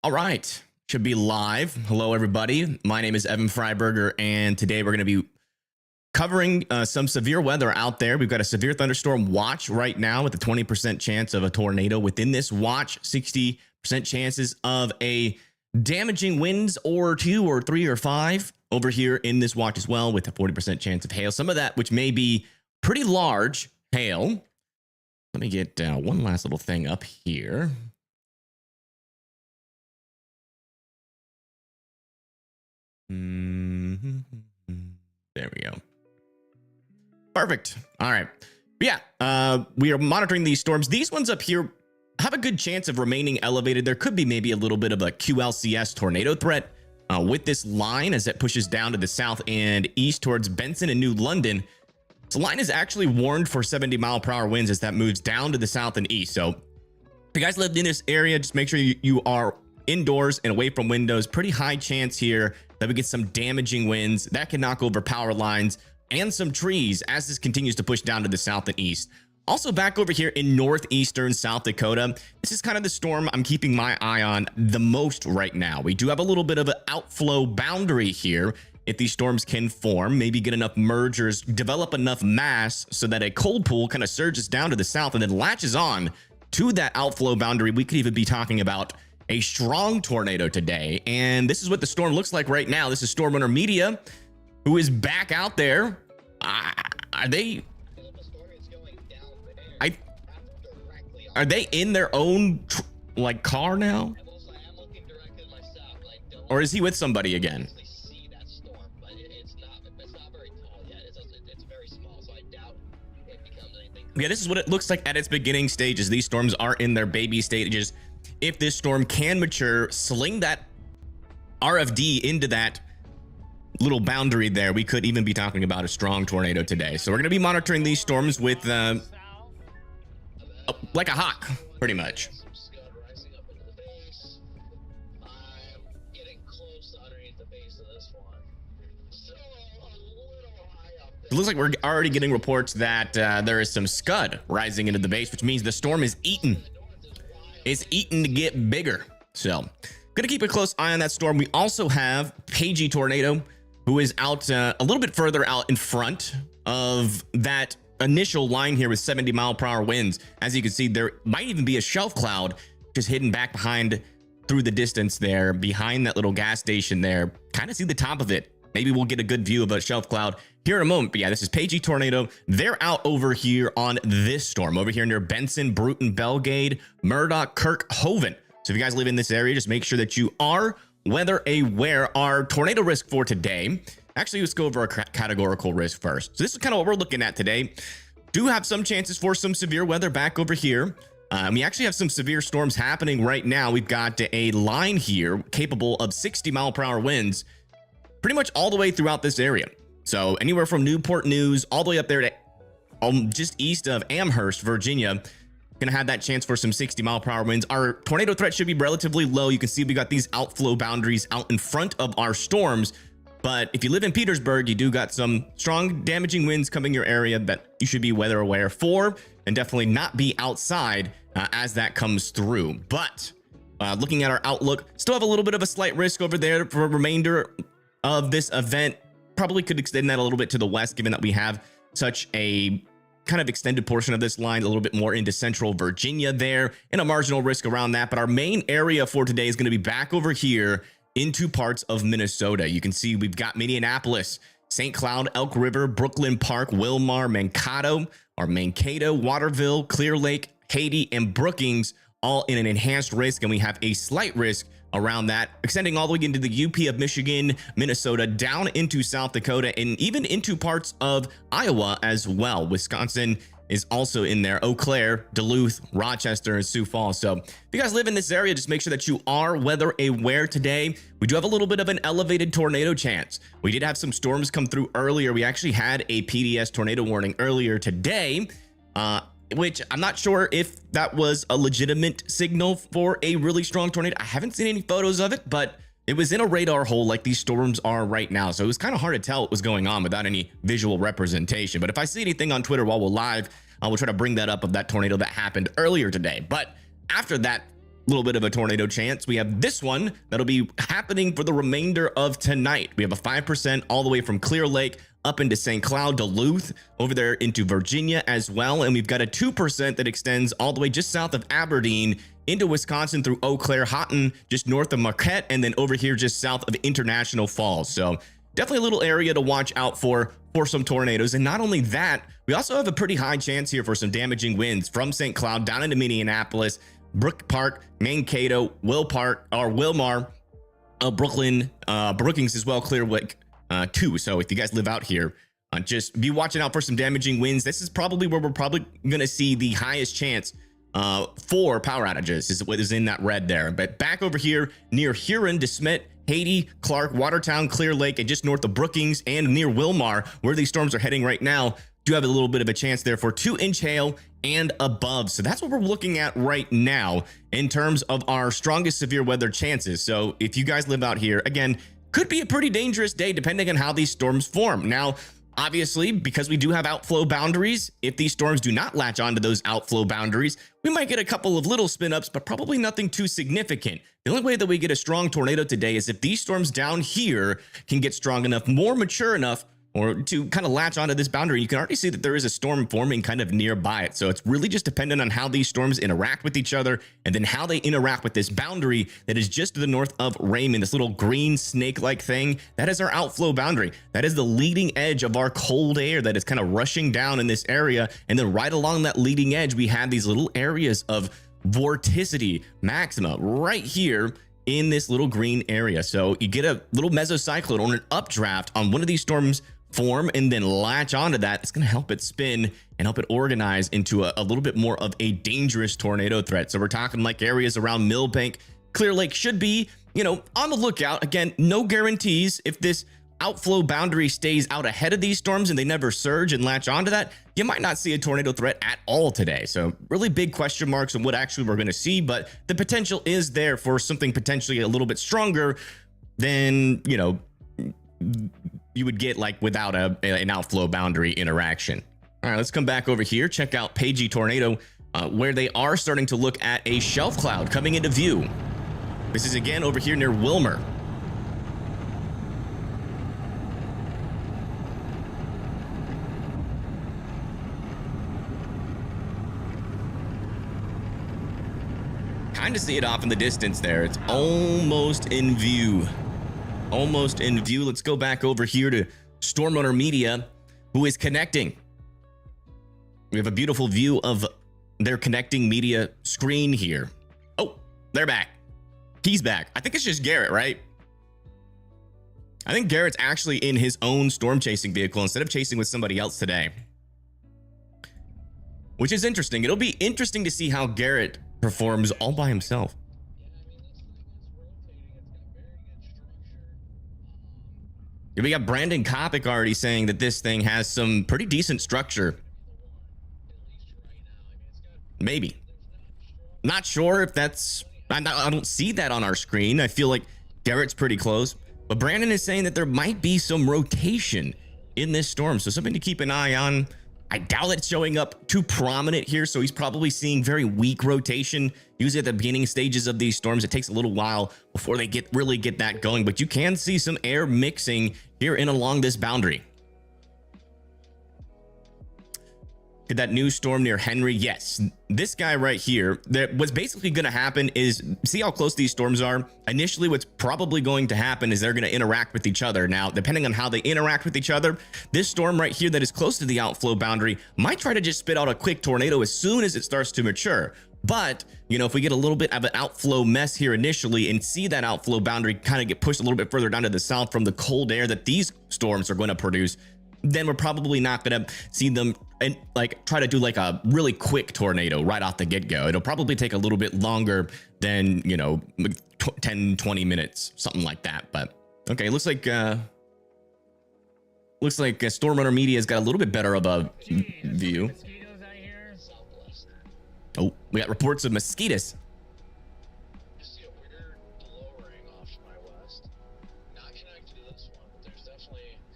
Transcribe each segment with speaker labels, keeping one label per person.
Speaker 1: All right, should be live. Hello, everybody. My name is Evan Freiberger, and today we're going to be covering some severe weather out there. We've got a severe thunderstorm watch right now with a 20% chance of a tornado within this watch, 60% chances of a damaging winds or 2 or 3 or 5 over here in this watch as well, with a 40% chance of hail. Some of that which may be pretty large hail. Let me get one last little thing up here. There we go. Perfect. All right. But yeah, we are monitoring these storms. These ones up here have a good chance of remaining elevated. There could be maybe a little bit of a QLCS tornado threat with this line as it pushes down to the south and east towards Benson and New London. So line is actually warned for 70-mile-per-hour winds as that moves down to the south and east. So if you guys live in this area, just make sure you are indoors and away from windows. Pretty high chance here that we get some damaging winds that can knock over power lines and some trees as this continues to push down to the south and east. Also back over here in northeastern South Dakota, this is kind of the storm I'm keeping my eye on the most right now. We do have a little bit of an outflow boundary here. If these storms can form, maybe get enough mergers, develop enough mass so that a cold pool kind of surges down to the south and then latches on to that outflow boundary, we could even be talking about a strong tornado today. And this is what the storm looks like right now. This is Storm Runner Media, who is back out there. Are they in their own like car now? Or is he with somebody again? Yeah, this is what it looks like at its beginning stages. These storms are in their baby stages. If this storm can mature, sling that RFD into that little boundary there, we could even be talking about a strong tornado today. So we're going to be monitoring these storms with like a hawk, pretty much. It looks like we're already getting reports that there is some scud rising into the base, which means the storm is eaten. It's eaten to get bigger. So gonna keep a close eye on that storm. We also have Pagey Tornado, who is out a little bit further out in front of that initial line here with 70-mile-per-hour winds. As you can see, there might even be a shelf cloud just hidden back behind through the distance there, behind that little gas station there. Kind of see the top of it. Maybe we'll get a good view of a shelf cloud here in a moment. But yeah, this is Pagey Tornado. They're out over here on this storm, over here near Benson, Bruton, Belgade, Murdoch, Kirk, Hoven. So if you guys live in this area, just make sure that you are weather aware. Our tornado risk for today, actually, let's go over our categorical risk first. So this is kind of what we're looking at today. Do have some chances for some severe weather back over here. We actually have some severe storms happening right now. We've got a line here capable of 60-mile-per-hour winds pretty much all the way throughout this area. So anywhere from Newport News all the way up there to just east of Amherst, Virginia, gonna have that chance for some 60-mile-per-hour winds. Our tornado threat should be relatively low. You can see we got these outflow boundaries out in front of our storms. But if you live in Petersburg, you do got some strong damaging winds coming your area that you should be weather aware for, and definitely not be outside as that comes through. But looking at our outlook, still have a little bit of a slight risk over there for a remainder of this event. Probably could extend that a little bit to the west, given that we have such a kind of extended portion of this line a little bit more into central Virginia there, and a marginal risk around that. But our main area for today is going to be back over here into parts of Minnesota. You can see we've got Minneapolis, St. Cloud, Elk River, Brooklyn Park, Wilmar, Mankato, Waterville, Clear Lake, Haiti, and Brookings, all in an enhanced risk. And we have a slight risk around that, extending all the way into the UP of Michigan, Minnesota, down into South Dakota, and even into parts of Iowa as well. Wisconsin is also in there. Eau Claire, Duluth, Rochester, and Sioux Falls. So if you guys live in this area, just make sure that you are weather aware today. We do have a little bit of an elevated tornado chance. We did have some storms come through earlier. We actually had a PDS tornado warning earlier today, which I'm not sure if that was a legitimate signal for a really strong tornado. I haven't seen any photos of it, but it was in a radar hole like these storms are right now. So it was kind of hard to tell what was going on without any visual representation. But if I see anything on Twitter while we're live, I will try to bring that up of that tornado that happened earlier today. But after that little bit of a tornado chance. We have this one that'll be happening for the remainder of tonight. We have a 5% all the way from Clear Lake up into St. Cloud, Duluth, over there into Virginia as well. And we've got a 2% that extends all the way just south of Aberdeen into Wisconsin through Eau Claire, Houghton, just north of Marquette, and then over here just south of International Falls. So definitely a little area to watch out for some tornadoes. And not only that, we also have a pretty high chance here for some damaging winds from St. Cloud down into Minneapolis, Brook Park, Mankato, Wilmar, Brooklyn, Brookings as well, Clear Lake too. So if you guys live out here, just be watching out for some damaging winds. This is probably where we're probably going to see the highest chance for power outages, is what is in that red there. But back over here near Huron, DeSmet, Haiti, Clark, Watertown, Clear Lake, and just north of Brookings and near Wilmar, where these storms are heading right now, do have a little bit of a chance there for 2-inch hail and above. So that's what we're looking at right now in terms of our strongest severe weather chances. So if you guys live out here, again, could be a pretty dangerous day depending on how these storms form. Now, obviously, because we do have outflow boundaries, if these storms do not latch onto those outflow boundaries, we might get a couple of little spin ups, but probably nothing too significant. The only way that we get a strong tornado today is if these storms down here can get strong enough, more mature enough, or to kind of latch onto this boundary. You can already see that there is a storm forming kind of nearby it. So it's really just dependent on how these storms interact with each other and then how they interact with this boundary that is just to the north of Raymond, this little green snake-like thing. That is our outflow boundary. That is the leading edge of our cold air that is kind of rushing down in this area. And then right along that leading edge, we have these little areas of vorticity maxima right here in this little green area. So you get a little mesocyclone or an updraft on one of these storms form and then latch onto that. It's going to help it spin and help it organize into a little bit more of a dangerous tornado threat. So we're talking like areas around Millbank, Clear Lake should be, on the lookout. Again, no guarantees. If this outflow boundary stays out ahead of these storms and they never surge and latch onto that, you might not see a tornado threat at all today. So really big question marks on what actually we're going to see, but the potential is there for something potentially a little bit stronger than, you would get like without an outflow boundary interaction. All right, let's come back over here. Check out Pagey Tornado, where they are starting to look at a shelf cloud coming into view. This is again over here near Wilmer. Kind of see it off in the distance there. It's almost in view. Almost in view. Let's go back over here to Storm Runner Media, who is connecting. We have a beautiful view of their connecting media screen here. Oh, they're back. He's back. I think it's just Garrett, right? I think Garrett's actually in his own storm chasing vehicle instead of chasing with somebody else today, which is interesting. It'll be interesting to see how Garrett performs all by himself. We got Brandon Kopic already saying that this thing has some pretty decent structure. Maybe. Not sure if that's... I don't see that on our screen. I feel like Garrett's pretty close. But Brandon is saying that there might be some rotation in this storm. So something to keep an eye on. I doubt it's showing up too prominent here. So he's probably seeing very weak rotation. Usually at the beginning stages of these storms, it takes a little while before they really get that going. But you can see some air mixing here and along this boundary. Did that new storm near Henry? Yes. This guy right here, what's basically going to happen is, see how close these storms are? Initially, what's probably going to happen is they're going to interact with each other. Now, depending on how they interact with each other, this storm right here that is close to the outflow boundary might try to just spit out a quick tornado as soon as it starts to mature. But, if we get a little bit of an outflow mess here initially and see that outflow boundary kind of get pushed a little bit further down to the south from the cold air that these storms are going to produce, then we're probably not going to see them and try to do like a really quick tornado right off the get-go. It'll probably take a little bit longer than 10-20 minutes, something like that. But okay, looks like Storm Runner Media's got a little bit better of a view. Oh, we got reports of mosquitoes.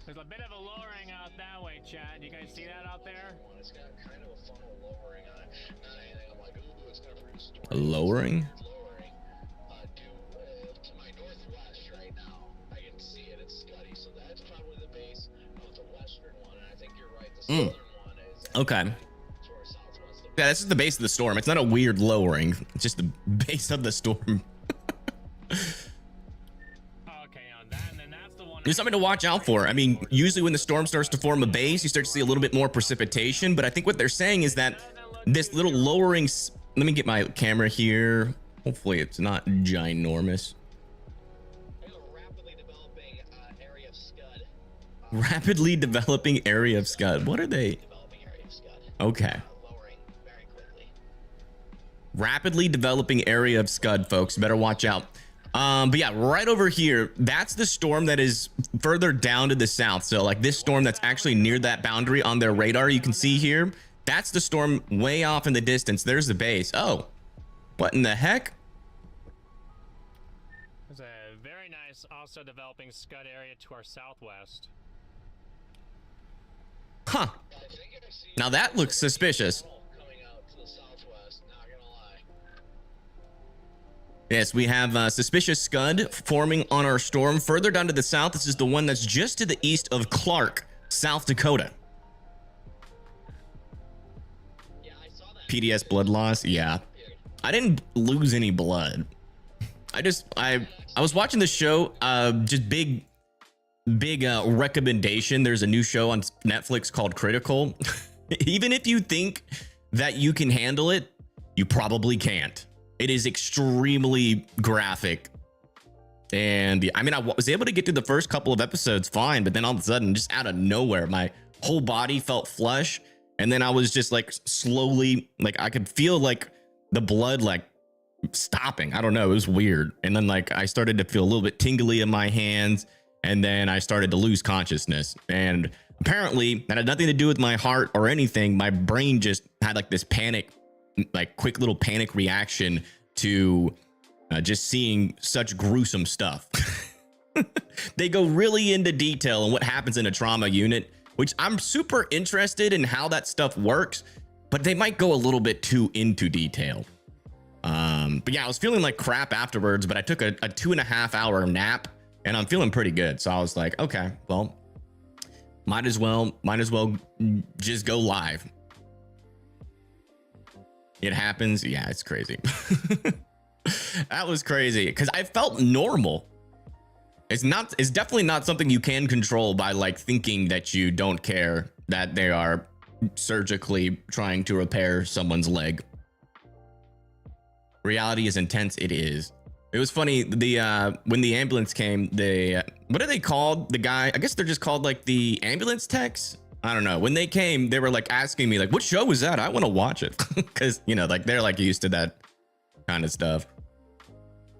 Speaker 2: There's a bit of a lowering out that way, Chad. You guys see that out there? It's got kind of a funnel lowering on it. Not anything I'm like, ooh, it's gonna produce
Speaker 1: a lowering? Okay. Yeah, this is the base of the storm. It's not a weird lowering. It's just the base of the storm. There's something to watch out for. I mean, usually when the storm starts to form a base, you start to see a little bit more precipitation. But I think what they're saying is that this little lowering... Let me get my camera here. Hopefully it's not ginormous. Rapidly developing area of Scud. What are they? Okay. Rapidly developing area of Scud, folks. Better watch out. But yeah, right over here, that's the storm that is further down to the south. So like this storm that's actually near that boundary on their radar, you can see here. That's the storm way off in the distance. There's the base. Oh, what in the heck?
Speaker 2: There's a very nice, also developing Scud area to our southwest.
Speaker 1: Huh. Now that looks suspicious. Yes, we have suspicious Scud forming on our storm. Further down to the south, this is the one that's just to the east of Clark, South Dakota. PDS blood loss. Yeah, I didn't lose any blood. I was watching the show. Just big recommendation. There's a new show on Netflix called Critical. Even if you think that you can handle it, you probably can't. It is extremely graphic. And I mean, I was able to get through the first couple of episodes fine, but then all of a sudden, just out of nowhere, my whole body felt flush. And then I was just like slowly, like I could feel like the blood like stopping. I don't know. It was weird. And then like I started to feel a little bit tingly in my hands. And then I started to lose consciousness. And apparently that had nothing to do with my heart or anything. My brain just had like this panic, like quick little panic reaction to just seeing such gruesome stuff. They go really into detail on what happens in a trauma unit, which I'm super interested in how that stuff works, but they might go a little bit too into detail. But yeah, I was feeling like crap afterwards, but I took a 2.5 hour nap and I'm feeling pretty good. So I was like, okay, well, might as well just go live. It happens. Yeah, it's crazy. That was crazy because I felt normal. It's definitely not something you can control by like thinking that you don't care that they are surgically trying to repair someone's leg. Reality is intense. It is. It was funny. When the ambulance came, what are they called? The guy, I guess they're just called like the ambulance techs. I don't know. When they came, they were like asking me like, what show was that? I want to watch it. Cause you know, like they're like used to that kind of stuff.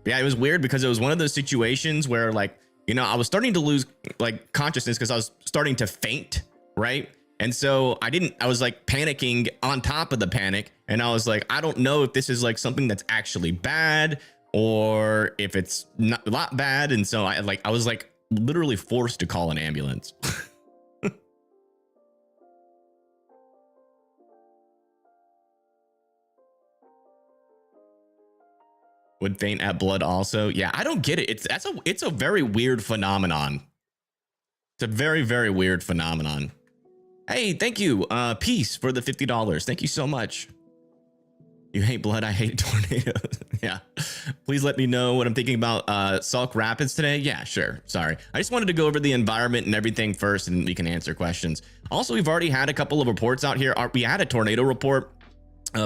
Speaker 1: But yeah, it was weird because it was one of those situations where like, you know, I was starting to lose like consciousness because I was starting to faint. Right. And so I was like panicking on top of the panic. And I was like, I don't know if this is like something that's actually bad or if it's not a lot bad. And so I was like literally forced to call an ambulance. Would faint at blood also. Yeah, I don't get it. It's a very weird phenomenon. It's a very, very weird phenomenon. Hey, thank you, Peace, for the $50. Thank you so much. You hate blood, I hate tornadoes. Yeah. Please let me know what I'm thinking about Sauk Rapids today. Yeah, sure. Sorry. I just wanted to go over the environment and everything first, and we can answer questions. Also, we've already had a couple of reports out here. We had a tornado report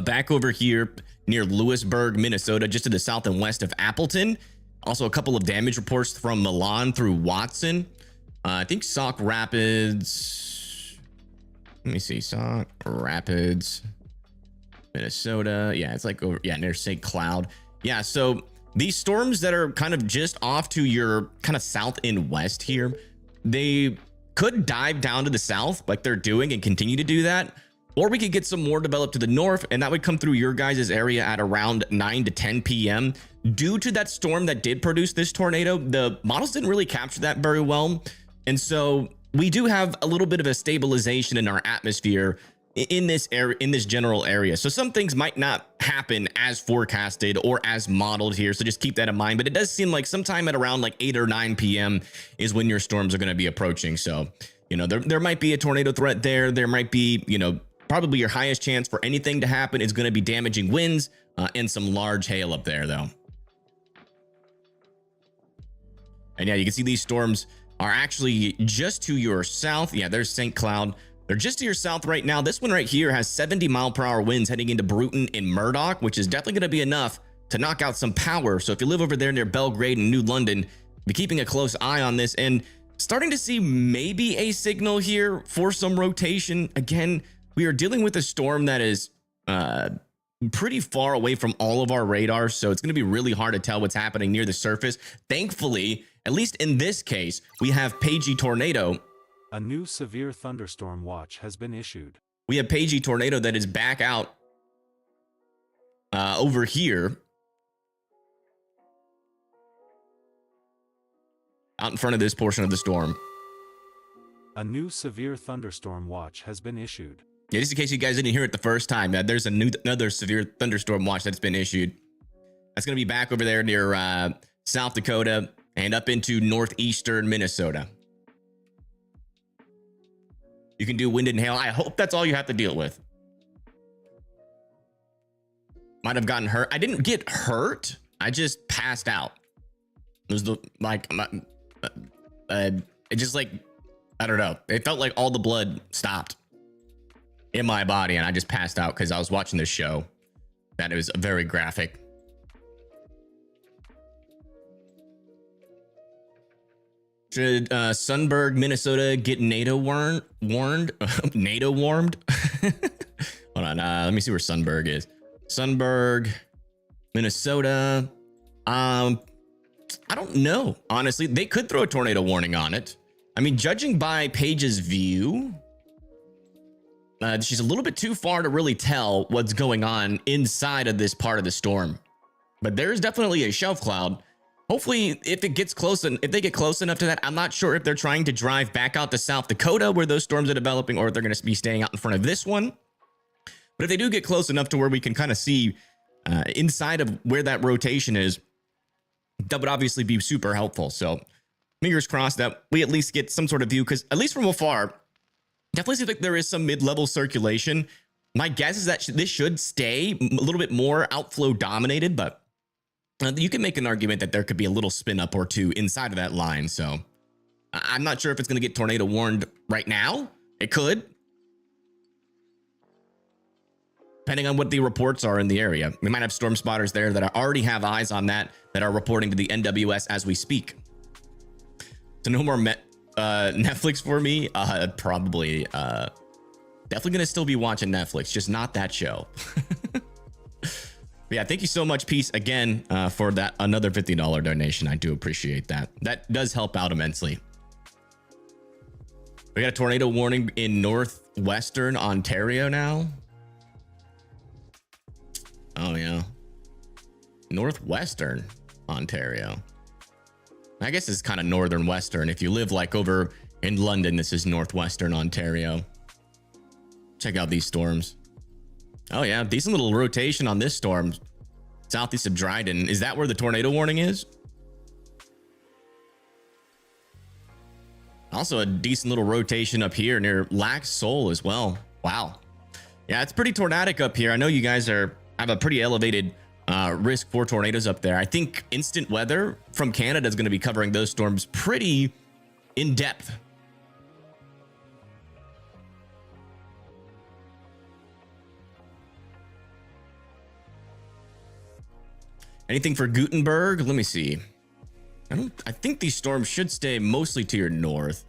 Speaker 1: back over here near Lewisburg, Minnesota, just to the south and west of Appleton. Also, a couple of damage reports from Milan through Watson. I think Sauk Rapids. Let me see. Sauk Rapids, Minnesota. Yeah, it's like over, yeah, near St. Cloud. Yeah, so these storms that are kind of just off to your kind of south and west here, they could dive down to the south like they're doing and continue to do that. Or we could get some more developed to the north, and that would come through your guys' area at around 9 to 10 p.m. Due to that storm that did produce this tornado, the models didn't really capture that very well. And so we do have a little bit of a stabilization in our atmosphere in this area, in this general area. So some things might not happen as forecasted or as modeled here. So just keep that in mind. But it does seem like sometime at around like 8 or 9 p.m. is when your storms are going to be approaching. So, you know, there might be a tornado threat there. There might be, you know, probably your highest chance for anything to happen is going to be damaging winds and some large hail up there, though. And yeah, you can see these storms are actually just to your south. Yeah, there's St. Cloud. They're just to your south right now. This one right here has 70-mile-per-hour winds heading into Bruton and Murdoch, which is definitely going to be enough to knock out some power. So if you live over there near Belgrade and New London, be keeping a close eye on this and starting to see maybe a signal here for some rotation. Again, we are dealing with a storm that is pretty far away from all of our radars, so it's going to be really hard to tell what's happening near the surface. Thankfully, at least in this case, we have Pagey Tornado.
Speaker 3: A new severe thunderstorm watch has been issued.
Speaker 1: We have Pagey Tornado that is back out over here. Out in front of this portion of the storm.
Speaker 3: A new severe thunderstorm watch has been issued.
Speaker 1: Yeah, just in case you guys didn't hear it the first time, there's another severe thunderstorm watch that's been issued. That's going to be back over there near South Dakota and up into northeastern Minnesota. You can do wind and hail. I hope that's all you have to deal with. Might have gotten hurt. I didn't get hurt. I just passed out. It was it just like, I don't know. It felt like all the blood stopped in my body and I just passed out because I was watching this show. That it was very graphic. Should Sunberg, Minnesota get NATO warned? NATO warmed? Hold on, let me see where Sunberg is. Sunberg, Minnesota. I don't know, honestly. They could throw a tornado warning on it. I mean, judging by Paige's view, she's a little bit too far to really tell what's going on inside of this part of the storm. But there's definitely a shelf cloud. Hopefully, if it gets close and if they get close enough to that, I'm not sure if they're trying to drive back out to South Dakota where those storms are developing, or if they're going to be staying out in front of this one. But if they do get close enough to where we can kind of see inside of where that rotation is, that would obviously be super helpful. So fingers crossed that we at least get some sort of view, because at least from afar, definitely seems like there is some mid-level circulation. My guess is that this should stay a little bit more outflow dominated, but you can make an argument that there could be a little spin up or two inside of that line. So I'm not sure if it's going to get tornado warned right now. It could, depending on what the reports are in the area. We might have storm spotters there that already have eyes on that are reporting to the NWS as we speak. So no more Netflix for me. Probably definitely gonna still be watching Netflix, just not that show. Yeah, thank you so much, Peace, again, for that another $50 donation. I do appreciate that. That does help out immensely. We got a tornado warning in northwestern Ontario now. Oh yeah, northwestern Ontario. I guess it's kind of northern western. If you live like over in London, this is northwestern Ontario. Check out these storms. Oh yeah, decent little rotation on this storm. Southeast of Dryden. Is that where the tornado warning is? Also a decent little rotation up here near Lac Seul as well. Wow. Yeah, it's pretty tornadic up here. I know you guys have a pretty elevated risk for tornadoes up there. I think Instant Weather from Canada is going to be covering those storms pretty in depth. Anything for Gutenberg? Let me see. I think these storms should stay mostly to your north.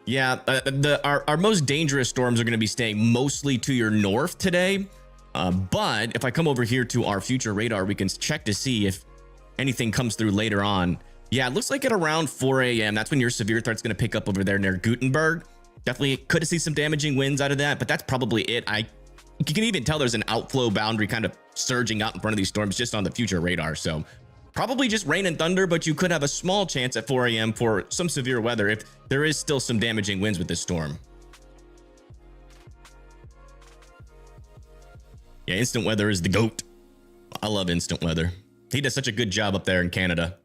Speaker 1: Yeah, our most dangerous storms are going to be staying mostly to your north today. But if I come over here to our future radar, we can check to see if anything comes through later on. Yeah, it looks like at around 4 a.m. That's when your severe threat's going to pick up over there near Gutenberg. Definitely could see some damaging winds out of that, but that's probably it. You can even tell there's an outflow boundary kind of surging out in front of these storms just on the future radar. So probably just rain and thunder, but you could have a small chance at 4 a.m. for some severe weather if there is still some damaging winds with this storm. Yeah, Instant Weather is the GOAT. I love Instant Weather. He does such a good job up there in Canada.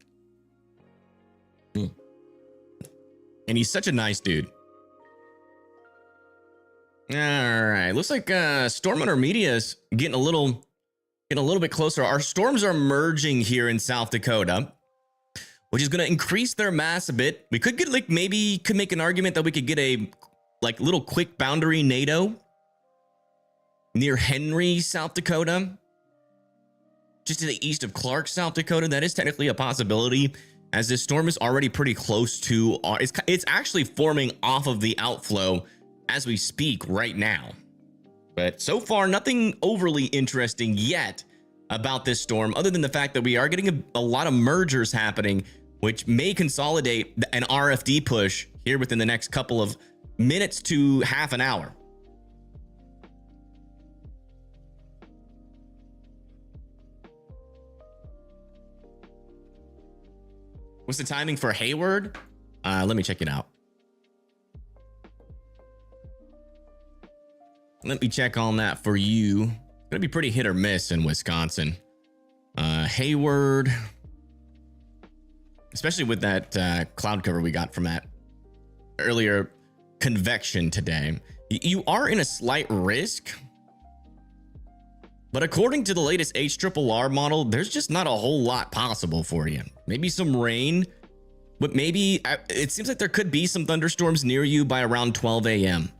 Speaker 1: And he's such a nice dude. All right, looks like Storm Intermedia is getting a little bit closer. Our storms are merging here in South Dakota, which is going to increase their mass a bit. We could get like maybe could make an argument that we could get a like little quick boundary NATO near Henry, South Dakota, just to the east of Clark, South Dakota. That is technically a possibility, as this storm is already pretty close to our, it's actually forming off of the outflow as we speak right now. But so far, nothing overly interesting yet about this storm, other than the fact that we are getting a lot of mergers happening, which may consolidate an RFD push here within the next couple of minutes to half an hour. What's the timing for Hayward? Let me check it out. Let me check on that for you. It's gonna be pretty hit or miss in Wisconsin. Hayward, especially with that cloud cover we got from that earlier convection today. You are in a slight risk, but according to the latest HRRR model, there's just not a whole lot possible for you. Maybe some rain, but maybe it seems like there could be some thunderstorms near you by around 12 a.m.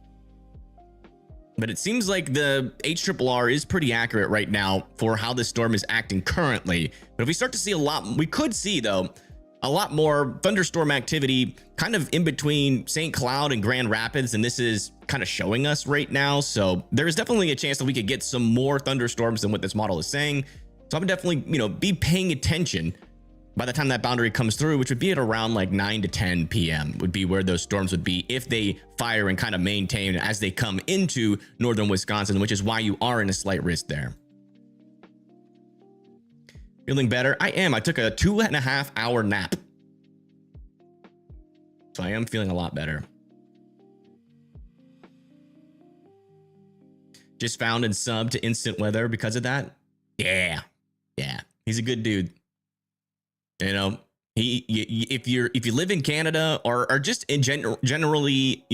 Speaker 1: But it seems like the HRRR is pretty accurate right now for how this storm is acting currently. But if we start to see a lot, we could see though, a lot more thunderstorm activity kind of in between St. Cloud and Grand Rapids. And this is kind of showing us right now. So there is definitely a chance that we could get some more thunderstorms than what this model is saying. So I'm definitely, be paying attention by the time that boundary comes through, which would be at around like 9 to 10 p.m. would be where those storms would be if they fire and kind of maintain as they come into northern Wisconsin, which is why you are in a slight risk there. Feeling better? I am. I took a 2.5 hour nap, so I am feeling a lot better. Just found and subbed to Instant Weather because of that. Yeah, he's a good dude. If you live in Canada or are just generally,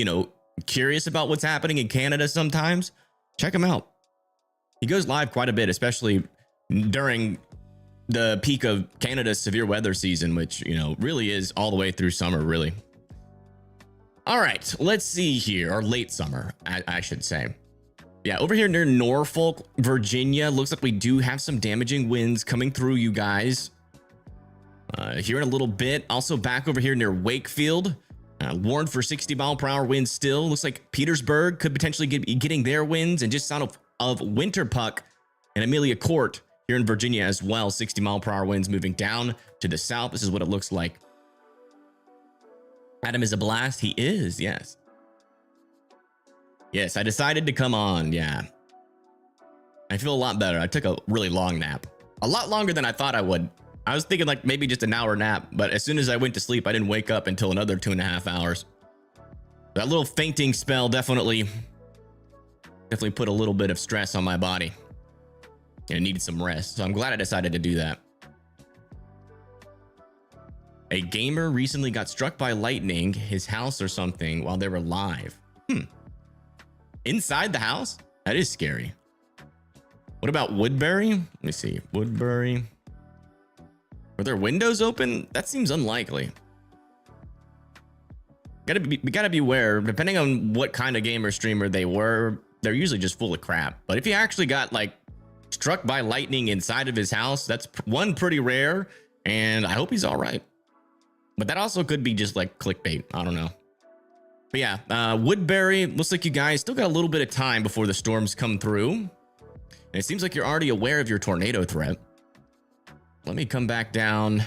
Speaker 1: curious about what's happening in Canada sometimes, check him out. He goes live quite a bit, especially during the peak of Canada's severe weather season, which, really is all the way through summer, really. All right, let's see here, or late summer, I should say. Yeah, over here near Norfolk, Virginia, looks like we do have some damaging winds coming through, you guys. Here in a little bit. Also back over here near Wakefield, warned for 60-mile-per-hour winds still. Looks like Petersburg could potentially be getting their winds, and just south of Winterpuck and Amelia Court here in Virginia as well. 60-mile-per-hour winds moving down to the south. This is what it looks like. Adam is a blast. He is, yes. Yes, I decided to come on. Yeah. I feel a lot better. I took a really long nap. A lot longer than I thought I would. I was thinking like maybe just an hour nap, but as soon as I went to sleep, I didn't wake up until another 2.5 hours. That little fainting spell definitely put a little bit of stress on my body, and it needed some rest. So I'm glad I decided to do that. A gamer recently got struck by lightning, his house or something, while they were live. Inside the house? That is scary. What about Woodbury? Let me see. Woodbury. Were their windows open? That seems unlikely. We gotta be aware, depending on what kind of gamer streamer they were, they're usually just full of crap. But if you actually got like struck by lightning inside of his house, that's one pretty rare, and I hope he's all right. But that also could be just like clickbait. I don't know. But yeah, Woodbury, looks like you guys still got a little bit of time before the storms come through. And it seems like you're already aware of your tornado threat. Let me come back down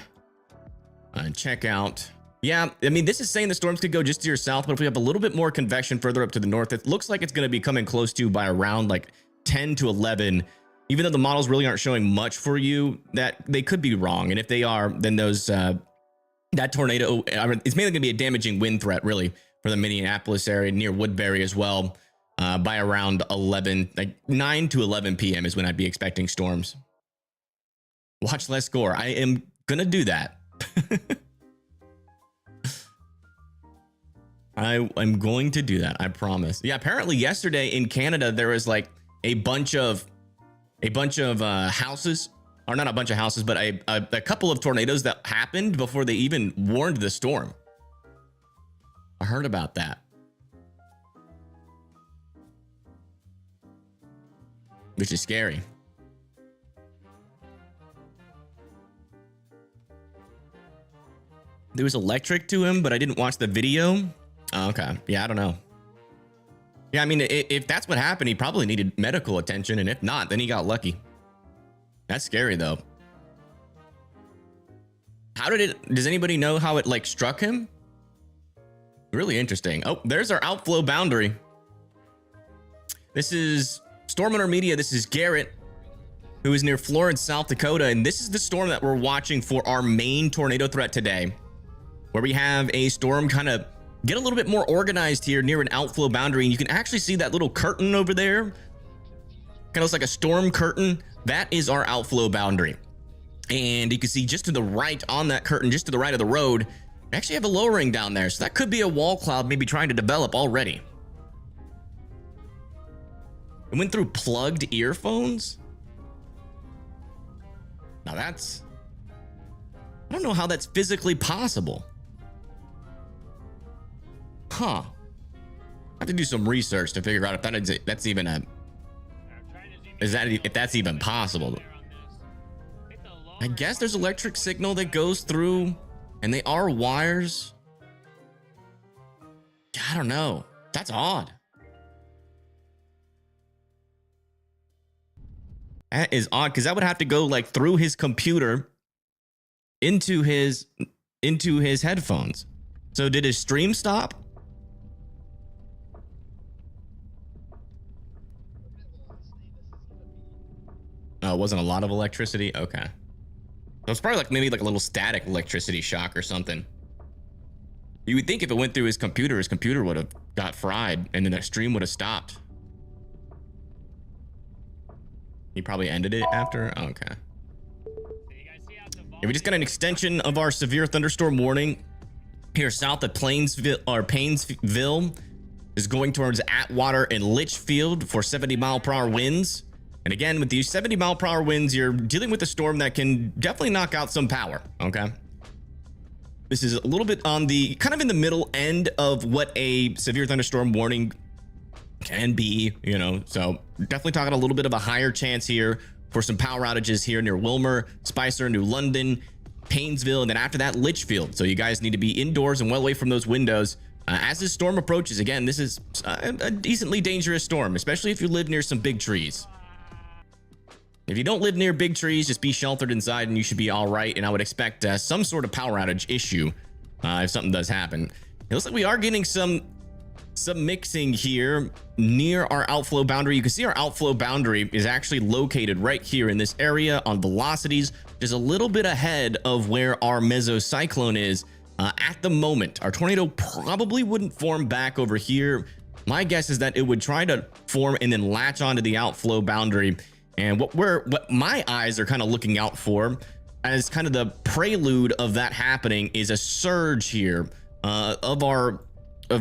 Speaker 1: and check out. Yeah, I mean, this is saying the storms could go just to your south, but if we have a little bit more convection further up to the north, it looks like it's going to be coming close to by around like 10 to 11. Even though the models really aren't showing much for you, that they could be wrong. And if they are, then those that tornado, it's mainly going to be a damaging wind threat, really, for the Minneapolis area near Woodbury as well. By around 11, like 9 to 11 p.m. is when I'd be expecting storms. Watch less gore. I am gonna do that. I'm going to do that. I promise. Yeah, apparently yesterday in Canada, there was like a bunch of houses, or not a bunch of houses, but a couple of tornadoes that happened before they even warned the storm. I heard about that. Which is scary. There was electric to him, but I didn't watch the video. Oh, okay. Yeah, I don't know. Yeah, I mean, if that's what happened, he probably needed medical attention. And if not, then he got lucky. That's scary, though. How did it... Does anybody know how it, like, struck him? Really interesting. Oh, there's our outflow boundary. This is Storm Hunter Media. This is Garrett, who is near Florence, South Dakota. And this is the storm that we're watching for our main tornado threat today, where we have a storm kind of get a little bit more organized here near an outflow boundary. And you can actually see that little curtain over there. Kind of looks like a storm curtain. That is our outflow boundary. And you can see just to the right on that curtain, just to the right of the road, we actually have a lowering down there. So that could be a wall cloud maybe trying to develop already. It went through plugged earphones. Now that's... I don't know how that's physically possible. Huh. I have to do some research to figure out if that's even a... if that's even possible. I guess there's electric signal that goes through, and they are wires. I don't know. That's odd. That is odd, because that would have to go like through his computer into his headphones. So did his stream stop? Oh, it wasn't a lot of electricity? Okay. So it's probably like maybe like a little static electricity shock or something. You would think if it went through his computer would have got fried and then the stream would have stopped. He probably ended it after? Okay. Yeah, we just got an extension of our severe thunderstorm warning here south of Painesville is going towards Atwater and Litchfield for 70-mile-per-hour winds. And again, with these 70-mile-per-hour winds, you're dealing with a storm that can definitely knock out some power, okay? This is a little bit on the, kind of in the middle end of what a severe thunderstorm warning can be, you know, so definitely talking a little bit of a higher chance here for some power outages here near Wilmer, Spicer, New London, Painesville, and then after that, Litchfield. So you guys need to be indoors and well away from those windows. As this storm approaches, again, this is a decently dangerous storm, especially if you live near some big trees. If you don't live near big trees, just be sheltered inside and you should be all right. And I would expect some sort of power outage issue if something does happen. It looks like we are getting some mixing here near our outflow boundary. You can see our outflow boundary is actually located right here in this area on velocities, just a little bit ahead of where our mesocyclone is at the moment. Our tornado probably wouldn't form back over here. My guess is that it would try to form and then latch onto the outflow boundary. And what my eyes are kind of looking out for as kind of the prelude of that happening is a surge here of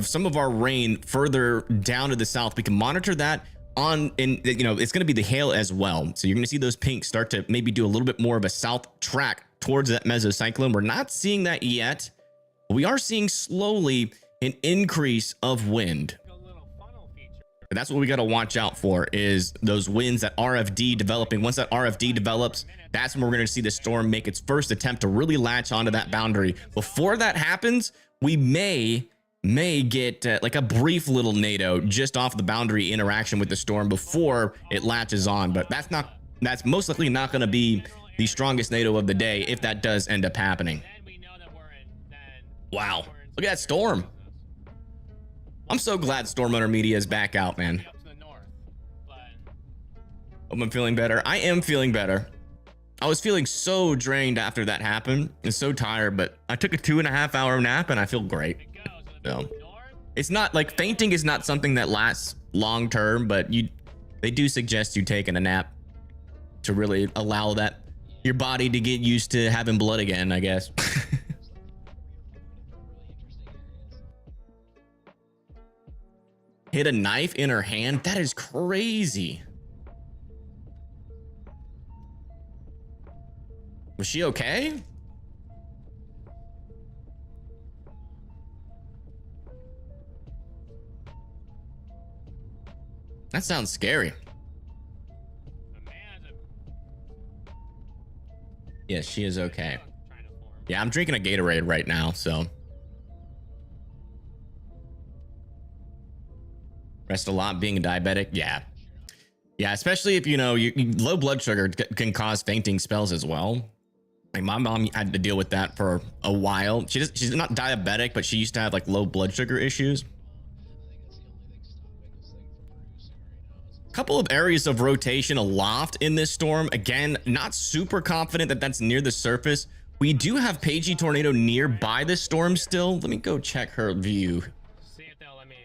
Speaker 1: some of our rain further down to the south. We can monitor that on, and you know, it's going to be the hail as well. So you're going to see those pinks start to maybe do a little bit more of a south track towards that mesocyclone. We're not seeing that yet. We are seeing slowly an increase of wind. And that's what we got to watch out for, is those winds, that RFD developing. Once that RFD develops, that's when we're going to see the storm make its first attempt to really latch onto that boundary. Before that happens, we may get like a brief little NATO just off the boundary interaction with the storm before it latches on. But that's most likely not going to be the strongest NATO of the day if that does end up happening. Wow, look at that storm. I'm so glad Storm Hunter Media is back out, man. Hope I'm feeling better. I am feeling better. I was feeling so drained after that happened and so tired, but I took a 2.5-hour nap and I feel great. So it's not like fainting is not something that lasts long term, but they do suggest you taking a nap to really allow that your body to get used to having blood again, I guess. hit a knife in her hand. That is crazy. Was she okay? That sounds scary. Yes, she is okay. Yeah, I'm drinking a Gatorade right now, so. Rest a lot being a diabetic. Yeah. Yeah, especially if, you know, low blood sugar can cause fainting spells as well. Like my mom had to deal with that for a while. She's not diabetic, but she used to have like low blood sugar issues. Couple of areas of rotation aloft in this storm. Again, not super confident that that's near the surface. We do have Pagey Tornado nearby this storm still. Let me go check her view.
Speaker 2: See if they'll let me.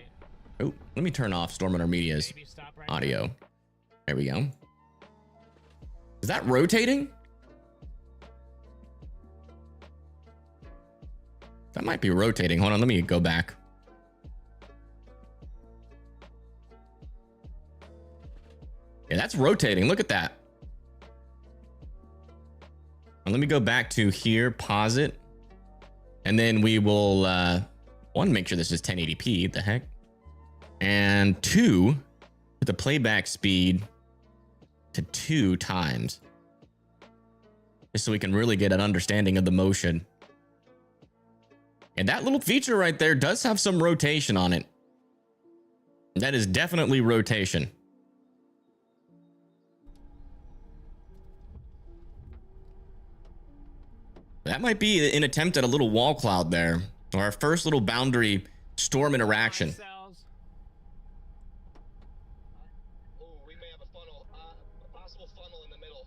Speaker 1: Oh, let me turn off Storm Intermedia's audio. There we go. Is that rotating? That might be rotating. Hold on, let me go back. Yeah, that's rotating. Look at that. And let me go back to here, pause it. And then we will, one, make sure this is 1080p. The heck? And two, put the playback speed to 2 times. Just so we can really get an understanding of the motion. And that little feature right there does have some rotation on it. That is definitely rotation. That might be an attempt at a little wall cloud there, or our first little boundary storm interaction.
Speaker 4: We may have a funnel, a possible funnel in the middle.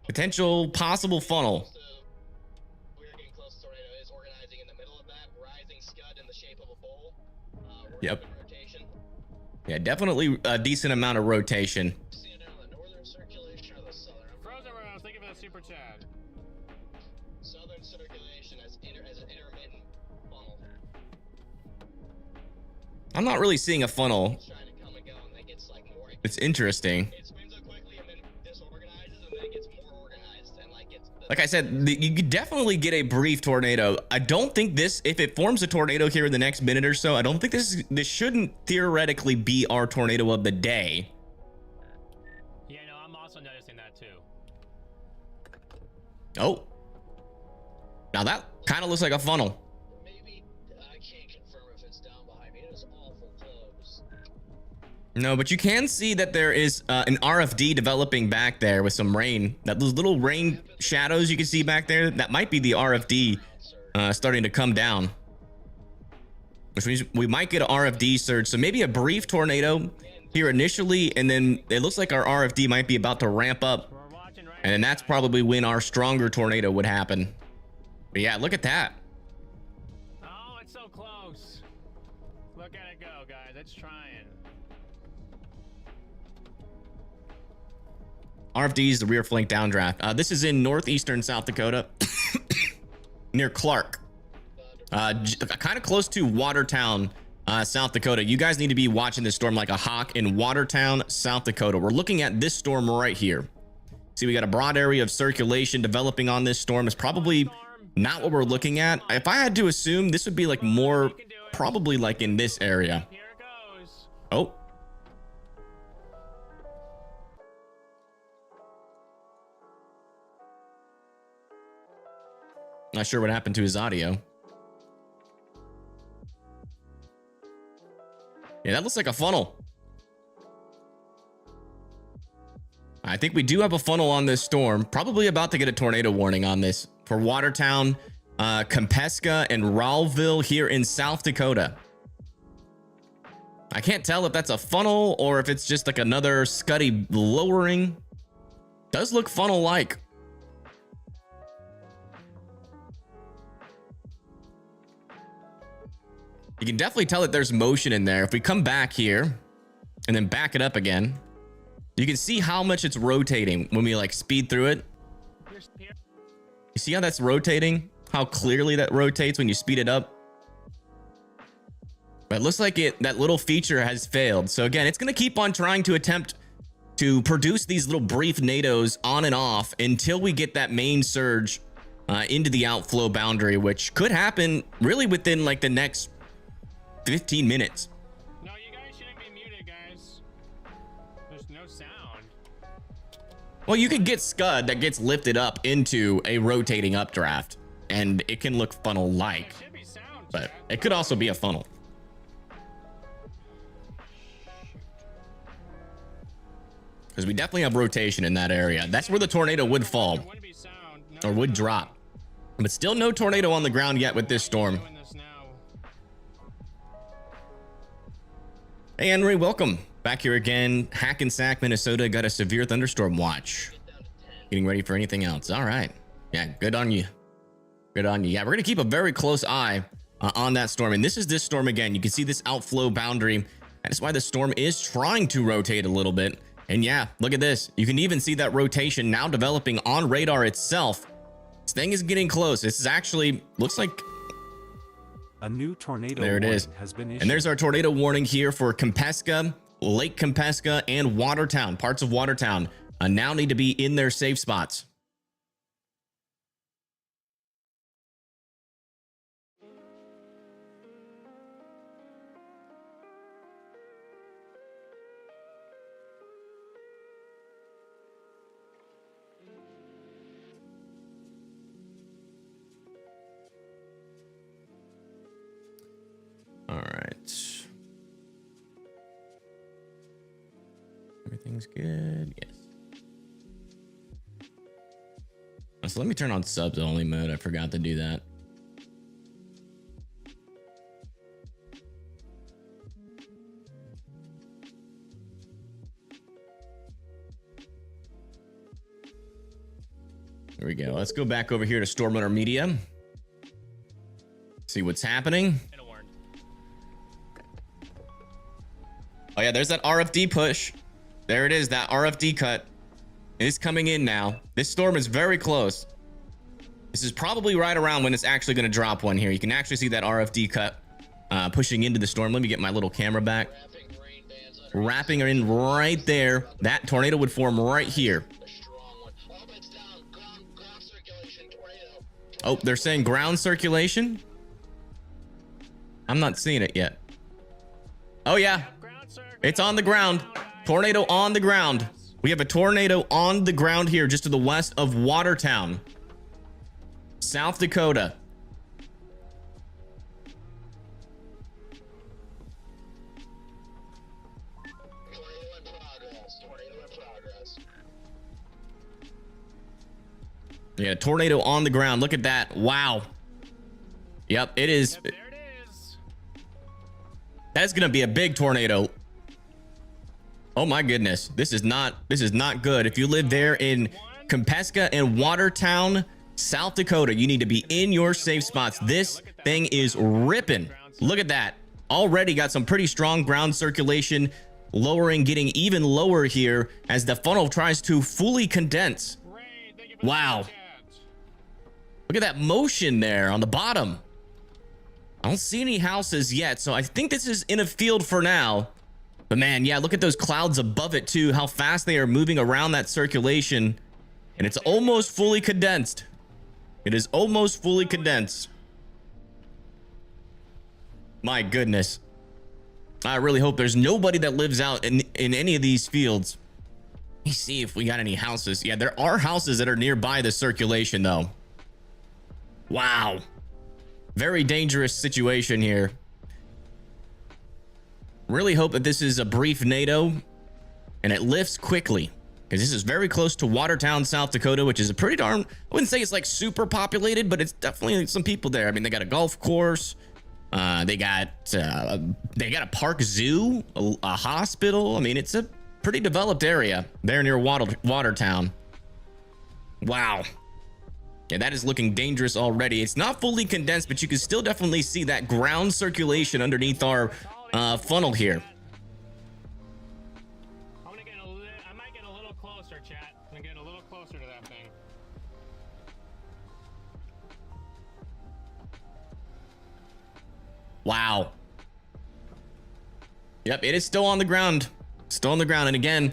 Speaker 1: Potential possible funnel.
Speaker 4: We're getting close to tornado. Is organizing in the middle of that, rising scud in the shape of a bowl.
Speaker 1: Yep.
Speaker 4: Rotation.
Speaker 1: Yeah, definitely a decent amount of rotation.
Speaker 4: See it on the northern circulation or the southern?
Speaker 2: Frozen Rose, thank you for the super chat.
Speaker 4: Southern circulation as an intermittent funnel.
Speaker 1: I'm not really seeing a funnel.
Speaker 4: Trying to come and go, and then gets like more.
Speaker 1: It's interesting.
Speaker 4: It spins up quickly and then disorganizes, and then it gets more organized and like gets.
Speaker 1: Like I said, you could definitely get a brief tornado. I don't think this, if it forms a tornado here in the next minute or so, I don't think this shouldn't theoretically be our tornado of the day.
Speaker 2: Yeah, no, I'm also noticing that too.
Speaker 1: Oh. Now that kind of looks like a funnel.
Speaker 4: Maybe I can't confirm if it's down behind me. It is awful close.
Speaker 1: No, but you can see that there is an RFD developing back there with some rain. Those little rain shadows you can see back there, that might be the RFD starting to come down. Which means we might get an RFD surge. So maybe a brief tornado here initially, and then it looks like our RFD might be about to ramp up.
Speaker 2: We're watching right
Speaker 1: And then that's probably when our stronger tornado would happen. But yeah, look at that.
Speaker 2: Oh, it's so close. Look at it go, guys. It's trying.
Speaker 1: RFD is the rear flank downdraft. This is in northeastern South Dakota, near Clark. Kind of close to Watertown, South Dakota. You guys need to be watching this storm like a hawk in Watertown, South Dakota. We're looking at this storm right here. See, we got a broad area of circulation developing on this storm. It's probably not what we're looking at. If I had to assume, this would be like more, probably like in this area.
Speaker 2: Here it goes.
Speaker 1: Oh. Not sure what happened to his audio. Yeah, that looks like a funnel. I think we do have a funnel on this storm. Probably about to get a tornado warning on this for Watertown, Compeska, and Rowellville here in South Dakota. I can't tell if that's a funnel or if it's just like another scuddy lowering. Does look funnel-like. You can definitely tell that there's motion in there. If we come back here and then back it up again, you can see how much it's rotating when we like speed through it. You see how that's rotating? How clearly that rotates when you speed it up? But it looks like that little feature has failed. So again, it's going to keep on trying to attempt to produce these little brief nados on and off until we get that main surge into the outflow boundary, which could happen really within like the next 15 minutes.
Speaker 2: No, you guys shouldn't be muted, guys. There's no sound.
Speaker 1: Well, you could get Scud that gets lifted up into a rotating updraft, and it can look funnel-like,
Speaker 2: There should be sound,
Speaker 1: but
Speaker 2: chat.
Speaker 1: it could also be a funnel. Because we definitely have rotation in that area. That's where the tornado would fall
Speaker 2: There wouldn't be sound. No,
Speaker 1: or would drop. But still no tornado on the ground yet with this storm.
Speaker 2: doing this now.
Speaker 1: Hey, Henry, welcome back here again. Hackensack, Minnesota got a severe thunderstorm watch. Getting ready for anything else. All right. Yeah, good on you. Good on you. Yeah, we're going to keep a very close eye on that storm. And this is this storm again. You can see this outflow boundary. That is why the storm is trying to rotate a little bit. And yeah, look at this. You can even see that rotation now developing on radar itself. This thing is getting close. This is actually, looks like,
Speaker 3: A new tornado
Speaker 1: there it
Speaker 3: warning
Speaker 1: is.
Speaker 3: has been issued.
Speaker 1: And there's our tornado warning here for Kempeska, Lake Kempeska, and Watertown. Parts of Watertown now need to be in their safe spots. All right. Everything's good. Yes. So let me turn on subs only mode. I forgot to do that. There we go. Let's go back over here to Storm Runner Media. See what's happening. Oh yeah, there's that RFD push. There it is, that RFD cut is coming in now. This storm is very close. This is probably right around when it's actually going to drop one here. You can actually see that RFD cut pushing into the storm. Let me get my little camera back. Wrapping her in right there. That tornado would form right here. Oh, they're saying ground circulation? I'm not seeing it yet. Oh yeah, it's on the ground. Tornado on the ground. We have a tornado on the ground here just to the west of Watertown, South Dakota. Yeah, tornado on the ground. Look at that. Wow. Yep, it is.
Speaker 2: Yep, there it is.
Speaker 1: That's gonna be a big tornado. Oh my goodness. This is not good. If you live there in Kempeska and Watertown, South Dakota, you need to be in your safe spots. This thing is ripping. Look at that. Already got some pretty strong ground circulation, lowering, getting even lower here as the funnel tries to fully condense. Wow. Look at that motion there on the bottom. I don't see any houses yet, so I think this is in a field for now. But man, yeah, look at those clouds above it too, how fast they are moving around that circulation. And it's almost fully condensed. It is almost fully condensed. My goodness. I really hope there's nobody that lives out in any of these fields. Let me see if we got any houses. Yeah, there are houses that are nearby the circulation though. Wow. Very dangerous situation here. Really hope that this is a brief NATO and it lifts quickly, because this is very close to Watertown, South Dakota, which is a pretty darn, I wouldn't say it's like super populated, but it's definitely some people there. I mean, they got a golf course. They got a park zoo, a hospital. I mean, it's a pretty developed area there near Watertown. Wow. Yeah, that is looking dangerous already. It's not fully condensed, but you can still definitely see that ground circulation underneath our funnel here.
Speaker 2: I might get a little closer, chat. I'm gonna get a little closer to that thing.
Speaker 1: Wow. Yep, it is still on the ground. Still on the ground. And again,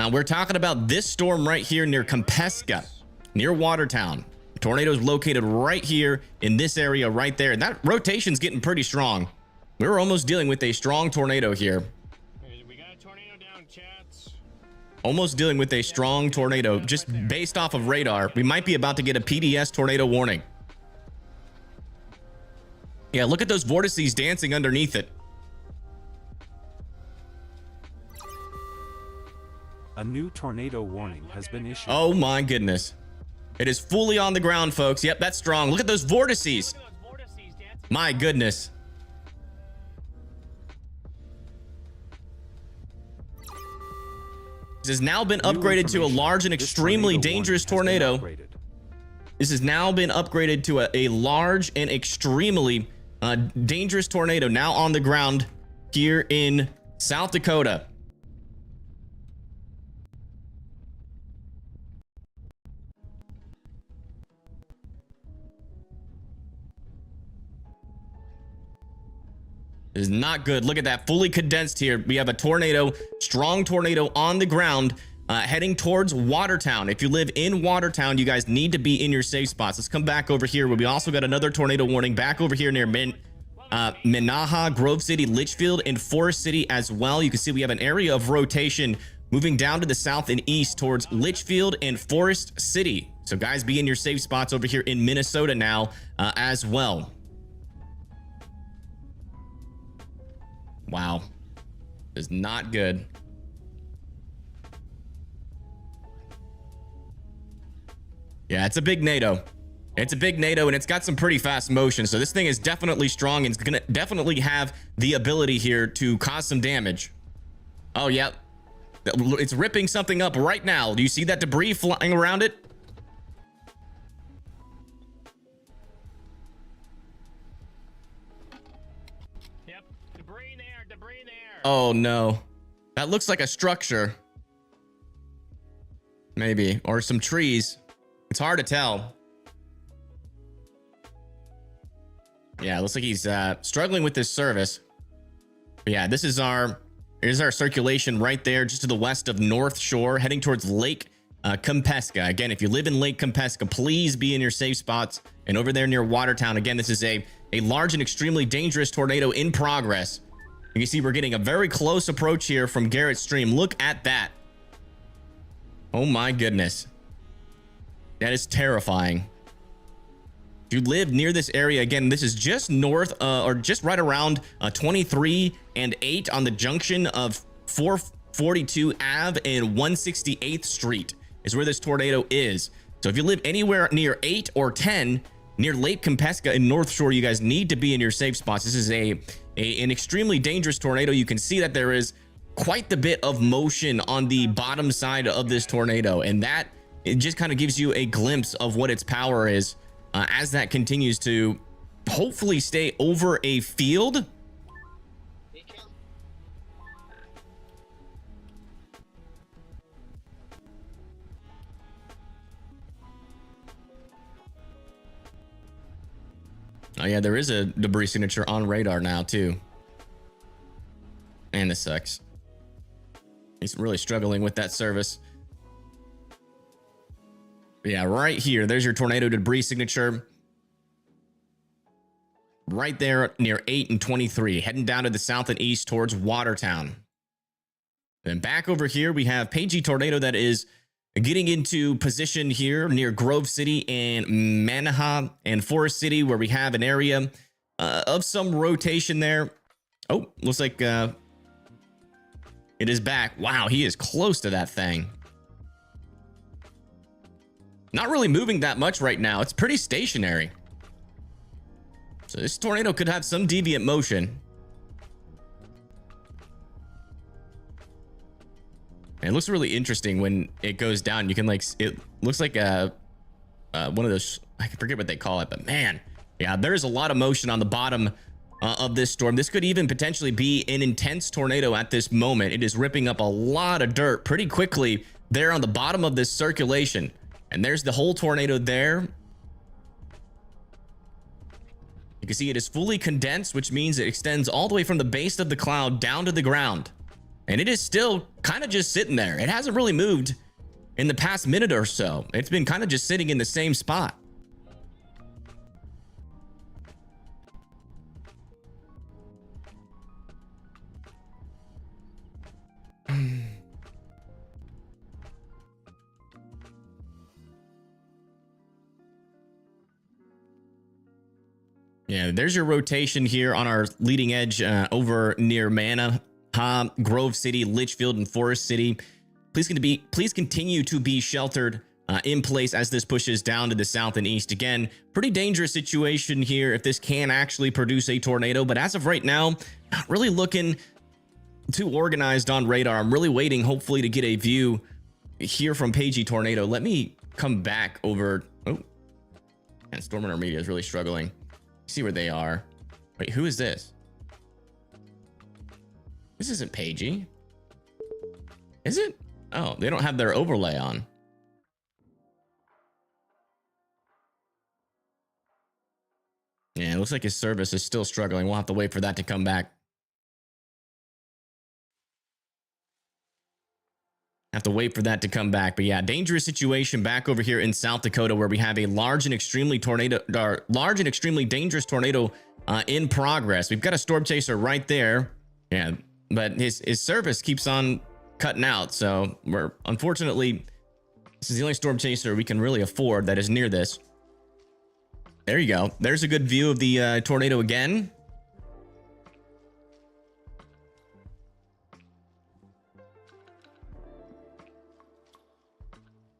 Speaker 1: we're talking about this storm right here near Compeska, near Watertown. The tornado is located right here in this area right there. And that rotation's getting pretty strong. We're almost dealing with a strong tornado here.
Speaker 2: We got a tornado down, chats.
Speaker 1: Almost dealing with a strong tornado. Just based off of radar, we might be about to get a PDS tornado warning. Yeah, look at those vortices dancing underneath it.
Speaker 3: A new tornado warning has been issued.
Speaker 1: Oh my goodness. It is fully on the ground, folks. Yep, that's strong. Look at those vortices.
Speaker 2: Look at those vortices dancing.
Speaker 1: My goodness. This has now been
Speaker 3: New
Speaker 1: upgraded to a
Speaker 3: information.
Speaker 1: large and
Speaker 3: This
Speaker 1: extremely
Speaker 3: tornado
Speaker 1: dangerous
Speaker 3: warning has
Speaker 1: tornado.
Speaker 3: been upgraded.
Speaker 1: This has now been upgraded to a large and extremely dangerous tornado now on the ground here in South Dakota. This is not good. Look at that, fully condensed here. We have a tornado, strong tornado on the ground, heading towards Watertown. If you live in Watertown, you guys need to be in your safe spots. Let's come back over here where we also got another tornado warning back over here near Minaha, Grove City, Litchfield, and Forest City as well. You can see we have an area of rotation moving down to the south and east towards Litchfield and Forest City. So guys, be in your safe spots over here in Minnesota now as well. Wow, is not good. Yeah, it's a big NATO. It's a big NATO, and it's got some pretty fast motion. So this thing is definitely strong, and it's gonna definitely have the ability here to cause some damage. Oh, yeah. It's ripping something up right now. Do you see that debris flying around it?
Speaker 2: Yep. Debris there. Debris there.
Speaker 1: Oh, no. That looks like a structure. Maybe. Or some trees. It's hard to tell. Yeah, it looks like he's struggling with this service. But yeah, this is our circulation right there, just to the west of North Shore, heading towards Lake Compeska. Again, if you live in Lake Compeska, please be in your safe spots. And over there near Watertown, again, this is a large and extremely dangerous tornado in progress. You can see we're getting a very close approach here from Garrett Stream. Look at that. Oh my goodness. That is terrifying. If you live near this area, again, this is just north or just right around 23 and 8 on the junction of 442 Ave and 168th Street is where this tornado is. So if you live anywhere near 8 or 10 near Lake Compeska in North Shore, you guys need to be in your safe spots. This is an extremely dangerous tornado. You can see that there is quite the bit of motion on the bottom side of this tornado, and that it just kind of gives you a glimpse of what its power is as that continues to hopefully stay over a field. Oh yeah, there is a debris signature on radar now too. And this sucks. He's really struggling with that service. Yeah, right here. There's your tornado debris signature. Right there near 8 and 23, heading down to the south and east towards Watertown. Then back over here, we have Pagey tornado that is getting into position here near Grove City and Manaha and Forest City, where we have an area of some rotation there. Oh, looks like it is back. Wow, he is close to that thing. Not really moving that much right now. It's pretty stationary. So this tornado could have some deviant motion. And it looks really interesting when it goes down. You can like, it looks like one of those, I forget what they call it, but man, yeah, there's a lot of motion on the bottom of this storm. This could even potentially be an intense tornado at this moment. It is ripping up a lot of dirt pretty quickly there on the bottom of this circulation. And there's the whole tornado there. You can see it is fully condensed, which means it extends all the way from the base of the cloud down to the ground. And it is still kind of just sitting there. It hasn't really moved in the past minute or so. It's been kind of just sitting in the same spot. Yeah, there's your rotation here on our leading edge over near Mana, Grove City, Litchfield, and Forest City. Please continue to be sheltered in place as this pushes down to the south and east. Again, pretty dangerous situation here if this can actually produce a tornado, but as of right now, not really looking too organized on radar. I'm really waiting, hopefully, to get a view here from Pagey Tornado. Let me come back over. Oh, and Storm Intermediate is really struggling. See where they are. Wait, who is this? This isn't Pagey. Is it? Oh, they don't have their overlay on. Yeah, it looks like his service is still struggling. We'll have to wait for that to come back. Have to wait for that to come back. But yeah, dangerous situation back over here in South Dakota, where we have a large and extremely dangerous tornado in progress. We've got a storm chaser right there. Yeah, but his service keeps on cutting out. So we're, unfortunately, this is the only storm chaser we can really afford that is near this. There you go. There's a good view of the tornado again.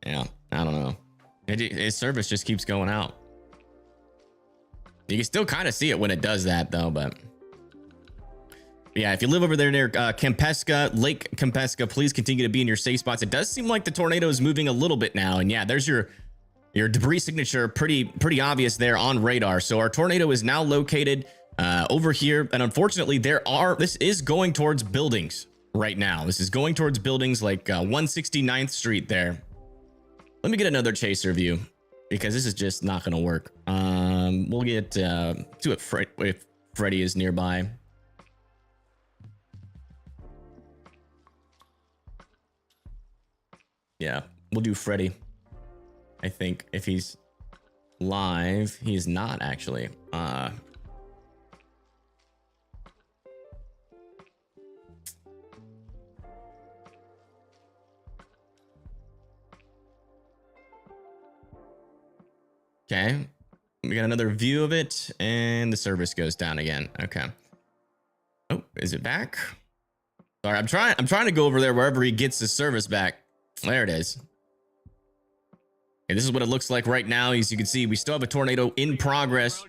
Speaker 1: Yeah, I don't know. His service just keeps going out. You can still kind of see it when it does that, though. But yeah, if you live over there near Kempeska, Lake Kempeska, please continue to be in your safe spots. It does seem like the tornado is moving a little bit now. And yeah, there's your debris signature, pretty obvious there on radar. So our tornado is now located over here. And unfortunately, this is going towards buildings right now. This is going towards buildings like 169th Street there. Let me get another chaser view, because this is just not going to work. We'll get to it if Freddy is nearby. Yeah, we'll do Freddy. I think if he's live, he's not actually. Okay, we got another view of it, and the service goes down again. Okay. Oh, is it back? Sorry, I'm trying to go over there wherever he gets his service back. There it is. Okay, this is what it looks like right now. As you can see, we still have a tornado in progress.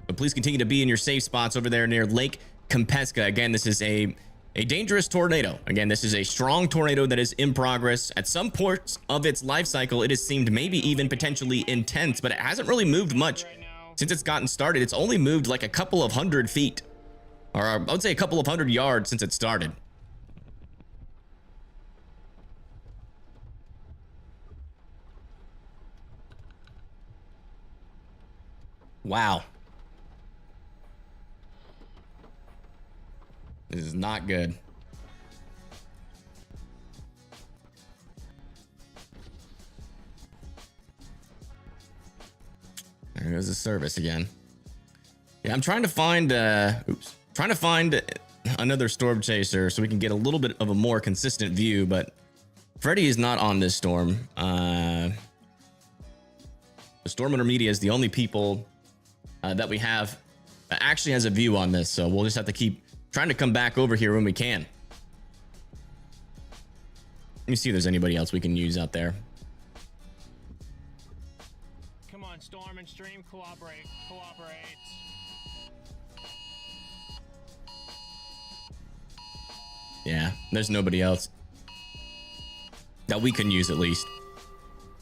Speaker 1: But please continue to be in your safe spots over there near Lake Kempeska. Again, this is a dangerous tornado. Again, this is a strong tornado that is in progress. At some ports of its life cycle, it has seemed maybe even potentially intense, but it hasn't really moved much since it's gotten started. It's only moved like a couple of 100 feet, or I would say a couple of 100 yards since it started. Wow. This is not good. There goes the service again. Yeah, I'm trying to find another storm chaser so we can get a little bit of a more consistent view, but Freddy is not on this storm. The Storm Intermediate is the only people that we have that actually has a view on this, so we'll just have to keep trying to come back over here when we can. Let me see if there's anybody else we can use out there.
Speaker 2: Come on, Storm and Stream, cooperate.
Speaker 1: Yeah, there's nobody else that we can use, at least.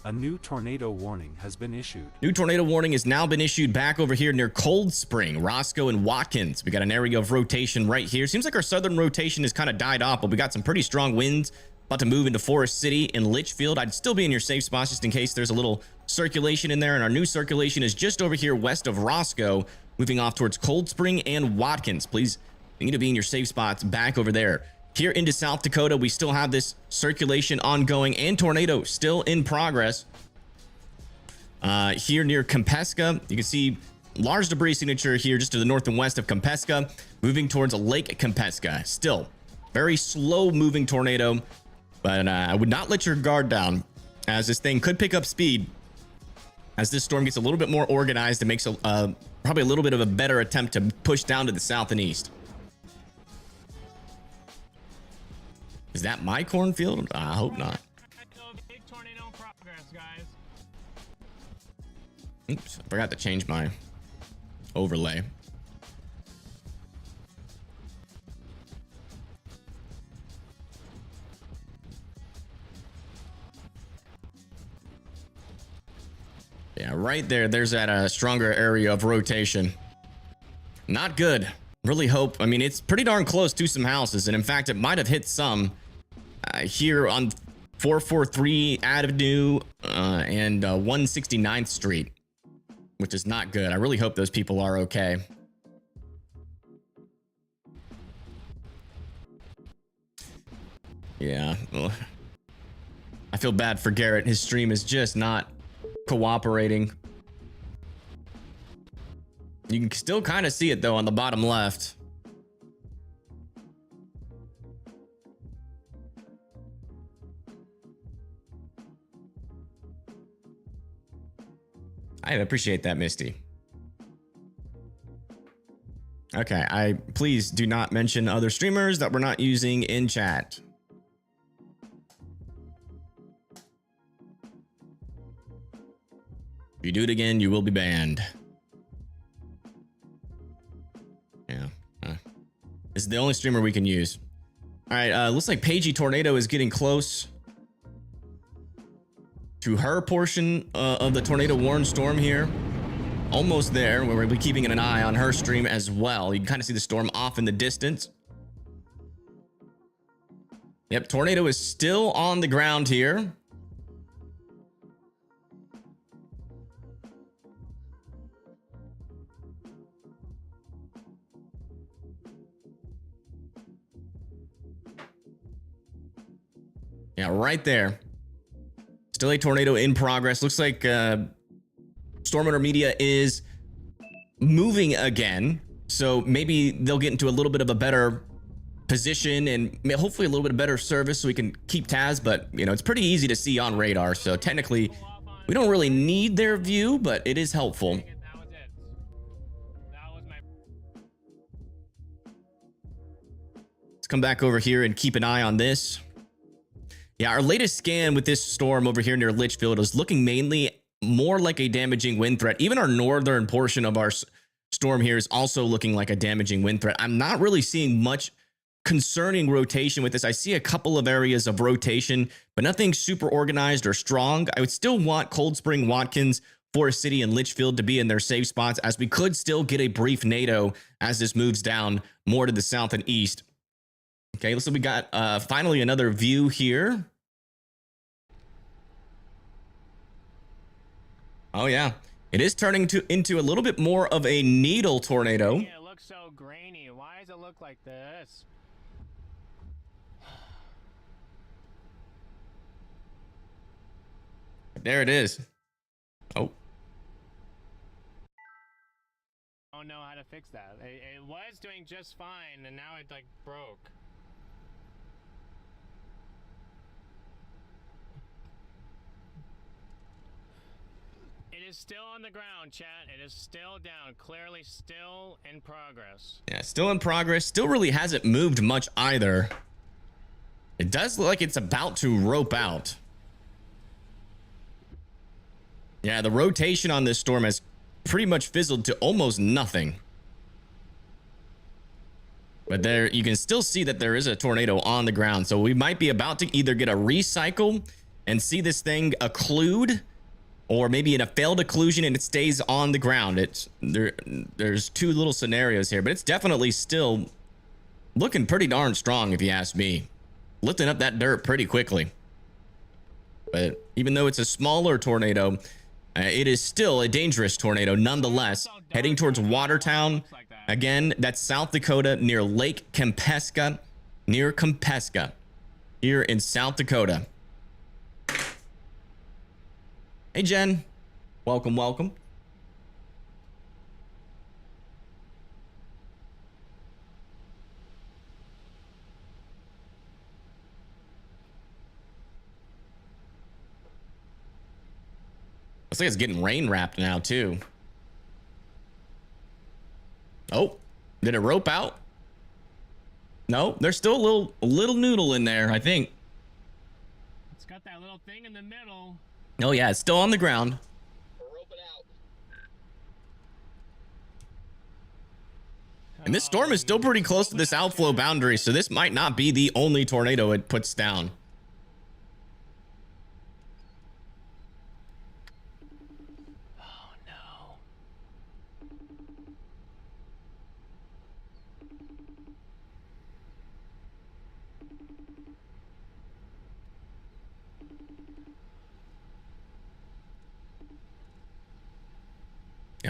Speaker 3: A new tornado warning has been issued.
Speaker 1: New tornado warning has now been issued back over here near Cold Spring, Roscoe, and Watkins. We got an area of rotation right here. Seems like our southern rotation has kind of died off, but we got some pretty strong winds about to move into Forest City in Litchfield. I'd still be in your safe spots just in case there's a little circulation in there. And our new circulation is just over here west of Roscoe, moving off towards Cold Spring and Watkins. Please, you need to be in your safe spots back over there. Here into South Dakota, we still have this circulation ongoing and tornado still in progress. Here near Kempeska, you can see large debris signature here just to the north and west of Kempeska, moving towards Lake Kempeska. Still very slow moving tornado, but I would not let your guard down, as this thing could pick up speed as this storm gets a little bit more organized and makes probably a little bit of a better attempt to push down to the south and east. Is that my cornfield? I hope not.
Speaker 2: Big tornado in progress, guys.
Speaker 1: Oops, I forgot to change my overlay. Yeah, right there. There's that stronger area of rotation. Not good. Really hope. I mean, it's pretty darn close to some houses, and in fact, it might have hit some here on 443 Avenue and 169th Street, which is not good. I really hope those people are okay. Yeah. Well, I feel bad for Garrett. His stream is just not cooperating. You can still kind of see it though on the bottom left. I appreciate that, Misty. Okay, please do not mention other streamers that we're not using in chat. If you do it again, you will be banned. Yeah. This is the only streamer we can use. All right, looks like Pagey Tornado is getting close to her portion of the tornado warned storm here. Almost there. We'll be keeping an eye on her stream as well. You can kind of see the storm off in the distance. Yep, tornado is still on the ground here. Yeah, right there. Still a tornado in progress. Looks like Stormwater Media is moving again. So maybe they'll get into a little bit of a better position and hopefully a little bit of better service so we can keep tabs. But, you know, it's pretty easy to see on radar. So technically, we don't really need their view, but it is helpful.
Speaker 2: That was it. That was my...
Speaker 1: Let's come back over here and keep an eye on this. Yeah, our latest scan with this storm over here near Litchfield is looking mainly more like a damaging wind threat. Even our northern portion of our storm here is also looking like a damaging wind threat. I'm not really seeing much concerning rotation with this. I see a couple of areas of rotation, but nothing super organized or strong. I would still want Cold Spring, Watkins, Forest City, and Litchfield to be in their safe spots, as we could still get a brief NATO as this moves down more to the south and east. Okay, so we got finally another view here. Oh yeah, it is turning into a little bit more of a needle tornado.
Speaker 2: Yeah, it looks so grainy. Why does it look like this?
Speaker 1: There it is. Oh.
Speaker 2: I don't know how to fix that. It was doing just fine, and now it like broke. It is still on the ground, chat. It is still down. Clearly still in progress.
Speaker 1: Yeah, still in progress. Still really hasn't moved much either. It does look like it's about to rope out. Yeah, the rotation on this storm has pretty much fizzled to almost nothing. But there, you can still see that there is a tornado on the ground. So we might be about to either get a recycle and see this thing occlude, or maybe in a failed occlusion and it stays on the ground. There's two little scenarios here, but it's definitely still looking pretty darn strong if you ask me. lifting up that dirt pretty quickly. But even though it's a smaller tornado, it is still a dangerous tornado nonetheless. Heading towards Watertown. Again, that's South Dakota near Lake Kempeska. Near Kempeska. Here in South Dakota. Hey, Jen. Welcome, welcome. Looks like it's getting rain wrapped now, too. Oh, did it rope out? No, there's still a little noodle in there, I think.
Speaker 2: It's got that little thing in the middle.
Speaker 1: Oh, yeah, it's still on the ground.
Speaker 4: Rope it out.
Speaker 1: And this storm is still pretty close to this outflow boundary, so this might not be the only tornado it puts down.
Speaker 2: Oh, no.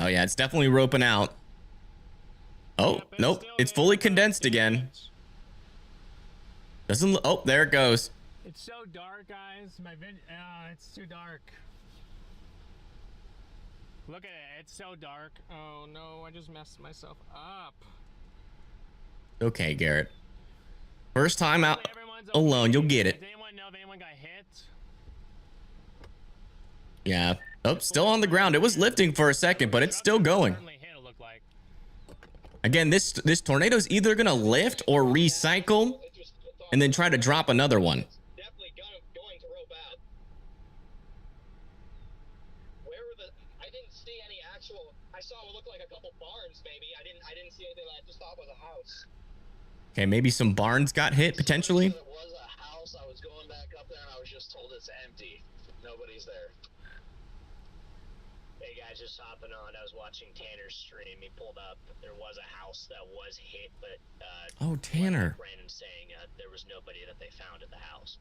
Speaker 1: Oh, yeah, it's definitely roping out. Oh,
Speaker 2: Yep,
Speaker 1: nope,
Speaker 2: still
Speaker 1: it's
Speaker 2: there.
Speaker 1: fully condensed again. Doesn't, oh, there it goes.
Speaker 2: It's so dark, guys. It's too dark. Look at it. It's so dark. Oh, no. I just messed myself up.
Speaker 1: Okay, Garrett. First time out
Speaker 2: Hopefully everyone's
Speaker 1: alone,
Speaker 2: okay.
Speaker 1: you'll get it.
Speaker 2: Does anyone know if anyone got hit?
Speaker 1: Yeah. Oh, still on the ground. It was lifting for a second, but it's still going.
Speaker 2: Certainly hit, it looked like.
Speaker 1: Again, this tornado's either gonna lift or recycle and then try to drop another one.
Speaker 4: Definitely going to rope out. Where were the? I didn't see any actual. I saw what looked like a couple barns, maybe. I didn't see anything that I just thought was a house.
Speaker 1: Okay, maybe some barns got hit potentially.
Speaker 4: It was a house. I was going back up there and I was just told it's empty. Nobody's there. Hey guys, just hopping on. I was watching Tanner's stream. He pulled up. There was a house that was hit, but
Speaker 1: Oh, Tanner.
Speaker 4: Brandon saying there was nobody that they found at the house.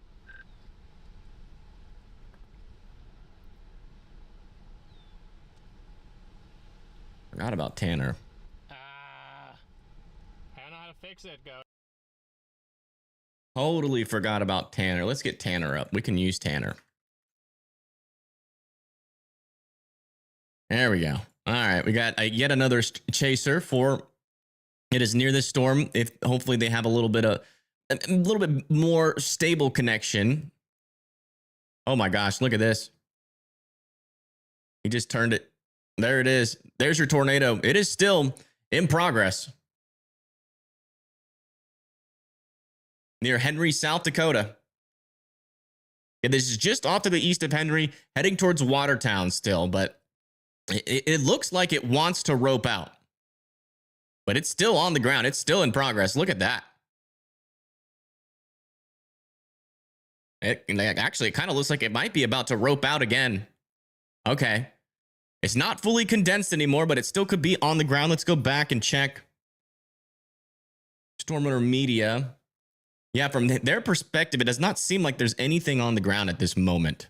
Speaker 1: Forgot about Tanner.
Speaker 2: I don't know how to fix it, go.
Speaker 1: Totally forgot about Tanner. Let's get Tanner up. We can use Tanner. There we go. All right, we got yet another chaser for it is near this storm. If hopefully they have a little bit more stable connection. Oh my gosh, look at this. He just turned it. There it is. There's your tornado. It is still in progress. Near Henry, South Dakota. Yeah, this is just off to the east of Henry, heading towards Watertown still, but it looks like it wants to rope out. But it's still on the ground. It's still in progress. Look at that. Actually, it kind of looks like it might be about to rope out again. Okay. It's not fully condensed anymore, but it still could be on the ground. Let's go back and check. Stormwater Media. Yeah, from their perspective, it does not seem like there's anything on the ground at this moment.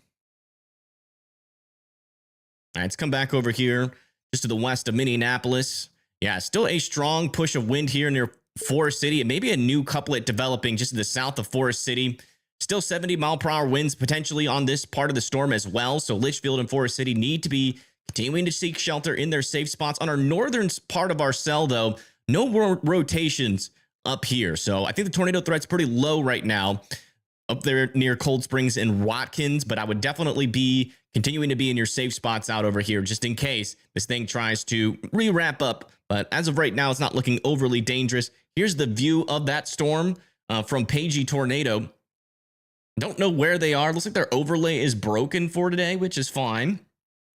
Speaker 1: All right, let's come back over here just to the west of Minneapolis. Yeah, still a strong push of wind here near Forest City. And maybe a new couplet developing just to the south of Forest City. Still 70-mile-per-hour winds potentially on this part of the storm as well. So Litchfield and Forest City need to be continuing to seek shelter in their safe spots. On our northern part of our cell, though, no rotations up here. So I think the tornado threat's pretty low right now up there near Cold Springs and Watkins, but I would definitely be continuing to be in your safe spots out over here just in case this thing tries to re-wrap up. But as of right now, it's not looking overly dangerous. Here's the view of that storm from Pagey Tornado. Don't know where they are. Looks like their overlay is broken for today, which is fine.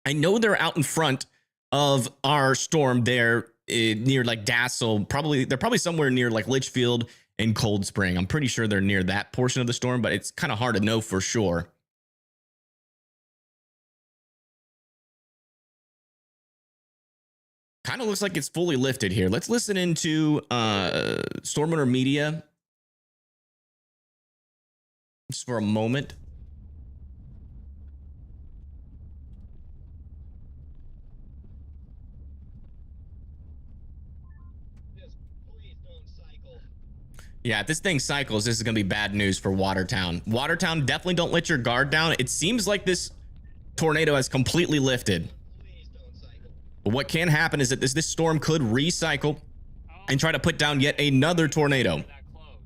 Speaker 1: I know they're out in front of our storm there near like Dassel. They're probably somewhere near like Litchfield and Cold Spring. I'm pretty sure they're near that portion of the storm, but it's kind of hard to know for sure. Kind of looks like it's fully lifted here. Let's listen into Stormwater Media. just for a moment.
Speaker 4: Just please don't cycle.
Speaker 1: Yeah, if this thing cycles, this is going to be bad news for Watertown. Watertown, definitely don't let your guard down. It seems like this tornado has completely lifted.
Speaker 4: Please don't cycle.
Speaker 1: But what can happen is that this storm could recycle and try to put down yet another tornado.
Speaker 2: That close.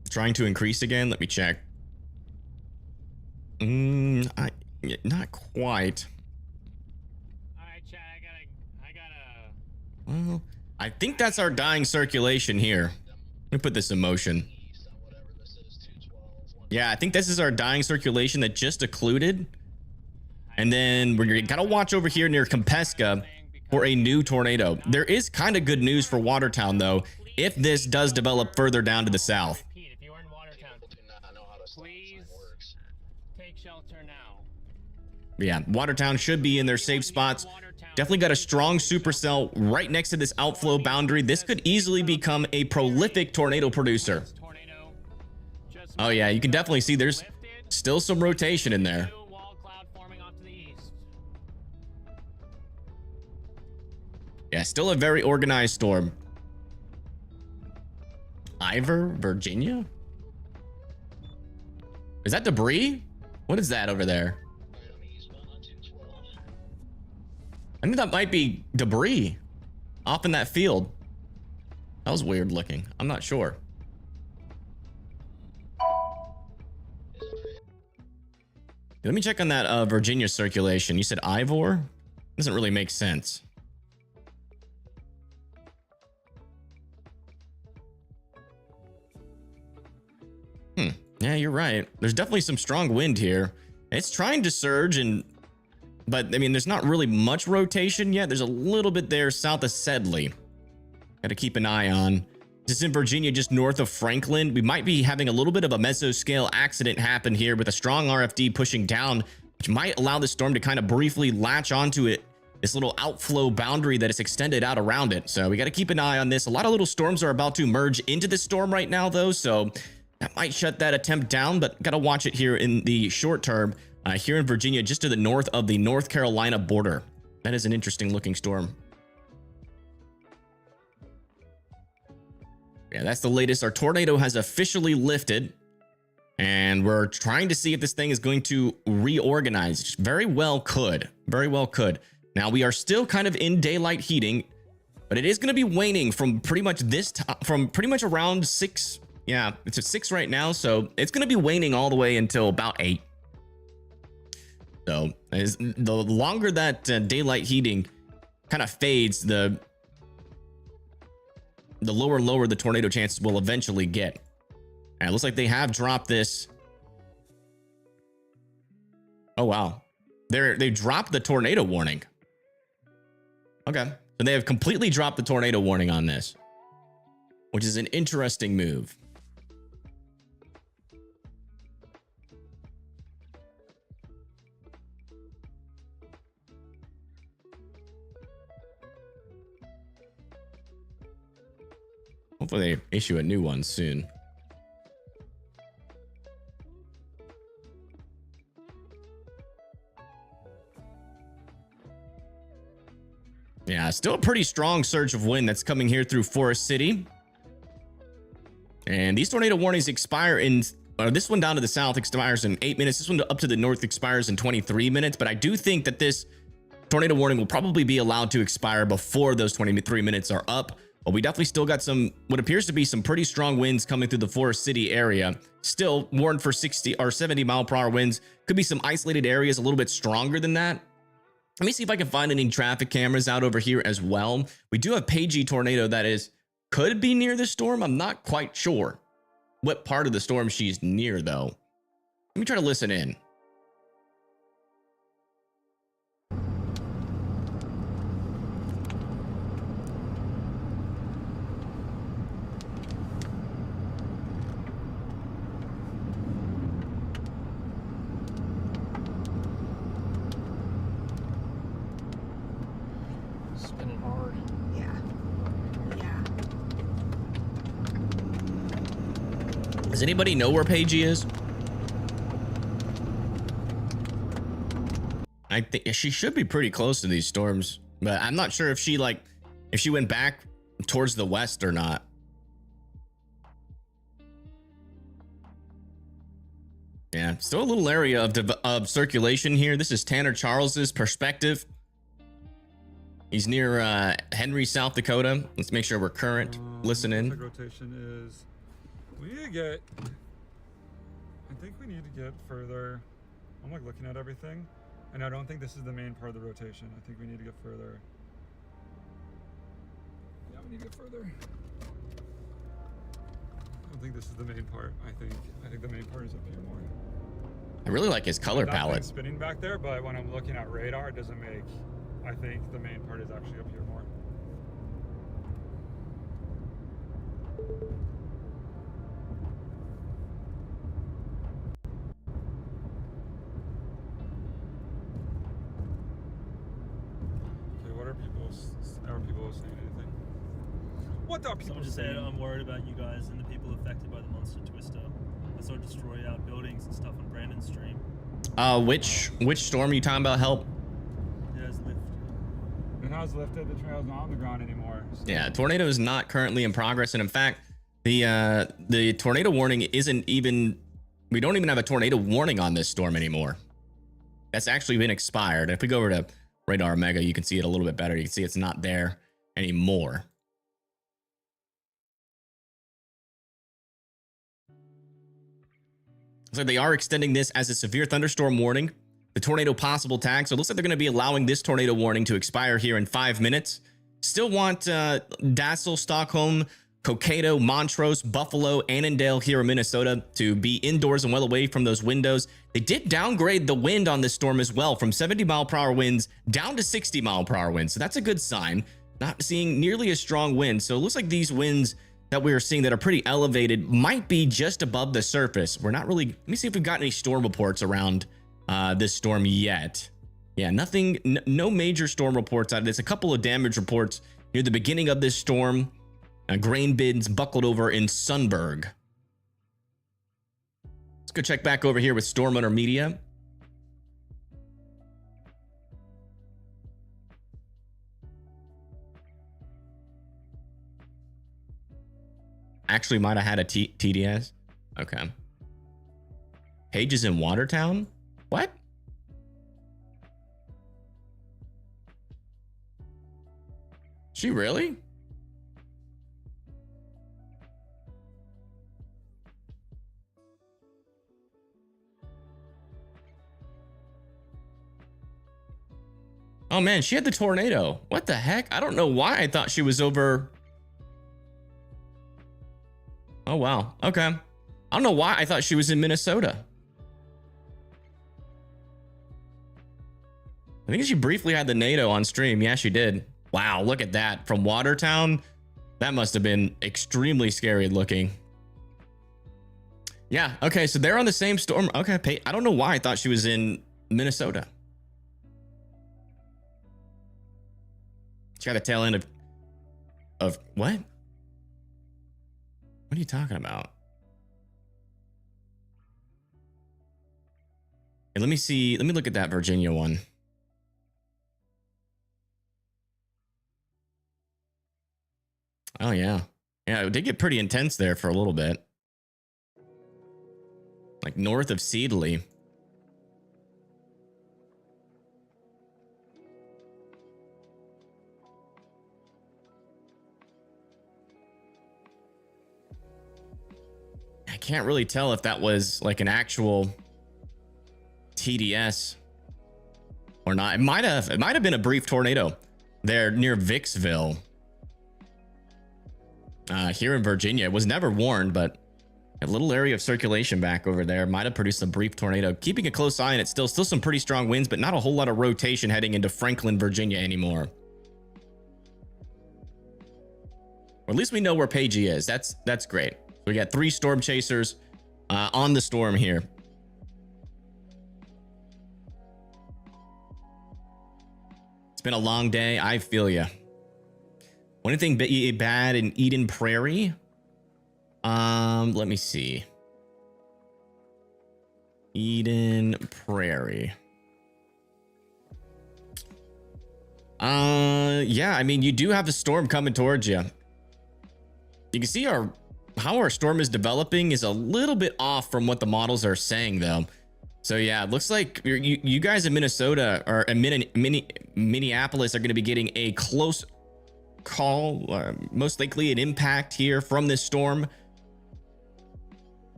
Speaker 1: Trying to increase again. Let me check. Not quite.
Speaker 2: All right, Chad. I gotta.
Speaker 1: Well, I think that's our dying circulation here. Let me put this in motion.
Speaker 4: East on whatever this is, 212.
Speaker 1: Yeah, I think this is our dying circulation that just occluded. And then we're gotta watch over here near Compeska for a new tornado. There is kind of good news for Watertown though, if this does develop further down to the south.
Speaker 2: Repeat, if you're in Watertown,
Speaker 4: People do not know how to stop
Speaker 2: please
Speaker 4: sign works.
Speaker 2: take shelter now.
Speaker 1: Yeah, Watertown should be in their safe spots. Definitely got a strong supercell right next to this outflow boundary. This could easily become a prolific tornado producer.
Speaker 2: Tornado. Just
Speaker 1: Oh yeah, you can definitely see there's
Speaker 2: lifted.
Speaker 1: still some rotation in there.
Speaker 2: New wall cloud forming off to the east.
Speaker 1: Yeah, still a very organized storm. Ivor, Virginia? Is that debris? What is that over there?
Speaker 4: Right on the eastbound on 212.
Speaker 1: I think that might be debris off in that field. That was weird looking. I'm not sure. Let me check on that Virginia circulation. You said Ivor? Doesn't really make sense. Yeah, you're right. There's definitely some strong wind here. It's trying to surge, but I mean, there's not really much rotation yet. There's a little bit there south of Sedley. Got to keep an eye on. This is in Virginia, just north of Franklin. We might be having a little bit of a mesoscale accident happen here with a strong RFD pushing down, which might allow the storm to kind of briefly latch onto it. This little outflow boundary that is extended out around it. So we got to keep an eye on this. A lot of little storms are about to merge into this storm right now, though. So that might shut that attempt down, but got to watch it here in the short term. Here in Virginia, just to the north of the North Carolina border. That is an interesting looking storm. Yeah, that's the latest. Our tornado has officially lifted, and we're trying to see if this thing is going to reorganize. Very well could. Very well could. Now, we are still kind of in daylight heating, but it is going to be waning from pretty much from pretty much around 6. Yeah, it's at 6 right now, so it's going to be waning all the way until about 8. So the longer that daylight heating kind of fades, the lower and lower the tornado chances will eventually get. And it looks like they have dropped this. Oh, wow. They dropped the tornado warning. Okay. So they have completely dropped the tornado warning on this, which is an interesting move. Hopefully they issue a new one soon. Yeah, still a pretty strong surge of wind that's coming here through Forest City. And these tornado warnings expire in, this one down to the south expires in 8 minutes. This one up to the north expires in 23 minutes. But I do think that this tornado warning will probably be allowed to expire before those 23 minutes are up. But we definitely still got some, what appears to be some pretty strong winds coming through the Forest City area. Still warned for 60 or 70 mile per hour winds. Could be some isolated areas a little bit stronger than that. Let me see if I can find any traffic cameras out over here as well. We do have Pagey tornado that could be near the storm. I'm not quite sure what part of the storm she's near though. Let me try to listen in.
Speaker 5: Spinning hard.
Speaker 6: Yeah. Yeah.
Speaker 1: Does anybody know where Paigey is? I think she should be pretty close to these storms, but I'm not sure if she went back towards the west or not. Yeah, still a little area of circulation here. This is Tanner Charles's perspective. He's near Henry, South Dakota. Let's make sure we're current. Listening.
Speaker 5: Rotation is we need to get. I think we need to get further. I'm like looking at everything, and I don't think this is the main part of the rotation. I think we need to get further. Yeah, we need to get further. I don't think this is the main part. I think the main part is up here more.
Speaker 1: I really like his color
Speaker 5: That
Speaker 1: palette.
Speaker 5: thing's spinning back there, but when I'm looking at radar, it doesn't make. I think the main part is actually up here more. Okay, what are people saying anything? What are people
Speaker 6: Someone just
Speaker 5: saying?
Speaker 6: said, I'm worried about you guys and the people affected by the monster twister. I saw it destroy our buildings and stuff on Brandon's stream.
Speaker 1: Which storm are you talking about? Help?
Speaker 6: Yeah, it's lifted.
Speaker 5: It has lifted. The trail's not on the ground anymore. So.
Speaker 1: Yeah, tornado is not currently in progress, and in fact, the tornado warning isn't even. We don't even have a tornado warning on this storm anymore. That's actually been expired. If we go over to Radar Mega, you can see it a little bit better. You can see it's not there anymore. So they are extending this as a severe thunderstorm warning. The tornado possible tag. So it looks like they're going to be allowing this tornado warning to expire here in 5 minutes. Still want Dassel, Stockholm, Cokato, Montrose, Buffalo, Annandale here in Minnesota to be indoors and well away from those windows. They did downgrade the wind on this storm as well from 70-mile-per-hour winds down to 60-mile-per-hour winds. So that's a good sign. Not seeing nearly as strong winds. So it looks like these winds that we are seeing that are pretty elevated might be just above the surface. We're not really. Let me see if we've got any storm reports around this storm yet. Yeah, nothing, no major storm reports out of this. A couple of damage reports near the beginning of this storm. Grain bins buckled over in Sunberg. Let's go check back over here with Storm Runner Media. Actually might have had a TDS. Okay. Paige is in Watertown? What? She really? Oh man, she had the tornado. What the heck? I don't know why I thought she was over. Oh wow. Okay. I don't know why I thought she was in Minnesota. I think she briefly had the NATO on stream. Yeah, she did. Wow, look at that. From Watertown. That must have been extremely scary looking. Yeah, okay, so they're on the same storm. Okay, I don't know why I thought she was in Minnesota. She got the tail end of what? What are you talking about? Hey, let me see. Let me look at that Virginia one. Oh yeah. Yeah, it did get pretty intense there for a little bit. Like north of Seedley. I can't really tell if that was like an actual TDS or not. It might have been a brief tornado there near Vicksville. Here in Virginia. It was never warned, but a little area of circulation back over there might have produced a brief tornado. Keeping a close eye on it, still some pretty strong winds, but not a whole lot of rotation heading into Franklin, Virginia anymore. Or at least we know where Paigey is. That's great. We got 3 storm chasers on the storm here. It's been a long day. I feel ya. Anything bad in Eden Prairie? Let me see. Eden Prairie. Yeah, I mean, you do have a storm coming towards you. You can see how our storm is developing is a little bit off from what the models are saying, though. So yeah, it looks like you guys in Minnesota or in Minneapolis are going to be getting a close call, most likely an impact here from this storm.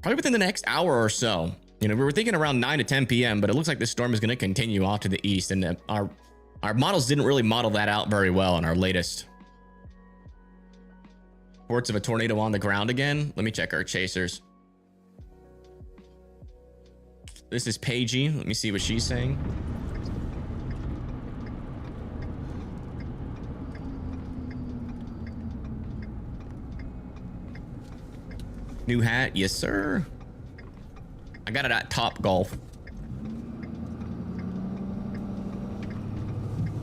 Speaker 1: Probably within the next hour or so. You know, we were thinking around 9 to 10 p.m., but it looks like this storm is going to continue off to the east, and our models didn't really model that out very well in our latest reports of a tornado on the ground again. Let me check our chasers. This is Paigey. Let me see what she's saying. New hat, yes sir. I got it at Top Golf.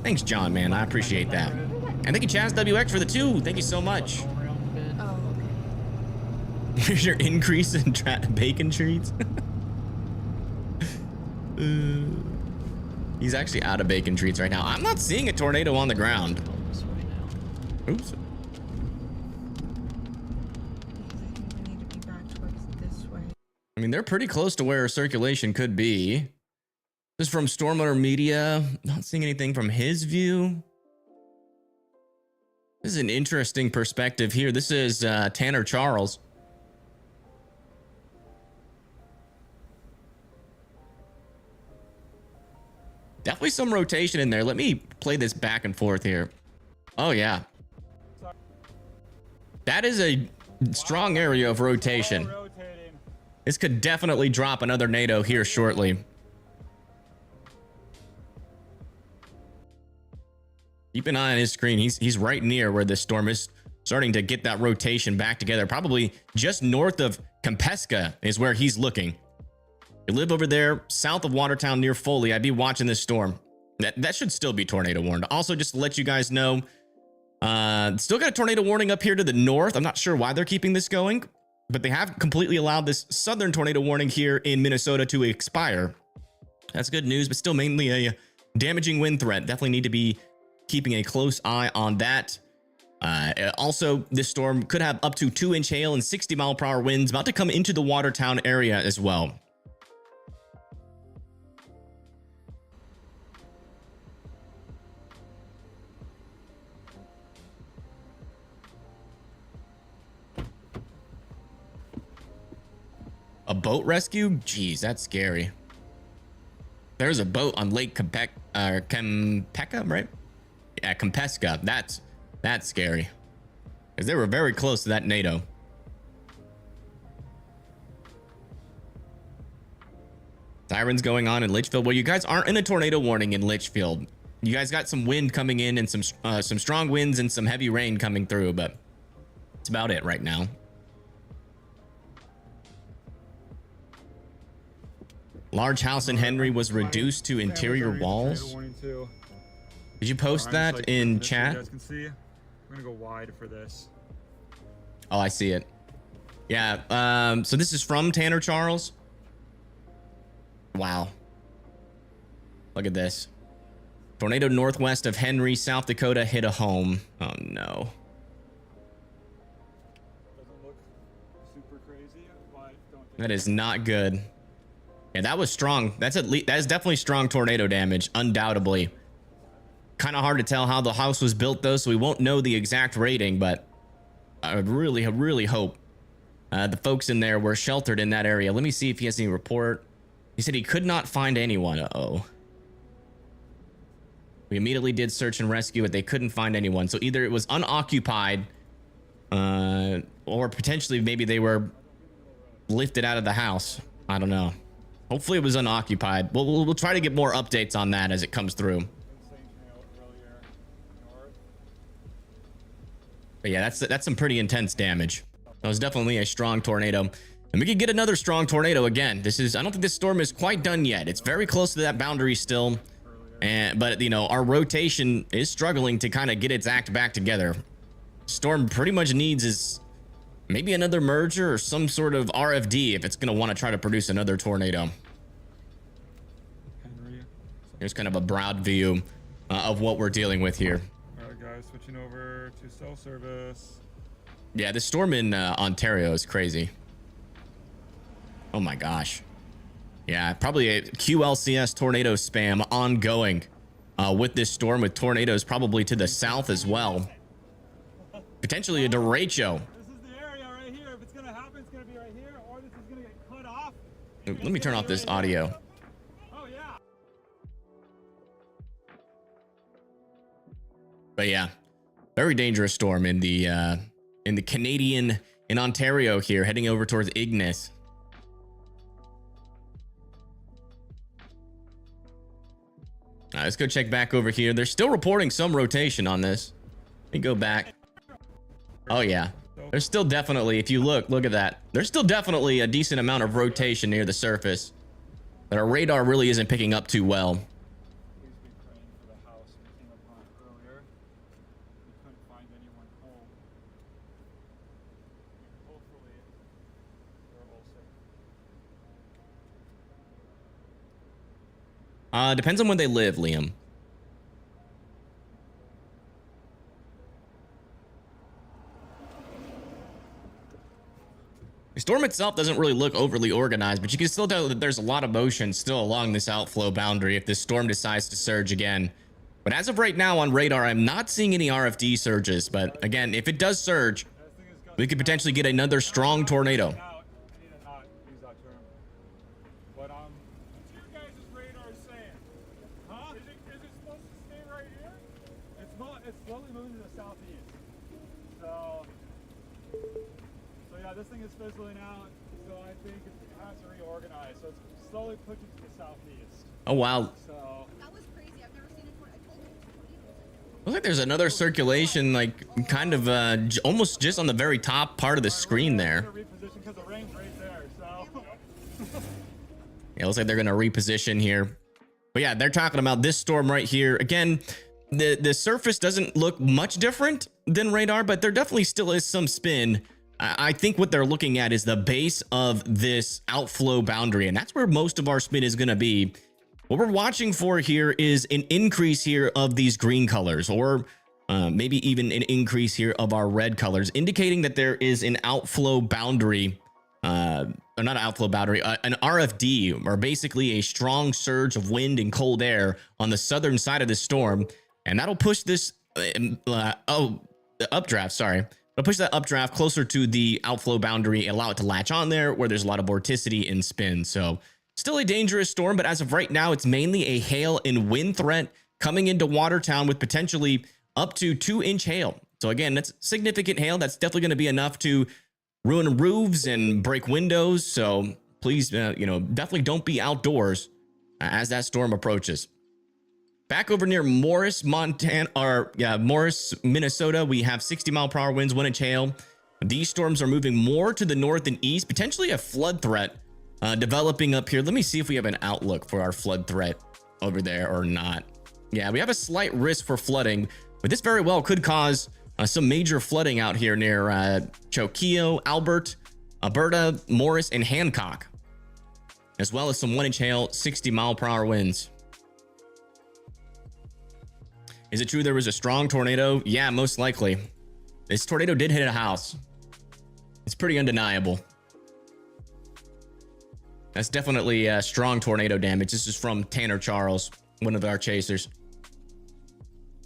Speaker 1: Thanks, John, man. I appreciate that. And thank you, Chaz WX, for the 2. Thank you so much.
Speaker 7: Oh, okay.
Speaker 1: Here's your increase in bacon treats. He's actually out of bacon treats right now. I'm not seeing a tornado on the ground. Oops. I mean, they're pretty close to where circulation could be. This is from Stormwater Media. Not seeing anything from his view. This is an interesting perspective here. This is Tanner Charles. Definitely some rotation in there. Let me play this back and forth here. Oh, yeah. That is a strong area of rotation. This could definitely drop another NATO here shortly. Keep an eye on his screen. He's right near where this storm is starting to get that rotation back together. Probably just north of Kompeska is where he's looking. You live over there south of Watertown near Foley. I'd be watching this storm. That should still be tornado warned. Also, just to let you guys know, still got a tornado warning up here to the north. I'm not sure why they're keeping this going, but they have completely allowed this southern tornado warning here in Minnesota to expire. That's good news, but still mainly a damaging wind threat. Definitely need to be keeping a close eye on that. Also, this storm could have up to 2-inch hail and 60-mile-per-hour winds about to come into the Watertown area as well. A boat rescue? Jeez, that's scary. There's a boat on Lake Kompeska, right? Yeah, Kompeska. That's scary. Because they were very close to that NATO. Sirens going on in Litchfield. Well, you guys aren't in a tornado warning in Litchfield. You guys got some wind coming in and some strong winds and some heavy rain coming through, but that's about it right now. Large house in Henry was reduced to interior walls. Did you post that in chat?
Speaker 5: You guys can see. We're gonna go wide for this.
Speaker 1: Oh, I see it. Yeah. So this is from Tanner Charles. Wow. Look at this. Tornado northwest of Henry, South Dakota hit a home. Oh no.
Speaker 5: Doesn't look super crazy, but don't think
Speaker 1: That is not good. Yeah, that was strong. That is definitely strong tornado damage, undoubtedly. Kind of hard to tell how the house was built though, so we won't know the exact rating, but I would really hope the folks in there were sheltered in that area. Let me see if he has any report. He said he could not find anyone. Uh-oh. We immediately did search and rescue, but they couldn't find anyone. So either it was unoccupied, or potentially maybe they were lifted out of the house. I don't know. Hopefully it was unoccupied. We'll try to get more updates on that as it comes through. But yeah, that's some pretty intense damage. That was definitely a strong tornado. And we could get another strong tornado again. I don't think this storm is quite done yet. It's very close to that boundary still. But you know, our rotation is struggling to kind of get its act back together. Storm pretty much needs is maybe another merger or some sort of RFD if it's going to want to try to produce another tornado. Here's kind of a broad view of what we're dealing with here.
Speaker 5: All right, guys, switching over to cell service.
Speaker 1: Yeah, the storm in Ontario is crazy. Oh my gosh. Yeah, probably a QLCS tornado spam ongoing with this storm, with tornadoes probably to the south as well. Potentially a derecho.
Speaker 5: This is the area right here. If it's gonna happen, it's gonna be right here, or this is gonna get cut off.
Speaker 1: Let me turn off this audio.
Speaker 5: Oh yeah.
Speaker 1: But yeah, very dangerous storm in the Canadian, in Ontario here, heading over towards Ignis. All right, let's go check back over here. They're still reporting some rotation on this. Let me go back. Oh yeah, there's still definitely, if you look at that. There's still definitely a decent amount of rotation near the surface, but our radar really isn't picking up too well.
Speaker 5: Please be praying for the house we came upon earlier. We couldn't find anyone home. Hopefully, they're all safe.
Speaker 1: Depends on where they live, Liam. The storm itself doesn't really look overly organized, but you can still tell that there's a lot of motion still along this outflow boundary if this storm decides to surge again. But as of right now on radar, I'm not seeing any RFD surges. But again, if it does surge, we could potentially get another strong tornado.
Speaker 5: I need to not use that term. But what's your guys' radar saying? Huh? Is it supposed to stay right here? It's not. It's slowly moving to the southeast. So yeah, this thing is fizzling out. So I think it has to reorganize. So it's slowly pushing to the southeast.
Speaker 1: Oh wow.
Speaker 5: So
Speaker 7: That was crazy. I've never seen it. I told you it's tornadoes.
Speaker 1: Looks like there's another circulation, like kind of almost just on the very top part of the screen there.
Speaker 5: we're gonna reposition because the rain's right there. So
Speaker 1: Yeah, it looks like they're going to reposition here. But yeah, they're talking about this storm right here. Again, the surface doesn't look much different than radar, but there definitely still is some spin. I think what they're looking at is the base of this outflow boundary, and that's where most of our spin is going to be. What we're watching for here is an increase here of these green colors, or maybe even an increase here of our red colors, indicating that there is an outflow boundary, or not an outflow boundary, an RFD, or basically a strong surge of wind and cold air on the southern side of the storm, and that'll push this updraft, sorry. It'll push that updraft closer to the outflow boundary and allow it to latch on there where there's a lot of vorticity and spin. So still a dangerous storm, but as of right now, it's mainly a hail and wind threat coming into Watertown with potentially up to 2-inch hail. So again, that's significant hail. That's definitely going to be enough to ruin roofs and break windows. So please, definitely don't be outdoors as that storm approaches. Back over near Morris, Morris, Minnesota, we have 60-mile-per-hour winds, 1-inch hail. These storms are moving more to the north and east, potentially a flood threat developing up here. Let me see if we have an outlook for our flood threat over there or not. Yeah, we have a slight risk for flooding, but this very well could cause some major flooding out here near Chokio, Albert, Alberta, Morris, and Hancock, as well as some 1-inch hail, 60-mile-per-hour winds. Is it true there was a strong tornado? Yeah, most likely. This tornado did hit a house. It's pretty undeniable. That's definitely strong tornado damage. This is from Tanner Charles, one of our chasers.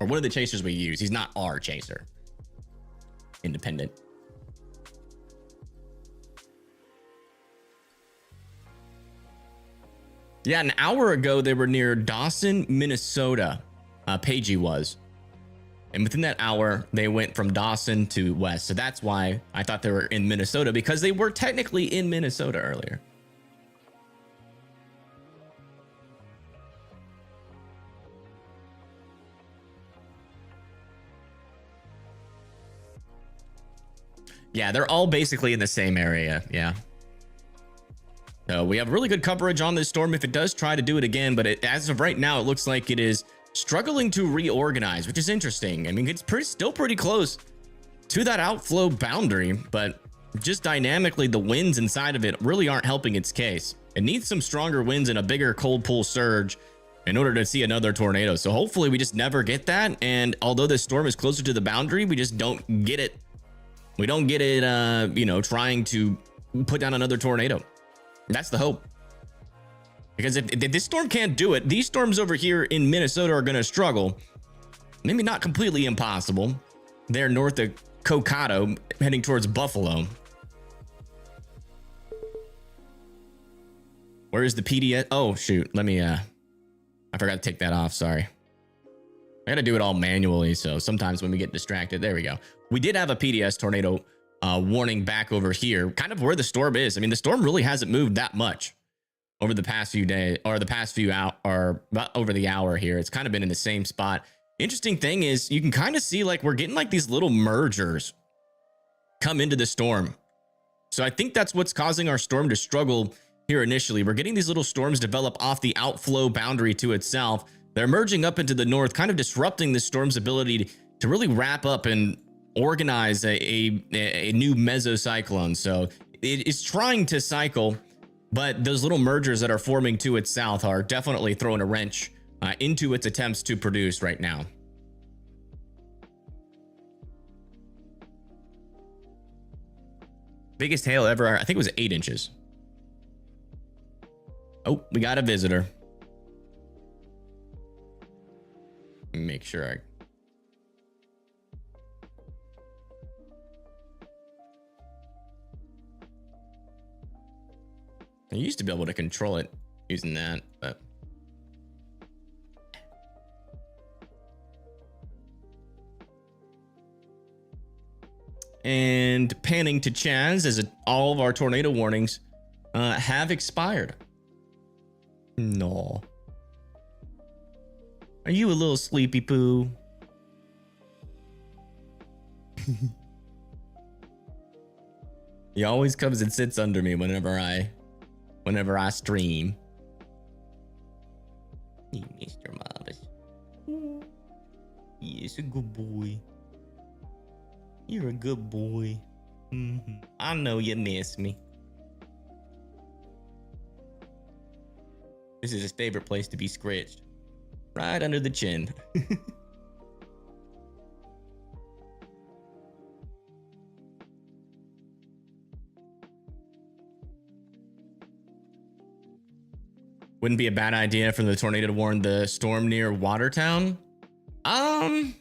Speaker 1: Or one of the chasers we use. He's not our chaser. Independent. Yeah, an hour ago they were near Dawson, Minnesota. Pagey was. And within that hour, they went from Dawson to west. So that's why I thought they were in Minnesota, because they were technically in Minnesota earlier. Yeah, they're all basically in the same area. Yeah. So we have really good coverage on this storm if it does try to do it again. But as of right now, it looks like it is struggling to reorganize, which is interesting. I mean, it's still pretty close to that outflow boundary, but just dynamically, the winds inside of it really aren't helping its case. It needs some stronger winds and a bigger cold pool surge in order to see another tornado. So hopefully we just never get that. And although this storm is closer to the boundary, we just don't get it. We don't get it, you know, trying to put down another tornado. That's the hope. Because if this storm can't do it, these storms over here in Minnesota are going to struggle. Maybe not completely impossible. They're north of Cocado, heading towards Buffalo. Where is the PDS? Oh, shoot. Let me, I forgot to take that off. Sorry. I got to do it all manually. So sometimes when we get distracted, there we go. We did have a PDS tornado warning back over here, kind of where the storm is. I mean, the storm really hasn't moved that much over the past few days, or the past few hours, or about over the hour here. It's kind of been in the same spot. Interesting thing is you can kind of see like we're getting like these little mergers come into the storm. So I think that's what's causing our storm to struggle here initially. We're getting these little storms develop off the outflow boundary to itself. They're merging up into the north, kind of disrupting the storm's ability to really wrap up and organize a new mesocyclone. So it is trying to cycle, but those little mergers that are forming to its south are definitely throwing a wrench into its attempts to produce right now. Biggest hail ever, I think it was 8 inches. Oh, we got a visitor. Make sure I used to be able to control it using that, but and panning to Chaz as all of our tornado warnings have expired. No. Are you a little sleepy poo? He always comes and sits under me whenever I stream. Hey, Mr. Marvis. He's a good boy. You're a good boy. I know you miss me. This is his favorite place to be scratched. Right under the chin. Wouldn't be a bad idea for the tornado to warn the storm near Watertown. I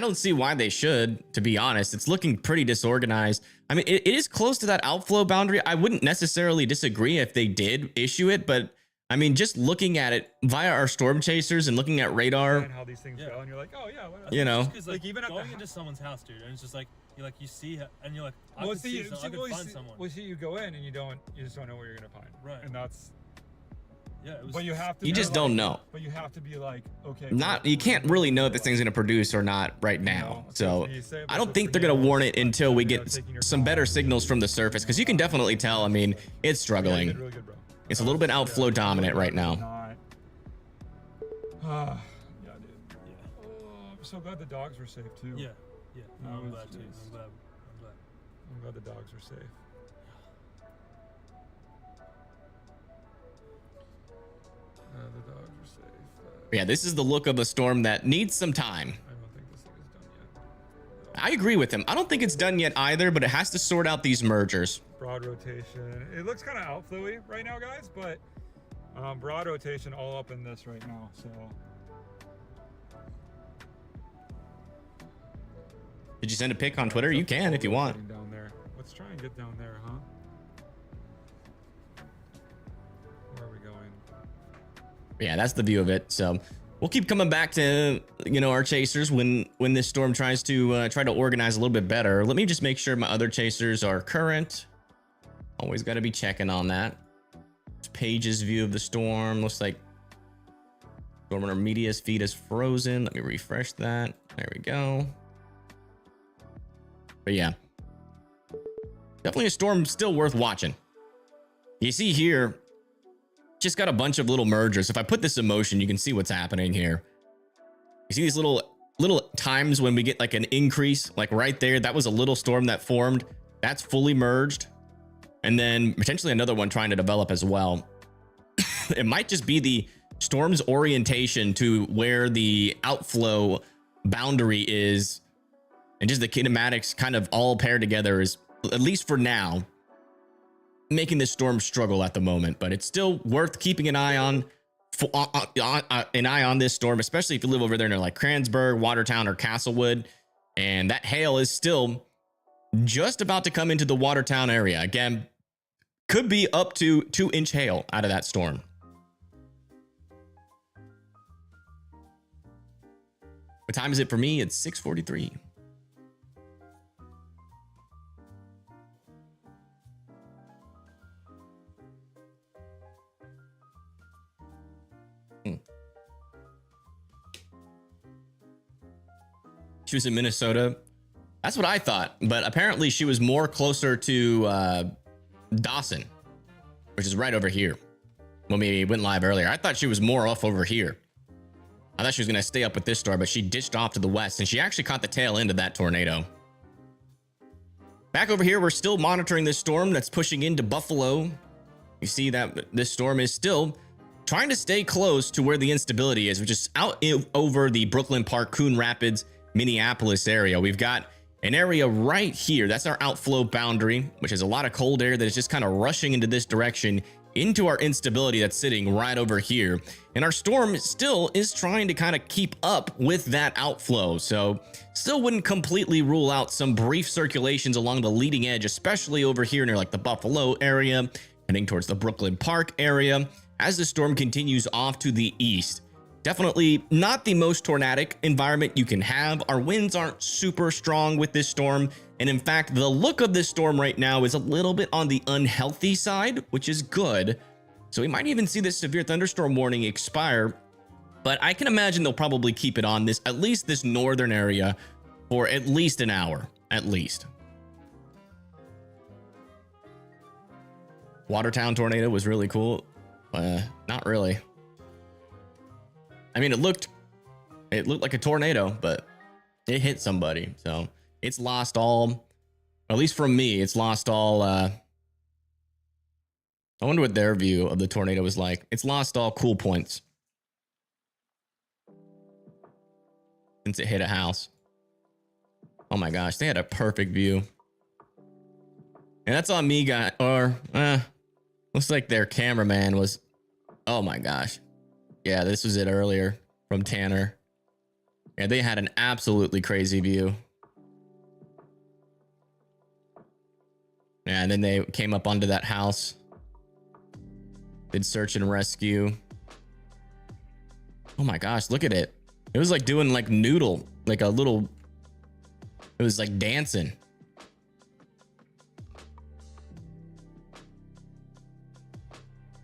Speaker 1: don't see why they should, to be honest. It's looking pretty disorganized. I mean, it is close to that outflow boundary. I wouldn't necessarily disagree if they did issue it, but I mean, just looking at it via our storm chasers and looking at radar,
Speaker 5: And how these things go, and you're like, oh yeah, whatever.
Speaker 1: you know,
Speaker 6: Because like
Speaker 5: even at
Speaker 6: going
Speaker 5: the
Speaker 6: into someone's house, dude, and it's just like you see, and you're like, I
Speaker 5: Well,
Speaker 6: could
Speaker 5: see,
Speaker 6: see, I could find someone.
Speaker 5: well, see, you go in and you just don't know where you're gonna find.
Speaker 6: Right.
Speaker 5: And that's.
Speaker 6: Yeah, it was.
Speaker 5: But you have to.
Speaker 1: you
Speaker 5: be
Speaker 1: just
Speaker 5: like-
Speaker 1: don't know.
Speaker 5: But you have to be like, okay.
Speaker 1: You can't really know if this thing's going to produce or not right now. So I don't think they're going to warn it until we get some better signals from the surface, because you can definitely tell. I mean, it's struggling.
Speaker 5: Really good, bro.
Speaker 1: It's a little bit outflow dominant right now.
Speaker 5: Yeah, dude. Yeah. Oh, I'm so glad the dogs were safe too.
Speaker 6: Yeah, yeah.
Speaker 5: No,
Speaker 6: I'm
Speaker 5: it's
Speaker 6: glad too.
Speaker 5: just-
Speaker 6: I'm glad.
Speaker 5: I'm glad the dogs were safe. The dogs were safe.
Speaker 1: Yeah, this is the look of a storm that needs some time.
Speaker 5: I don't think this thing is done yet.
Speaker 1: I agree with him. I don't think it's done yet either, but it has to sort out these mergers.
Speaker 5: Broad rotation. It looks kind of outflowy right now, guys, but broad rotation all up in this right now. So
Speaker 1: Did you send a pic on Twitter? You can if you want.
Speaker 5: Getting down there. Let's try and get down there, huh? Where are we going?
Speaker 1: Yeah, that's the view of it. So we'll keep coming back to, you know, our chasers when this storm tries to organize a little bit better. Let me just make sure my other chasers are current. Always got to be checking on that. It's Paige's view of the storm looks like Storm Runner Media's feed is frozen. Let me refresh that. There we go. But yeah, definitely a storm still worth watching. You see here, just got a bunch of little mergers. If I put this in motion, you can see what's happening here. You see these little times when we get like an increase, like right there. That was a little storm that formed. That's fully merged. And then potentially another one trying to develop as well. it might just be the storm's orientation to where the outflow boundary is, and just the kinematics kind of all paired together is, at least for now, making this storm struggle at the moment. But it's still worth keeping an eye on. This storm, especially if you live over there near like Kransberg, Watertown, or Castlewood. And that hail is still just about to come into the Watertown area. Again, could be up to 2-inch hail out of that storm. What time is it for me? It's 6:43. She was in Minnesota. That's what I thought, but apparently she was more closer to Dawson, which is right over here. When we went live earlier, I thought she was more off over here. I thought she was going to stay up with this storm, but she ditched off to the west, and she actually caught the tail end of that tornado. Back over here, we're still monitoring this storm that's pushing into Buffalo. You see that this storm is still trying to stay close to where the instability is, which is out over the Brooklyn Park, Coon Rapids, Minneapolis area. We've got an area right here. That's our outflow boundary, which is a lot of cold air that is just kind of rushing into this direction, into our instability that's sitting right over here. And our storm still is trying to kind of keep up with that outflow. So still wouldn't completely rule out some brief circulations along the leading edge, especially over here near like the Buffalo area, heading towards the Brooklyn Park area as the storm continues off to the east. Definitely not the most tornadic environment you can have. Our winds aren't super strong with this storm. And in fact, the look of this storm right now is a little bit on the unhealthy side, which is good. So we might even see this severe thunderstorm warning expire, but I can imagine they'll probably keep it on this, at least this northern area, for at least an hour, at least. Watertown tornado was really cool. Not really. I mean, it looked like a tornado, but it hit somebody. So it's lost all, at least from me, it's lost all. I wonder what their view of the tornado was like. It's lost all cool points since it hit a house. Oh my gosh, they had a perfect view. And that's on me, guy. Or looks like their cameraman was. Oh my gosh. Yeah, this was it earlier from Tanner. Yeah, they had an absolutely crazy view. Yeah, and then they came up onto that house. Did search and rescue. Oh my gosh, look at it. It was like doing like noodle, like a little, it was like dancing.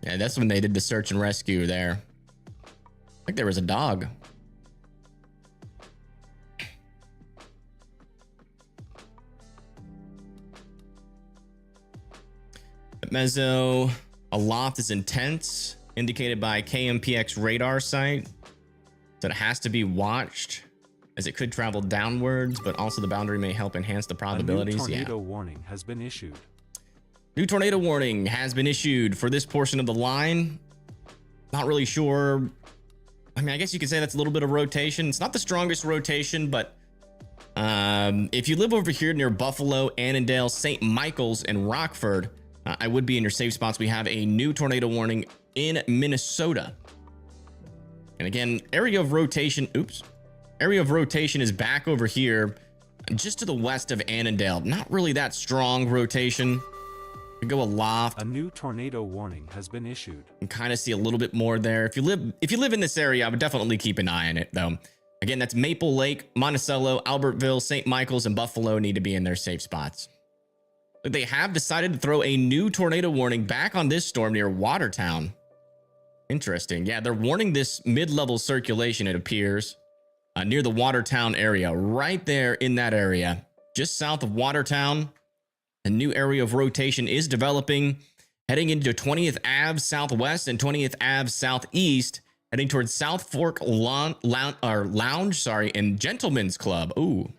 Speaker 1: Yeah, that's when they did the search and rescue there. I think there was a dog. Mezzo, aloft is intense, indicated by KMPX radar site. So it has to be watched, as it could travel downwards, but also the boundary may help enhance the probabilities.
Speaker 3: A new tornado warning has been issued.
Speaker 1: New tornado warning has been issued for this portion of the line. Not really sure. I mean, I guess you could say that's a little bit of rotation. It's not the strongest rotation, but if you live over here near Buffalo, Annandale, St. Michael's, and Rockford, I would be in your safe spots. We have a new tornado warning in Minnesota. And again, area of rotation, area of rotation is back over here, just to the west of Annandale. Not really that strong rotation. We go aloft.
Speaker 3: A new tornado warning has been issued.
Speaker 1: You can kind of see a little bit more there. If you live in this area, I would definitely keep an eye on it, though. Again, that's Maple Lake, Monticello, Albertville, St. Michael's, and Buffalo need to be in their safe spots. But they have decided to throw a new tornado warning back on this storm near Watertown. Interesting. Yeah, they're warning this mid-level circulation, it appears, near the Watertown area, right there in that area, just south of Watertown. A new area of rotation is developing, heading into 20th Ave Southwest and 20th Ave Southeast, heading towards South Fork Lounge, and Gentlemen's Club. Ooh.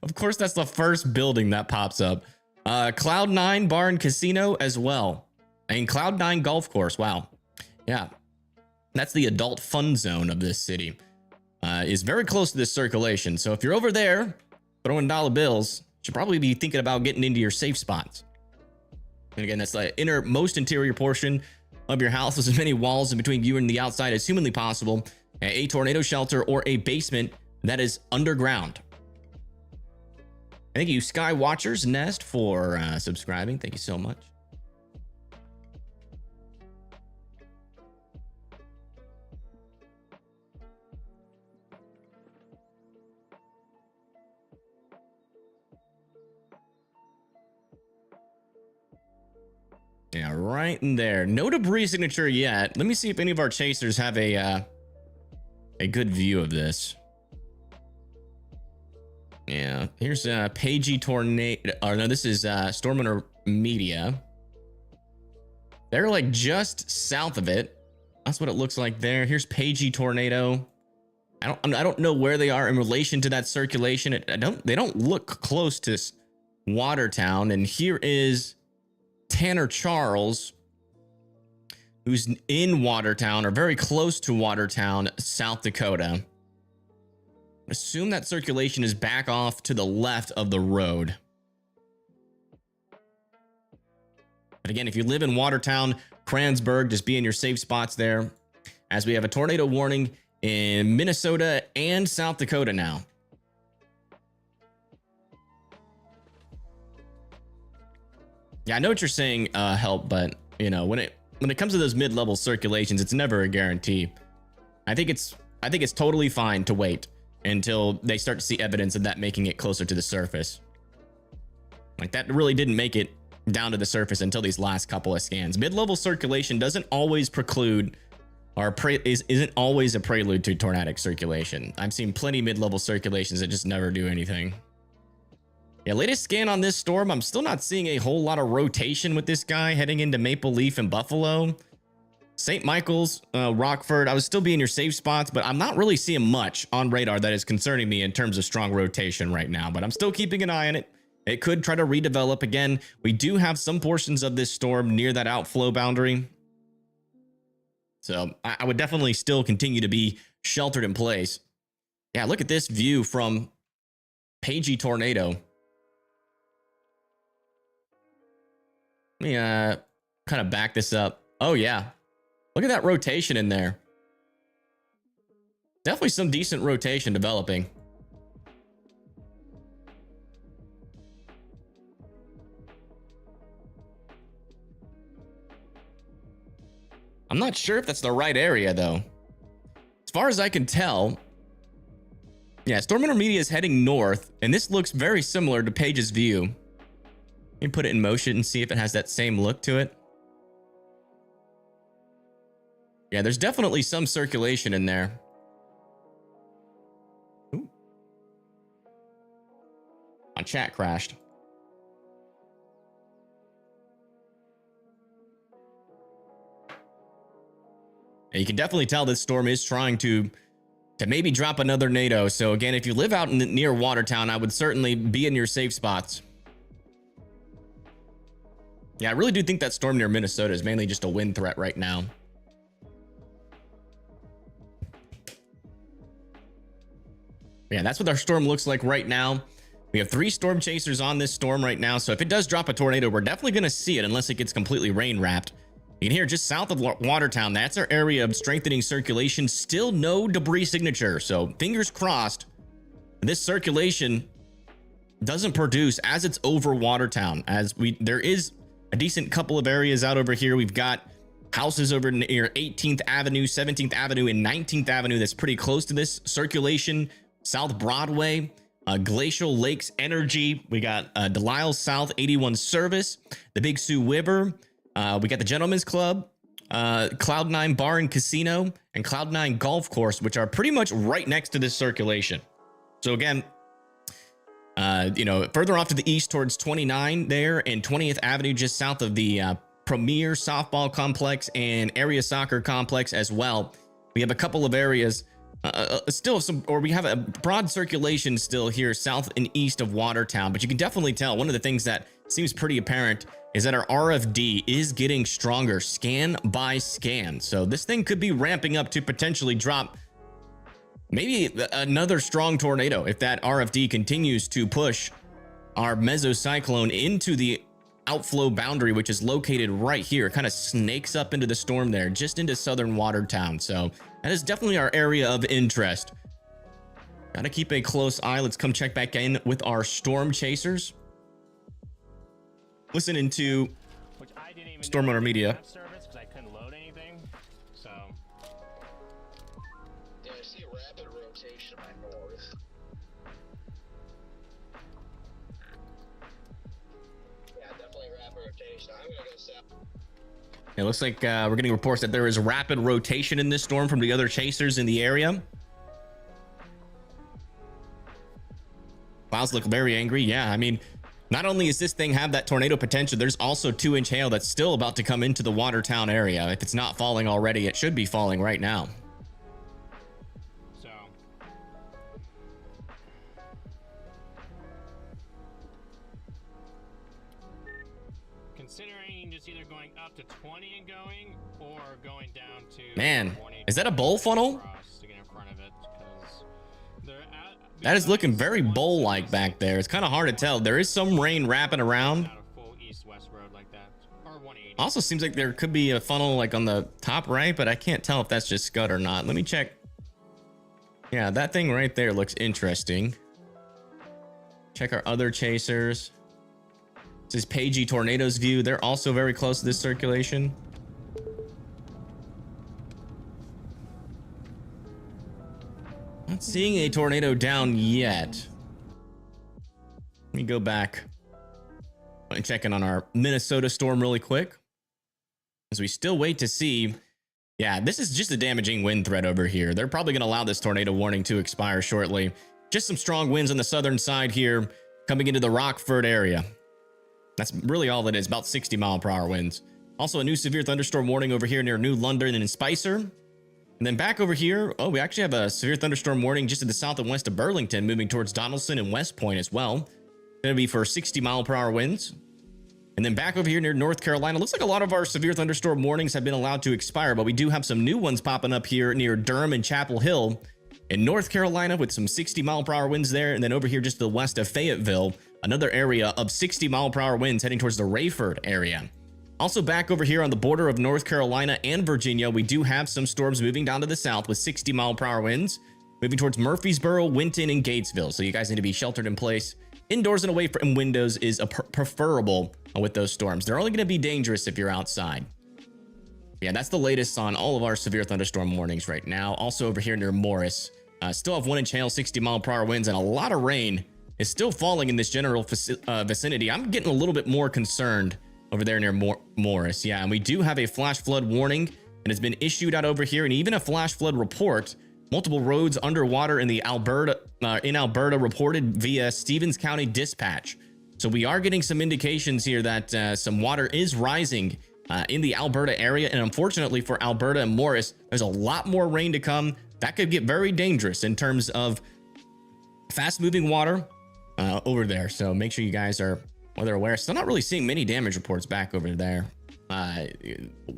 Speaker 1: Of course, that's the first building that pops up. Cloud9 Bar and Casino as well. And Cloud9 Golf Course. Wow. Yeah. That's the adult fun zone of this city. Is very close to this circulation. So if you're over there throwing dollar bills, you should probably be thinking about getting into your safe spots. And again, that's the most interior portion of your house. There's as many walls in between you and the outside as humanly possible. A tornado shelter or a basement that is underground. Thank you, Sky Watchers Nest, for subscribing. Thank you so much. Yeah, right in there. No debris signature yet. Let me see if any of our chasers have a good view of this. Yeah, here's Pagey Tornado. Oh no, this is Storm Winter Media. They're like just south of it. That's what it looks like there. Here's Pagey Tornado. I don't know where they are in relation to that circulation. They don't look close to Watertown. And here is Tanner Charles, who's in Watertown or very close to Watertown, South Dakota. Assume that circulation is back off to the left of the road. But again, if you live in Watertown, Kranzberg, just be in your safe spots there, as we have a tornado warning in Minnesota and South Dakota now. Yeah, I know what you're saying, Help, but you know, when it comes to those mid-level circulations, it's never a guarantee. I think it's totally fine to wait until they start to see evidence of that making it closer to the surface. Like, that really didn't make it down to the surface until these last couple of scans. Mid-level circulation doesn't always preclude or isn't always a prelude to tornadic circulation. I've seen plenty mid-level circulations that just never do anything. Yeah, latest scan on this storm, I'm still not seeing a whole lot of rotation with this guy heading into Maple Leaf and Buffalo. St. Michael's, Rockford, I would still be in your safe spots, but I'm not really seeing much on radar that is concerning me in terms of strong rotation right now, but I'm still keeping an eye on it. It could try to redevelop again. We do have some portions of this storm near that outflow boundary. So I would definitely still continue to be sheltered in place. Yeah, look at this view from Pagey Tornado. Let me kind of back this up. Oh yeah, look at that rotation in there. Definitely some decent rotation developing. I'm not sure if that's the right area though. As far as I can tell, yeah, Storm Intermedia is heading north, and this looks very similar to Page's view. Let me put it in motion and see if it has that same look to it. Yeah, there's definitely some circulation in there. Ooh. My chat crashed. And you can definitely tell this storm is trying to maybe drop another NATO. So again, if you live out near Watertown, I would certainly be in your safe spots. Yeah, I really do think that storm near Minnesota is mainly just a wind threat right now. Yeah, that's what our storm looks like right now. We have 3 storm chasers on this storm right now. So if it does drop a tornado, we're definitely going to see it unless it gets completely rain wrapped. You can hear just south of Watertown, that's our area of strengthening circulation. Still no debris signature. So fingers crossed this circulation doesn't produce as it's over Watertown. There is a decent couple of areas out over here. We've got houses over near 18th Avenue, 17th Avenue, and 19th Avenue that's pretty close to this circulation. South Broadway, Glacial Lakes Energy. We got Delisle South 81 Service, the Big Sioux River. We got the Gentlemen's Club, Cloud9 Bar and Casino, and Cloud9 Golf Course, which are pretty much right next to this circulation. So again, you know, further off to the east towards 29 there and 20th Avenue, just south of the Premier Softball Complex and Area Soccer Complex as well. We have a couple of areas we have a broad circulation still here south and east of Watertown, but you can definitely tell one of the things that seems pretty apparent is that our RFD is getting stronger scan by scan. So this thing could be ramping up to potentially drop maybe another strong tornado if that RFD continues to push our mesocyclone into the outflow boundary, which is located right here. It kind of snakes up into the storm there, just into southern Watertown. So that is definitely our area of interest. Got to keep a close eye. Let's come check back in with our storm chasers. Listening to
Speaker 2: Which I didn't even
Speaker 1: Storm
Speaker 2: know
Speaker 1: Runner
Speaker 2: they
Speaker 1: Media.
Speaker 2: have service because I couldn't load anything. So
Speaker 4: Yeah, I see rapid rotation by north. Yeah, definitely rapid rotation. I'm gonna go south.
Speaker 1: It looks like we're getting reports that there is rapid rotation in this storm from the other chasers in the area. Clouds look very angry. Yeah, I mean, not only does this thing have that tornado potential, there's also 2-inch hail that's still about to come into the Watertown area. If it's not falling already, it should be falling right now.
Speaker 2: so considering just either going up to 20 and going, or going down to
Speaker 1: Man,
Speaker 2: 20
Speaker 1: is that a bowl funnel?
Speaker 2: across to get in front of it, 'cause they're
Speaker 1: That is looking
Speaker 2: because
Speaker 1: very
Speaker 2: one
Speaker 1: bowl-like
Speaker 2: service
Speaker 1: back there. It's kind of hard to tell. There is some rain wrapping around.
Speaker 2: out a full east-west road like that, or 180.
Speaker 1: Also seems like there could be a funnel like on the top right, but I can't tell if that's just Scud or not. Let me check. Yeah, that thing right there looks interesting. Check our other chasers. This is Pagey Tornadoes view. They're also very close to this circulation. Not seeing a tornado down yet. Let me go back and check in on our Minnesota storm really quick, as we still wait to see. Yeah, this is just a damaging wind threat over here. They're probably going to allow this tornado warning to expire shortly. Just some strong winds on the southern side here coming into the Rockford area. That's really all it is, about 60-mile-per-hour winds. Also a new severe thunderstorm warning over here near New London and Spicer. And then back over here, oh, we actually have a severe thunderstorm warning just to the south and west of Burlington, moving towards Donaldson and West Point as well. Going to be for 60-mile-per-hour winds. And then back over here near North Carolina, looks like a lot of our severe thunderstorm warnings have been allowed to expire, but we do have some new ones popping up here near Durham and Chapel Hill in North Carolina with some 60-mile-per-hour winds there. And then over here just to the west of Fayetteville, another area of 60-mile-per-hour winds heading towards the Rayford area. Also back over here on the border of North Carolina and Virginia, we do have some storms moving down to the south with 60-mile-per-hour winds, moving towards Murfreesboro, Winton, and Gatesville. So you guys need to be sheltered in place. Indoors and away from windows is preferable with those storms. They're only going to be dangerous if you're outside. Yeah, that's the latest on all of our severe thunderstorm warnings right now. Also over here near Morris, still have 1-inch hail, 60-mile-per-hour winds, and a lot of rain is still falling in this general vicinity. I'm getting a little bit more concerned over there near Morris. Yeah, and we do have a flash flood warning, and it's been issued out over here, and even a flash flood report. Multiple roads underwater in Alberta reported via Stevens County Dispatch. So we are getting some indications here that some water is rising in the Alberta area, and unfortunately for Alberta and Morris, there's a lot more rain to come. That could get very dangerous in terms of fast-moving water over there. So make sure you guys are aware. Still not really seeing many damage reports back over there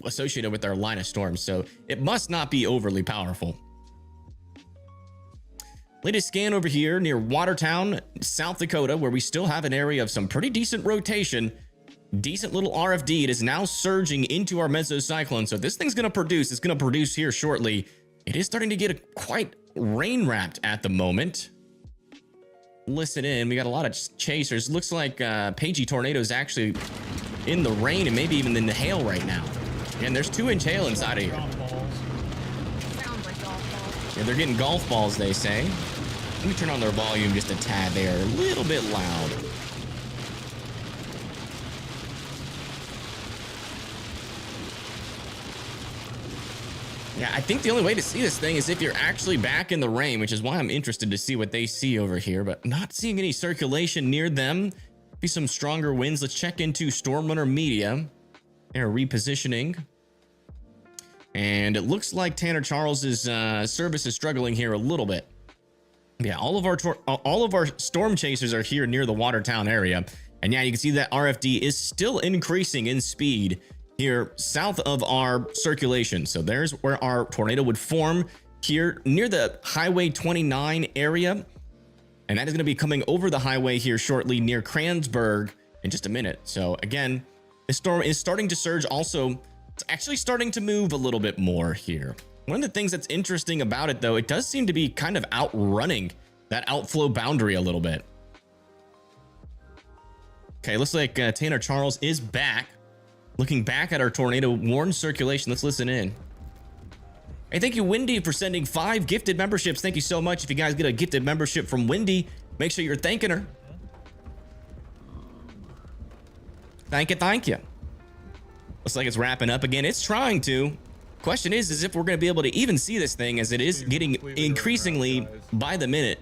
Speaker 1: associated with our line of storms, so it must not be overly powerful. Latest scan over here near Watertown, South Dakota, where we still have an area of some pretty decent rotation. Decent little RFD. It is now surging into our mesocyclone. So this thing's going to produce. It's going to produce here shortly. It is starting to get quite rain wrapped at the moment. Listen in. We got a lot of chasers. Looks like Pagey Tornadoes actually in the rain and maybe even in the hail right now. And there's 2-inch hail inside of here.
Speaker 7: Sounds like golf balls.
Speaker 1: Yeah, they're getting golf balls, they say. Let me turn on their volume just a tad there. A little bit loud. Yeah, I think the only way to see this thing is if you're actually back in the rain, which is why I'm interested to see what they see over here, but not seeing any circulation near them. Be some stronger winds. Let's check into Storm Runner Media. They're repositioning. And it looks like Tanner Charles's service is struggling here a little bit. Yeah, all of our storm chasers are here near the Watertown area, And yeah, you can see that RFD is still increasing in speed here south of our circulation. So there's where our tornado would form here near the Highway 29 area. And that is going to be coming over the highway here shortly near Kransberg in just a minute. So again, this storm is starting to surge. Also, it's actually starting to move a little bit more here. One of the things that's interesting about it, though, it does seem to be kind of outrunning that outflow boundary a little bit. Okay, looks like Tanner Charles is back. Looking back at our tornado warned circulation. Let's listen in. Hey, thank you, Wendy, for sending 5 gifted memberships. Thank you so much. If you guys get a gifted membership from Wendy, make sure you're thanking her. Thank you, thank you. Looks like it's wrapping up again. It's trying to. Question is if we're going to be able to even see this thing, as it is getting increasingly by the minute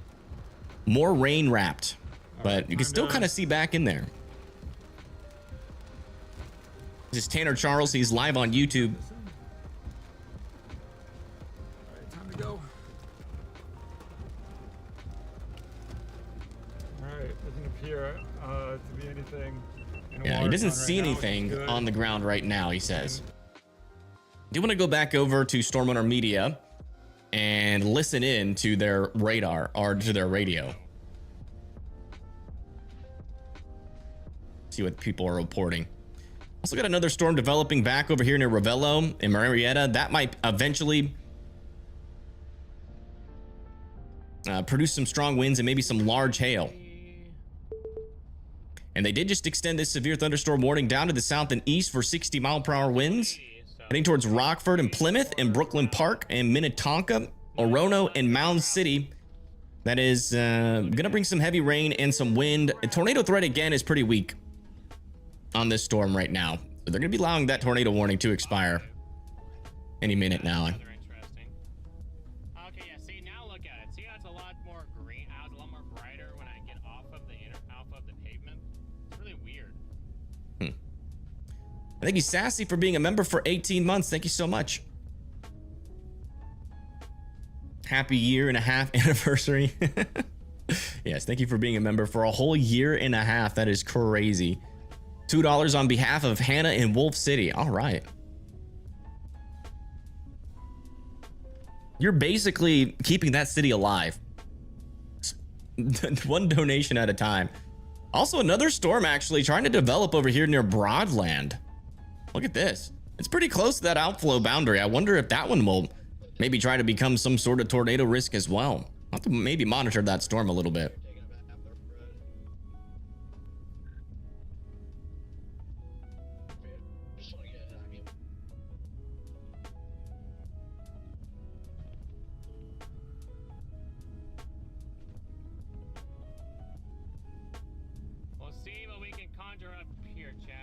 Speaker 1: more rain wrapped. But you can still kind of see back in there. This is Tanner Charles. He's live on YouTube.
Speaker 5: All right, time to go. All right, doesn't appear to be anything.
Speaker 1: Yeah, he doesn't see anything on the ground right now, he says. I do want to go back over to Stormrunner Media and listen in to their radar or to their radio. See what people are reporting. Also got another storm developing back over here near Ravello and Marietta. That might eventually produce some strong winds and maybe some large hail. And they did just extend this severe thunderstorm warning down to the south and east for 60-mile-per-hour winds, heading towards Rockford and Plymouth and Brooklyn Park and Minnetonka, Orono and Mound City. That is going to bring some heavy rain and some wind. A tornado threat again is pretty weak on this storm right now. So they're going to be allowing that tornado warning to expire any minute now.
Speaker 2: Interesting. Okay, yeah. See, now look at it. See how it's a lot more green? How it's a lot more brighter when I get off of the pavement. It's really weird.
Speaker 1: Thank you, Sassy, for being a member for 18 months. Thank you so much. Happy 1.5 year anniversary. Yes, thank you for being a member for a whole 1.5 years. That is crazy. $2 on behalf of Hannah in Wolf City. All right. You're basically keeping that city alive. One donation at a time. Also, another storm actually trying to develop over here near Broadland. Look at this. It's pretty close to that outflow boundary. I wonder if that one will maybe try to become some sort of tornado risk as well. I'll have to maybe monitor that storm a little bit.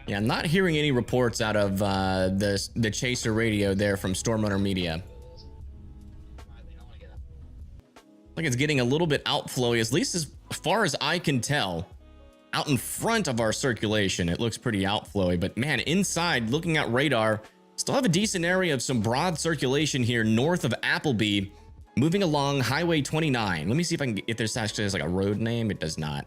Speaker 1: Yeah, I'm not hearing any reports out of the Chaser radio there from Stormrunner Media. Like it's getting a little bit outflowy, at least as far as I can tell. Out in front of our circulation, it looks pretty outflowy. But man, inside, looking at radar, still have a decent area of some broad circulation here north of Appleby, moving along Highway 29. Let me see if I can get, if this actually has like a road name. It does not.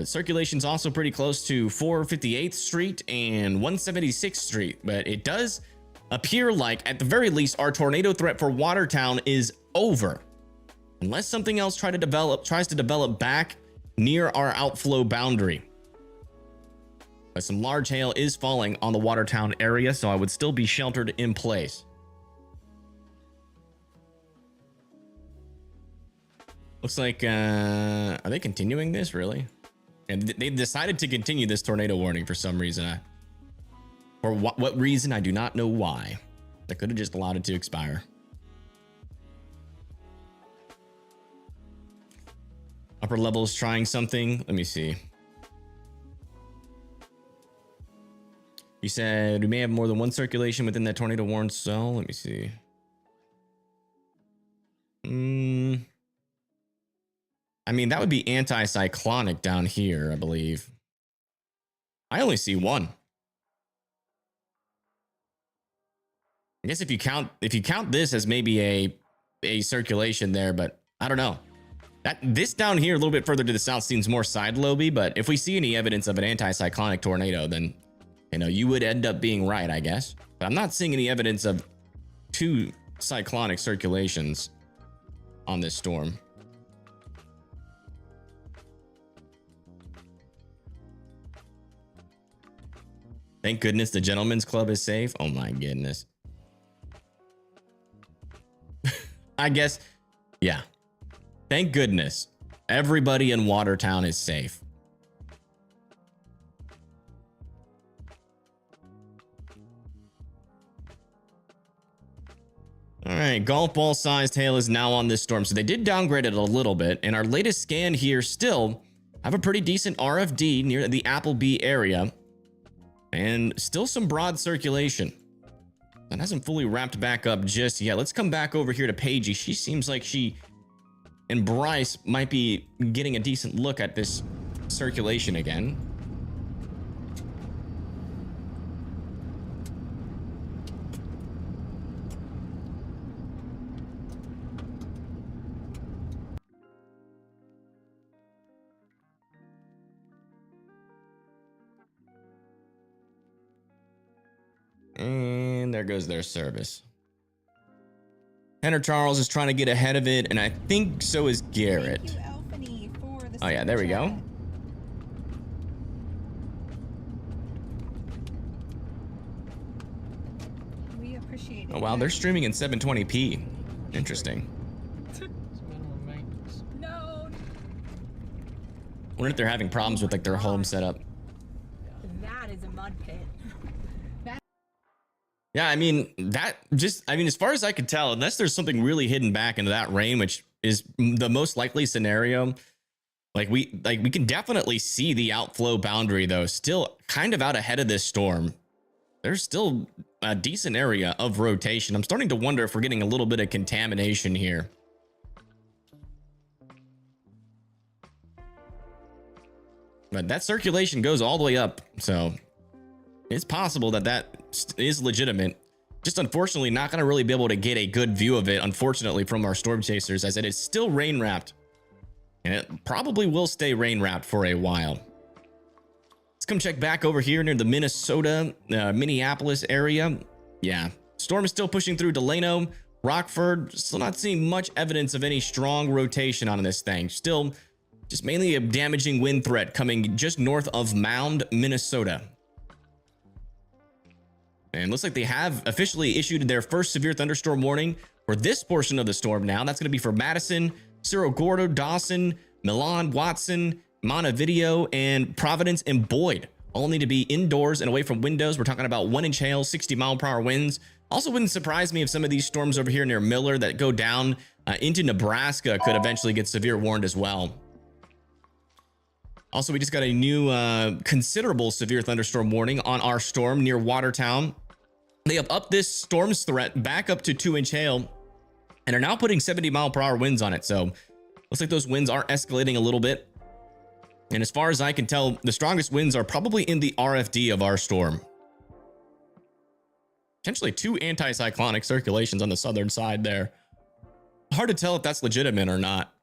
Speaker 1: Circulation's also pretty close to 458th Street and 176th Street, but it does appear like, at the very least, our tornado threat for Watertown is over. Unless something else tries to develop back near our outflow boundary. But some large hail is falling on the Watertown area, so I would still be sheltered in place. Looks like, are they continuing this, really? And they've decided to continue this tornado warning for some reason. For what reason, I do not know why. They could have just allowed it to expire. Upper levels trying something. Let me see. You said we may have more than one circulation within that tornado warned zone. Let me see. I mean, that would be anti-cyclonic down here, I believe. I only see one. I guess if you count this as maybe a circulation there, but I don't know. This down here a little bit further to the south seems more side loby, but if we see any evidence of an anticyclonic tornado, then you would end up being right, I guess. But I'm not seeing any evidence of two cyclonic circulations on this storm. Thank goodness the Gentlemen's Club is safe. Oh my goodness. I guess, yeah. Thank goodness everybody in Watertown is safe. All right, golf ball sized hail is now on this storm. So they did downgrade it a little bit. And our latest scan here still have a pretty decent RFD near the Appleby area. And still some broad circulation. That hasn't fully wrapped back up just yet. Let's come back over here to Paigey. She seems like she and Bryce might be getting a decent look at this circulation again. And there goes their service. Henry Charles is trying to get ahead of it, and I think so is Garrett.
Speaker 7: Thank you, Alphany, for the
Speaker 1: Oh yeah, there we go.
Speaker 7: chat. We appreciate it.
Speaker 1: Oh wow, they're streaming in 720p. Interesting.
Speaker 7: No,
Speaker 1: Wonder if they're having problems with like their home setup.
Speaker 7: that is a mud pit.
Speaker 1: Yeah, I mean, as far as I could tell, unless there's something really hidden back into that rain, which is the most likely scenario, we can definitely see the outflow boundary though, still kind of out ahead of this storm. There's still a decent area of rotation. I'm starting to wonder if we're getting a little bit of contamination here. But that circulation goes all the way up, so it's possible that is legitimate. Just unfortunately not going to really be able to get a good view of it, unfortunately, from our storm chasers, as it is still rain wrapped. And it probably will stay rain wrapped for a while. Let's come check back over here near the Minnesota, Minneapolis area. Yeah, storm is still pushing through Delano, Rockford. Still not seeing much evidence of any strong rotation on this thing. Still just mainly a damaging wind threat coming just north of Mound, Minnesota. And looks like they have officially issued their first severe thunderstorm warning for this portion of the storm now. That's going to be for Madison, Cerro Gordo, Dawson, Milan, Watson, Montevideo, and Providence and Boyd. All need to be indoors and away from windows. We're talking about 1-inch hail, 60-mile-per-hour winds. Also wouldn't surprise me if some of these storms over here near Miller that go down into Nebraska could eventually get severe warned as well. Also, we just got a new considerable severe thunderstorm warning on our storm near Watertown. They have upped this storm's threat back up to 2-inch hail and are now putting 70-mile-per-hour winds on it. So looks like those winds are escalating a little bit. And as far as I can tell, the strongest winds are probably in the RFD of our storm. Potentially 2 anticyclonic circulations on the southern side there. Hard to tell if that's legitimate or not.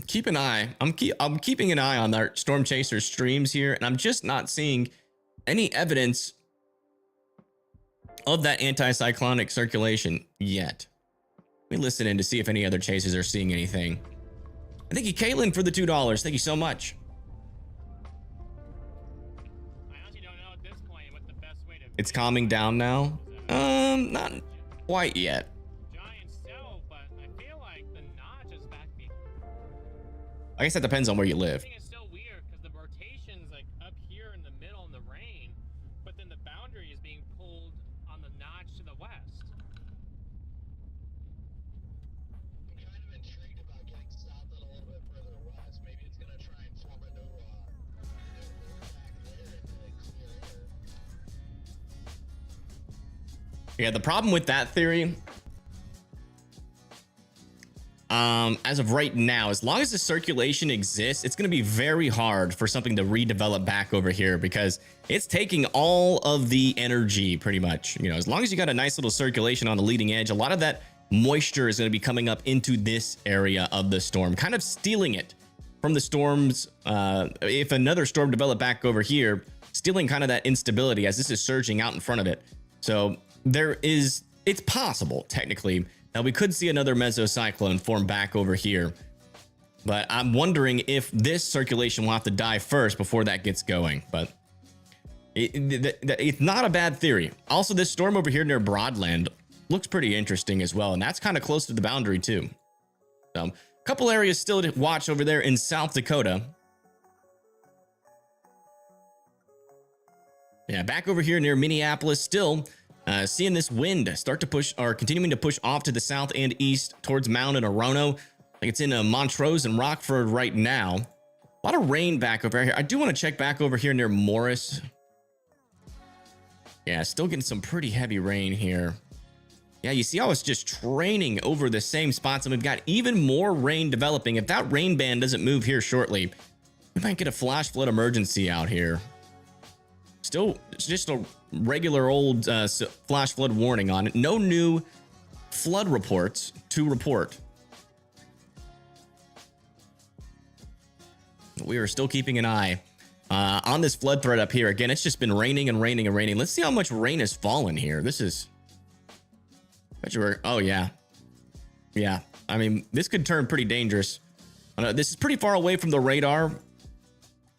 Speaker 1: Keep an eye. I'm keeping an eye on our storm chaser streams here, and I'm just not seeing any evidence of that anticyclonic circulation yet. Let me listen in to see if any other chasers are seeing anything. And thank you, Caitlin, for the $2. Thank you so much.
Speaker 2: I honestly don't know at this point what the best way to.
Speaker 1: It's calming down now. Not quite yet.
Speaker 2: Giant cell, but I feel like the notch is back.
Speaker 1: I guess that depends on where you live.
Speaker 2: I think it's still weird because the rotation's like up here in the middle in the rain, but then the boundary is being pulled on the notch to the west.
Speaker 4: I'm kind of intrigued about getting south and a little bit further west. Maybe it's gonna try and form a new back there into clear air.
Speaker 1: Yeah, the problem with that theory, as of right now, as long as the circulation exists, it's going to be very hard for something to redevelop back over here because it's taking all of the energy pretty much. You know, as long as you got a nice little circulation on the leading edge, a lot of that moisture is going to be coming up into this area of the storm, kind of stealing it from the storms. If another storm developed back over here, stealing kind of that instability as this is surging out in front of it. So it's possible technically that we could see another mesocyclone form back over here. But I'm wondering if this circulation will have to die first before that gets going. But it's not a bad theory. Also, this storm over here near Broadland looks pretty interesting as well. And that's kind of close to the boundary too. So a couple areas still to watch over there in South Dakota. Yeah, back over here near Minneapolis, still seeing this wind start to push, or continuing to push off to the south and east towards Mound and Orono. I think it's in Montrose and Rockford right now. A lot of rain back over here. I do want to check back over here near Morris. Yeah, still getting some pretty heavy rain here. Yeah, you see how it's just training over the same spots, and we've got even more rain developing. If that rain band doesn't move here shortly, we might get a flash flood emergency out here. Still, it's just a regular old flash flood warning on it. No new flood reports to report. We are still keeping an eye on this flood threat up here. Again, it's just been raining and raining and raining. Let's see how much rain has fallen here. This is... Oh, yeah. Yeah. I mean, this could turn pretty dangerous. This is pretty far away from the radar.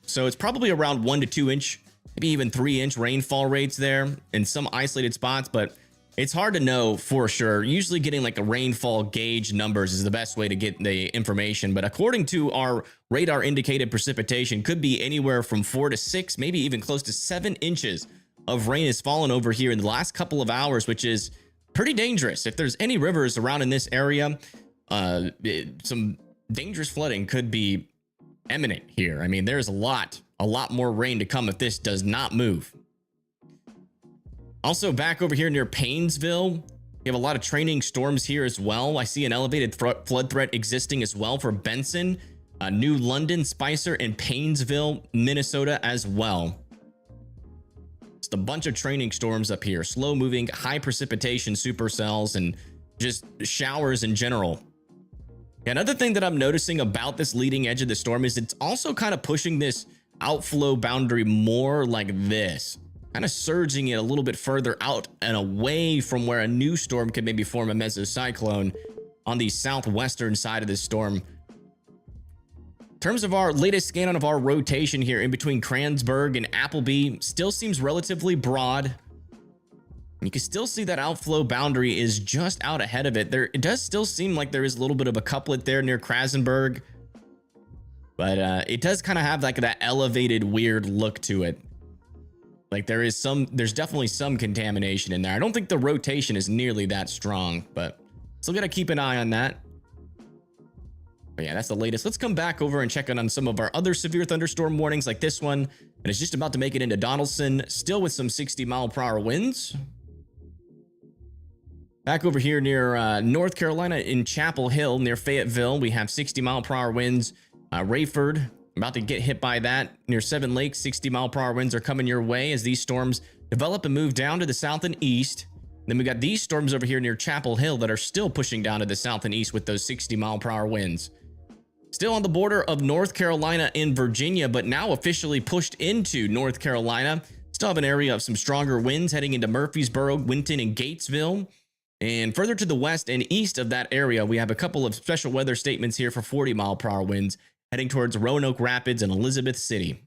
Speaker 1: So it's probably around 1 to 2 inch, maybe even 3-inch rainfall rates there in some isolated spots. But it's hard to know for sure. Usually getting like a rainfall gauge numbers is the best way to get the information. But according to our radar indicated precipitation, could be anywhere from 4 to 6, maybe even close to 7 inches of rain has fallen over here in the last couple of hours, which is pretty dangerous. If there's any rivers around in this area, some dangerous flooding could be imminent here. I mean, there's a lot more rain to come if this does not move. Also, back over here near Paynesville, we have a lot of training storms here as well. I see an elevated flood threat existing as well for Benson, New London, Spicer, and Paynesville, Minnesota as well. Just a bunch of training storms up here, slow moving, high precipitation supercells, and just showers in general. Another thing that I'm noticing about this leading edge of the storm is it's also kind of pushing this outflow boundary more like this, kind of surging it a little bit further out and away from where a new storm could maybe form a mesocyclone on the southwestern side of this storm. In terms of our latest scan of our rotation here in between Kransburg and Appleby, still seems relatively broad. You can still see that outflow boundary is just out ahead of it. It does still seem like there is a little bit of a couplet there near Krasenberg, but it does kind of have like that elevated weird look to it. Like there's definitely some contamination in there. I don't think the rotation is nearly that strong, but still got to keep an eye on that. But yeah, that's the latest. Let's come back over and check in on some of our other severe thunderstorm warnings like this one. And it's just about to make it into Donaldson, still with some 60-mile-per-hour winds. Back over here near North Carolina in Chapel Hill near Fayetteville, we have 60-mile-per-hour winds. Rayford, about to get hit by that. Near Seven Lakes, 60-mile-per-hour winds are coming your way as these storms develop and move down to the south and east. Then we got these storms over here near Chapel Hill that are still pushing down to the south and east with those 60-mile-per-hour winds. Still on the border of North Carolina and Virginia, but now officially pushed into North Carolina. Still have an area of some stronger winds heading into Murfreesboro, Winton, and Gatesville. And further to the west and east of that area, we have a couple of special weather statements here for 40-mile-per-hour winds heading towards Roanoke Rapids and Elizabeth City.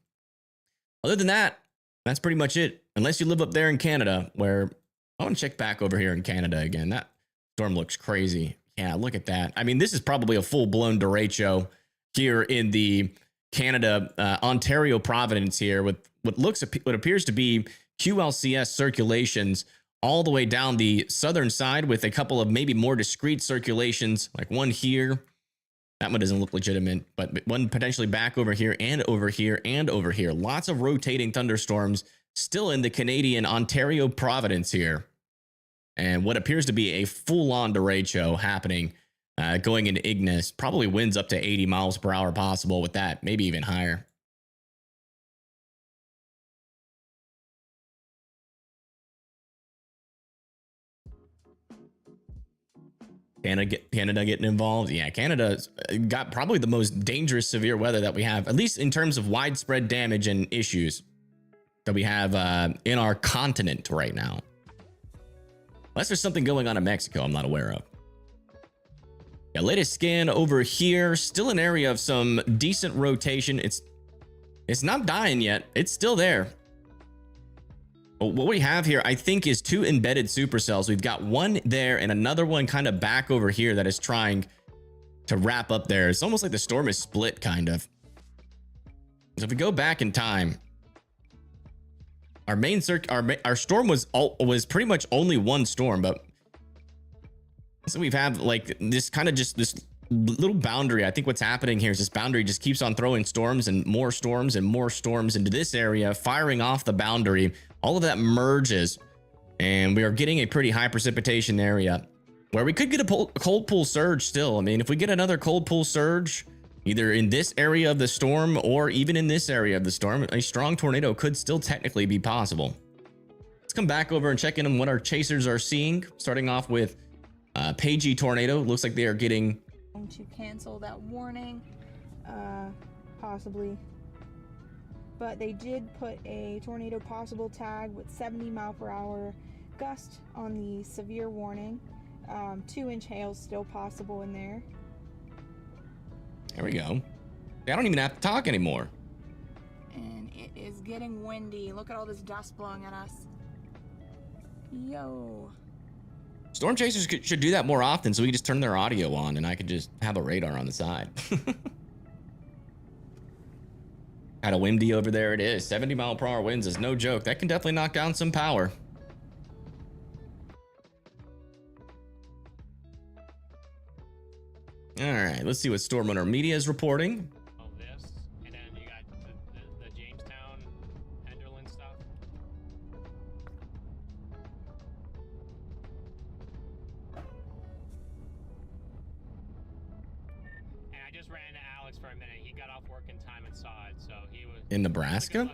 Speaker 1: Other than that, that's pretty much it. Unless you live up there in Canada, where I want to check back over here in Canada again. That storm looks crazy. Yeah, look at that. I mean, this is probably a full-blown derecho here in the Canada, Ontario Providence here with what appears to be QLCS circulations all the way down the southern side with a couple of maybe more discrete circulations, like one here. That one doesn't look legitimate, but one potentially back over here and over here and over here. Lots of rotating thunderstorms still in the Canadian Ontario Providence here. And what appears to be a full-on derecho happening going into Ignis. Probably winds up to 80 miles per hour possible with that, maybe even higher. Canada getting involved. Yeah, Canada's got probably the most dangerous severe weather that we have, at least in terms of widespread damage and issues that we have in our continent right now. Unless there's something going on in Mexico I'm not aware of. Yeah, latest scan over here, still an area of some decent rotation. It's not dying yet. It's still there. But what we have here, I think, is 2 embedded supercells. We've got one there and another one kind of back over here that is trying to wrap up there. It's almost like the storm is split, kind of. So if we go back in time, our main our storm was pretty much only one storm, but so we've had like this kind of just this little boundary. I think what's happening here is this boundary just keeps on throwing storms and more storms and more storms into this area, firing off the boundary. All of that merges, and we are getting a pretty high precipitation area where we could get a cold pool surge still. I mean, if we get another cold pool surge, either in this area of the storm or even in this area of the storm, a strong tornado could still technically be possible. Let's come back over and check in on what our chasers are seeing, starting off with Pagey Tornado. Looks like they are getting
Speaker 7: To cancel that warning, possibly. But they did put a tornado possible tag with 70-mile-per-hour gust on the severe warning. 2-inch hail still possible in there.
Speaker 1: There we go. I don't even have to talk anymore.
Speaker 7: And it is getting windy. Look at all this dust blowing at us. Yo.
Speaker 1: Storm chasers should do that more often, so we can just turn their audio on and I could just have a radar on the side. Kind of windy over there it is. 70-mile-per-hour winds is no joke. That can definitely knock down some power. All right, let's see what Storm Runner Media is reporting.
Speaker 2: All this, and then you got the Jamestown, Enderlin stuff. And I just ran into Alex for a minute. He got off work in time and saw it, so he was
Speaker 1: In Nebraska?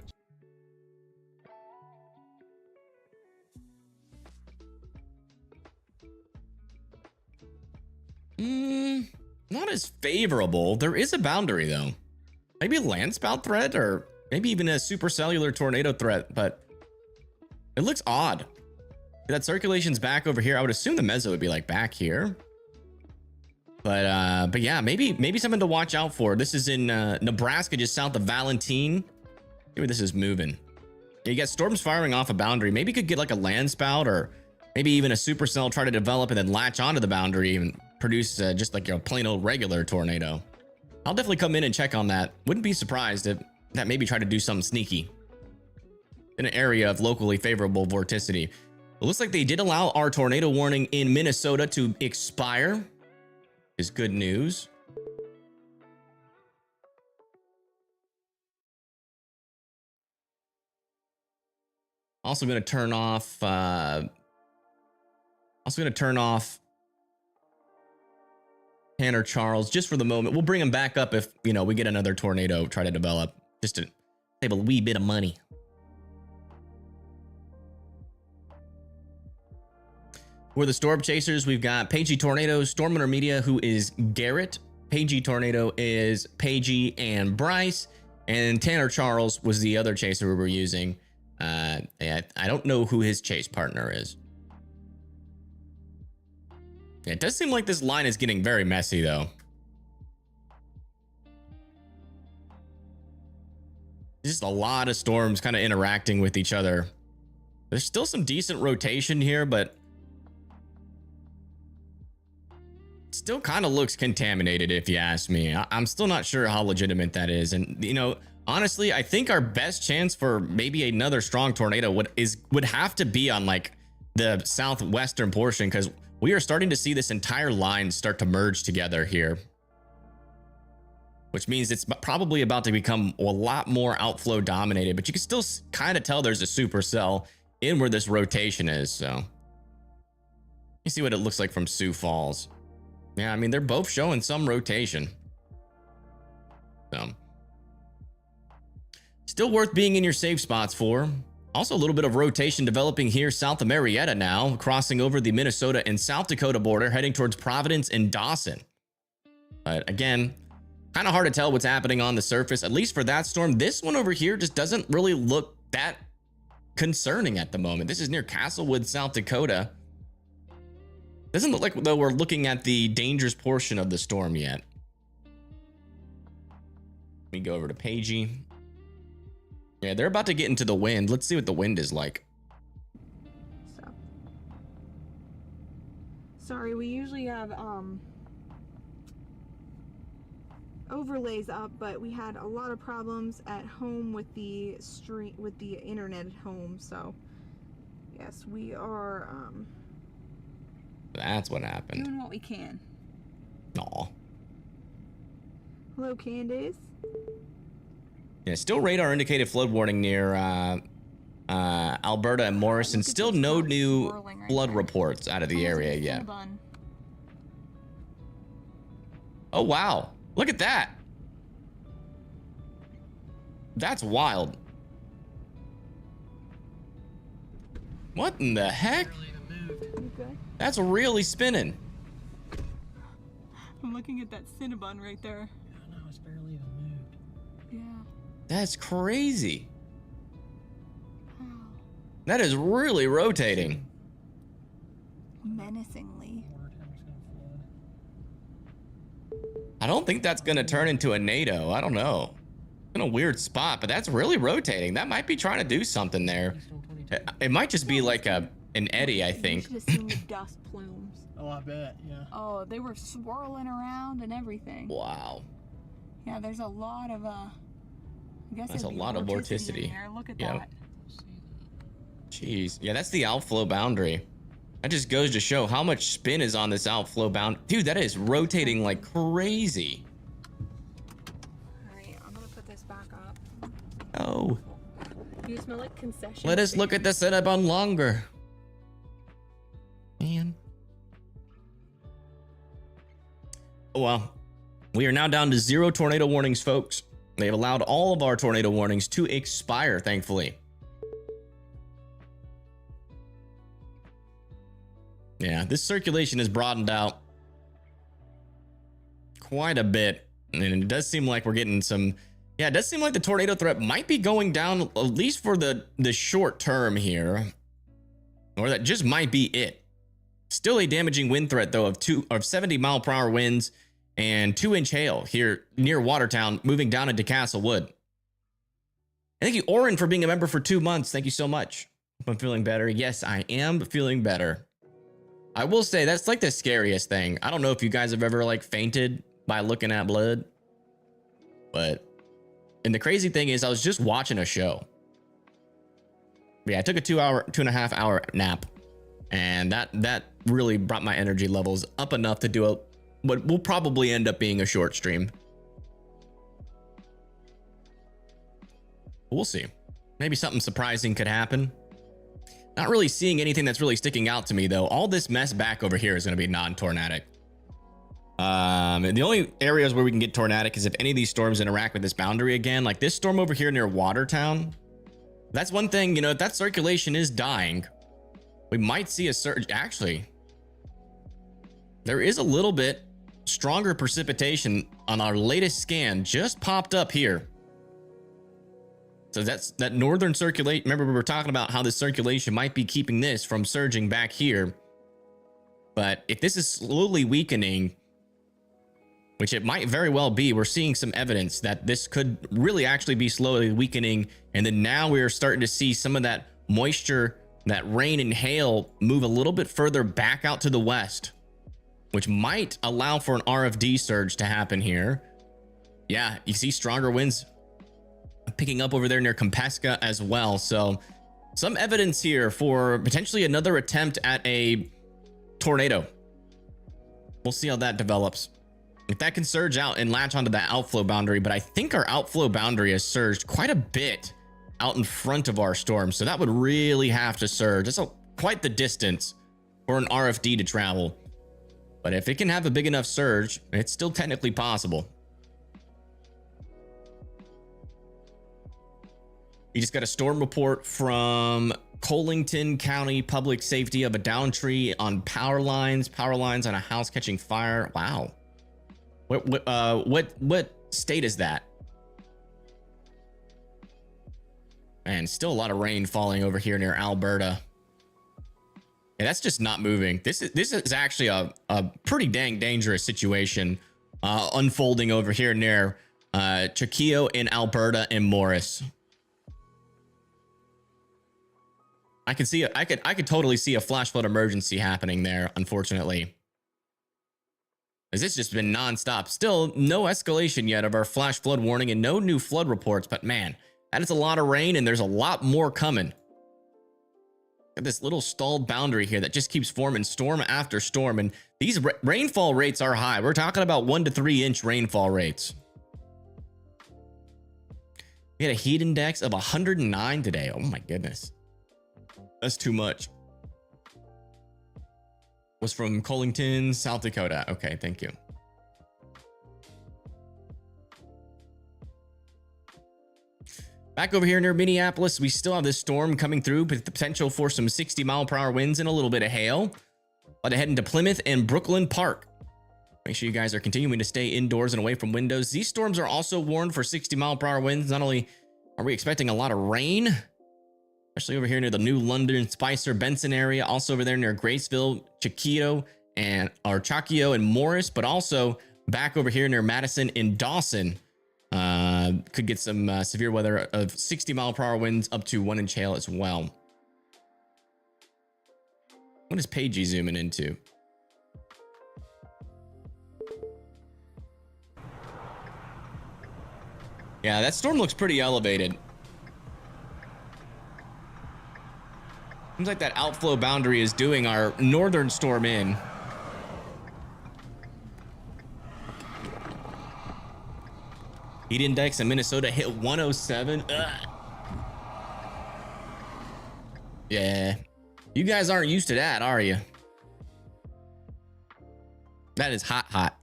Speaker 1: Not as favorable. There is a boundary though. Maybe a landspout threat or maybe even a supercellular tornado threat, but it looks odd. That circulation's back over here. I would assume the meso would be like back here. But yeah, maybe something to watch out for. This is in Nebraska, just south of Valentine. Maybe this is moving. Yeah, you got storms firing off a boundary. Maybe you could get like a land spout or maybe even a supercell try to develop and then latch onto the boundary and produce just like a plain old regular tornado. I'll definitely come in and check on that. Wouldn't be surprised if that maybe try to do something sneaky in an area of locally favorable vorticity. It looks like they did allow our tornado warning in Minnesota to expire. Is good news. Also going to turn off Tanner Charles just for the moment. We'll bring him back up if, you know, we get another tornado try to develop, just to save a wee bit of money. We're the Storm Chasers. We've got Pagey Tornado, Storm Runner Media, who is Garrett. Pagey Tornado is Pagey and Bryce. And Tanner Charles was the other chaser we were using. I don't know who his chase partner is. It does seem like this line is getting very messy, though. Just a lot of storms kind of interacting with each other. There's still some decent rotation here, but still kind of looks contaminated, if you ask me. I'm still not sure how legitimate that is. And, you know, honestly, I think our best chance for maybe another strong tornado would have to be on like the southwestern portion, because we are starting to see this entire line start to merge together here, which means it's probably about to become a lot more outflow dominated, but you can still kind of tell there's a supercell in where this rotation is. So you see what it looks like from Sioux Falls. Yeah, I mean, they're both showing some rotation. So still worth being in your safe spots for. Also, a little bit of rotation developing here south of Marietta now, crossing over the Minnesota and South Dakota border, heading towards Providence and Dawson. But again, kind of hard to tell what's happening on the surface, at least for that storm. This one over here just doesn't really look that concerning at the moment. This is near Castlewood, South Dakota. Doesn't look like, though, we're looking at the dangerous portion of the storm yet. Let me go over to Pagey. Yeah, they're about to get into the wind. Let's see what the wind is like.
Speaker 7: So, sorry, we usually have overlays up, but we had a lot of problems at home with the internet at home. So, yes, we are
Speaker 1: That's what happened.
Speaker 7: doing what we can.
Speaker 1: Aw.
Speaker 7: Hello, Candace.
Speaker 1: Yeah, still radar indicated flood warning near Alberta and Morrison.
Speaker 7: Look at
Speaker 1: Still
Speaker 7: this
Speaker 1: no
Speaker 7: cloud
Speaker 1: new
Speaker 7: swirling right
Speaker 1: flood
Speaker 7: there.
Speaker 1: reports out of the
Speaker 7: Almost
Speaker 1: area
Speaker 7: like a
Speaker 1: yet.
Speaker 7: full bun.
Speaker 1: Oh, wow. Look at that. That's wild. What in the heck?
Speaker 4: Barely even moved.
Speaker 7: You good?
Speaker 1: That's really spinning.
Speaker 7: I'm looking at that Cinnabon right there.
Speaker 4: Yeah, no, it's barely even moved.
Speaker 7: Yeah.
Speaker 1: That's crazy.
Speaker 7: Wow.
Speaker 1: That is really rotating.
Speaker 7: Menacingly.
Speaker 4: Water tower's gonna flood.
Speaker 1: I don't think that's going to turn into a NATO. I don't know. In a weird spot, but that's really rotating. That might be trying to do something there.
Speaker 4: Keystone 22.
Speaker 1: It might just be like an eddy, I
Speaker 7: You
Speaker 1: think.
Speaker 7: should have seen the dust plumes.
Speaker 4: Oh, I bet, yeah.
Speaker 7: Oh, they were swirling around and everything.
Speaker 1: Wow.
Speaker 7: Yeah, there's a lot of I guess
Speaker 1: That's
Speaker 7: it'd
Speaker 1: a
Speaker 7: be
Speaker 1: lot of vorticity.
Speaker 7: in there. Look at
Speaker 1: Yep.
Speaker 7: that.
Speaker 1: Jeez. Yeah, that's the outflow boundary. That just goes to show how much spin is on this outflow bound. Dude, that is rotating like crazy.
Speaker 7: Alright, I'm gonna put this back up.
Speaker 1: Oh,
Speaker 7: You smell like concession.
Speaker 1: let us look at the setup on longer. Man. Oh, well, we are now down to 0 tornado warnings, folks. They've allowed all of our tornado warnings to expire, thankfully. Yeah, this circulation has broadened out quite a bit. And it does seem like we're getting some... Yeah, it does seem like the tornado threat might be going down, at least for the short term here. Or that just might be it. Still a damaging wind threat, though, of 70 mile per hour winds and 2-inch hail here near Watertown, moving down into Castlewood. Thank you, Oren, for being a member for 2 months. Thank you so much. Hope I'm feeling better. Yes, I am feeling better. I will say that's like the scariest thing. I don't know if you guys have ever like fainted by looking at blood, but and the crazy thing is I was just watching a show. Yeah, I took a 2.5 hour nap, and that really brought my energy levels up enough to do what will probably end up being a short stream. We'll see. Maybe something surprising could happen. Not really seeing anything that's really sticking out to me, though. All this mess back over here is going to be non-tornadic. The only areas where we can get tornadic is if any of these storms interact with this boundary again. Like this storm over here near Watertown. That's one thing, you know, if that circulation is dying, we might see a surge. Actually, there is a little bit stronger precipitation on our latest scan just popped up here. So that's that northern circulation. Remember, we were talking about how the circulation might be keeping this from surging back here. But if this is slowly weakening, which it might very well be, we're seeing some evidence that this could really actually be slowly weakening. And then now we're starting to see some of that moisture, that rain and hail move a little bit further back out to the west, which might allow for an RFD surge to happen here. Yeah, you see stronger winds picking up over there near Compesca as well. So some evidence here for potentially another attempt at a tornado. We'll see how that develops. If that can surge out and latch onto that outflow boundary, but I think our outflow boundary has surged quite a bit out in front of our storm. So that would really have to surge. That's quite the distance for an RFD to travel. But if it can have a big enough surge, it's still technically possible. You just got a storm report from Colington County Public Safety of a downed tree on power lines on a house catching fire. Wow. What state is that? Man, still a lot of rain falling over here near Alberta. Yeah, that's just not moving. This is actually a pretty dang dangerous situation unfolding over here near Chiquillo in Alberta and Morris. I could totally see a flash flood emergency happening there, unfortunately. As it's just been nonstop. Still no escalation yet of our flash flood warning and no new flood reports, but man, that is a lot of rain and there's a lot more coming. Got this little stalled boundary here that just keeps forming storm after storm, and these rainfall rates are high. We're talking about 1 to 3 inch rainfall rates. We had a heat index of 109 today. Oh my goodness. That's too much. Was from Colington, South Dakota. Okay, thank you. Back over here near Minneapolis, we still have this storm coming through with the potential for some 60-mile-per-hour winds and a little bit of hail. But heading to Plymouth and Brooklyn Park. Make sure you guys are continuing to stay indoors and away from windows. These storms are also warned for 60-mile-per-hour winds. Not only are we expecting a lot of rain, especially over here near the New London, Spicer, Benson area, also over there near Graceville, Chiquillo, and Morris, but also back over here near Madison and Dawson. Could get some severe weather of 60-mile-per-hour winds up to 1 inch hail as well. What is Pagey zooming into? Yeah, that storm looks pretty elevated. Seems like that outflow boundary is doing our northern storm in. Heat index in Minnesota hit 107. Ugh. Yeah. You guys aren't used to that, are you? That is hot, hot.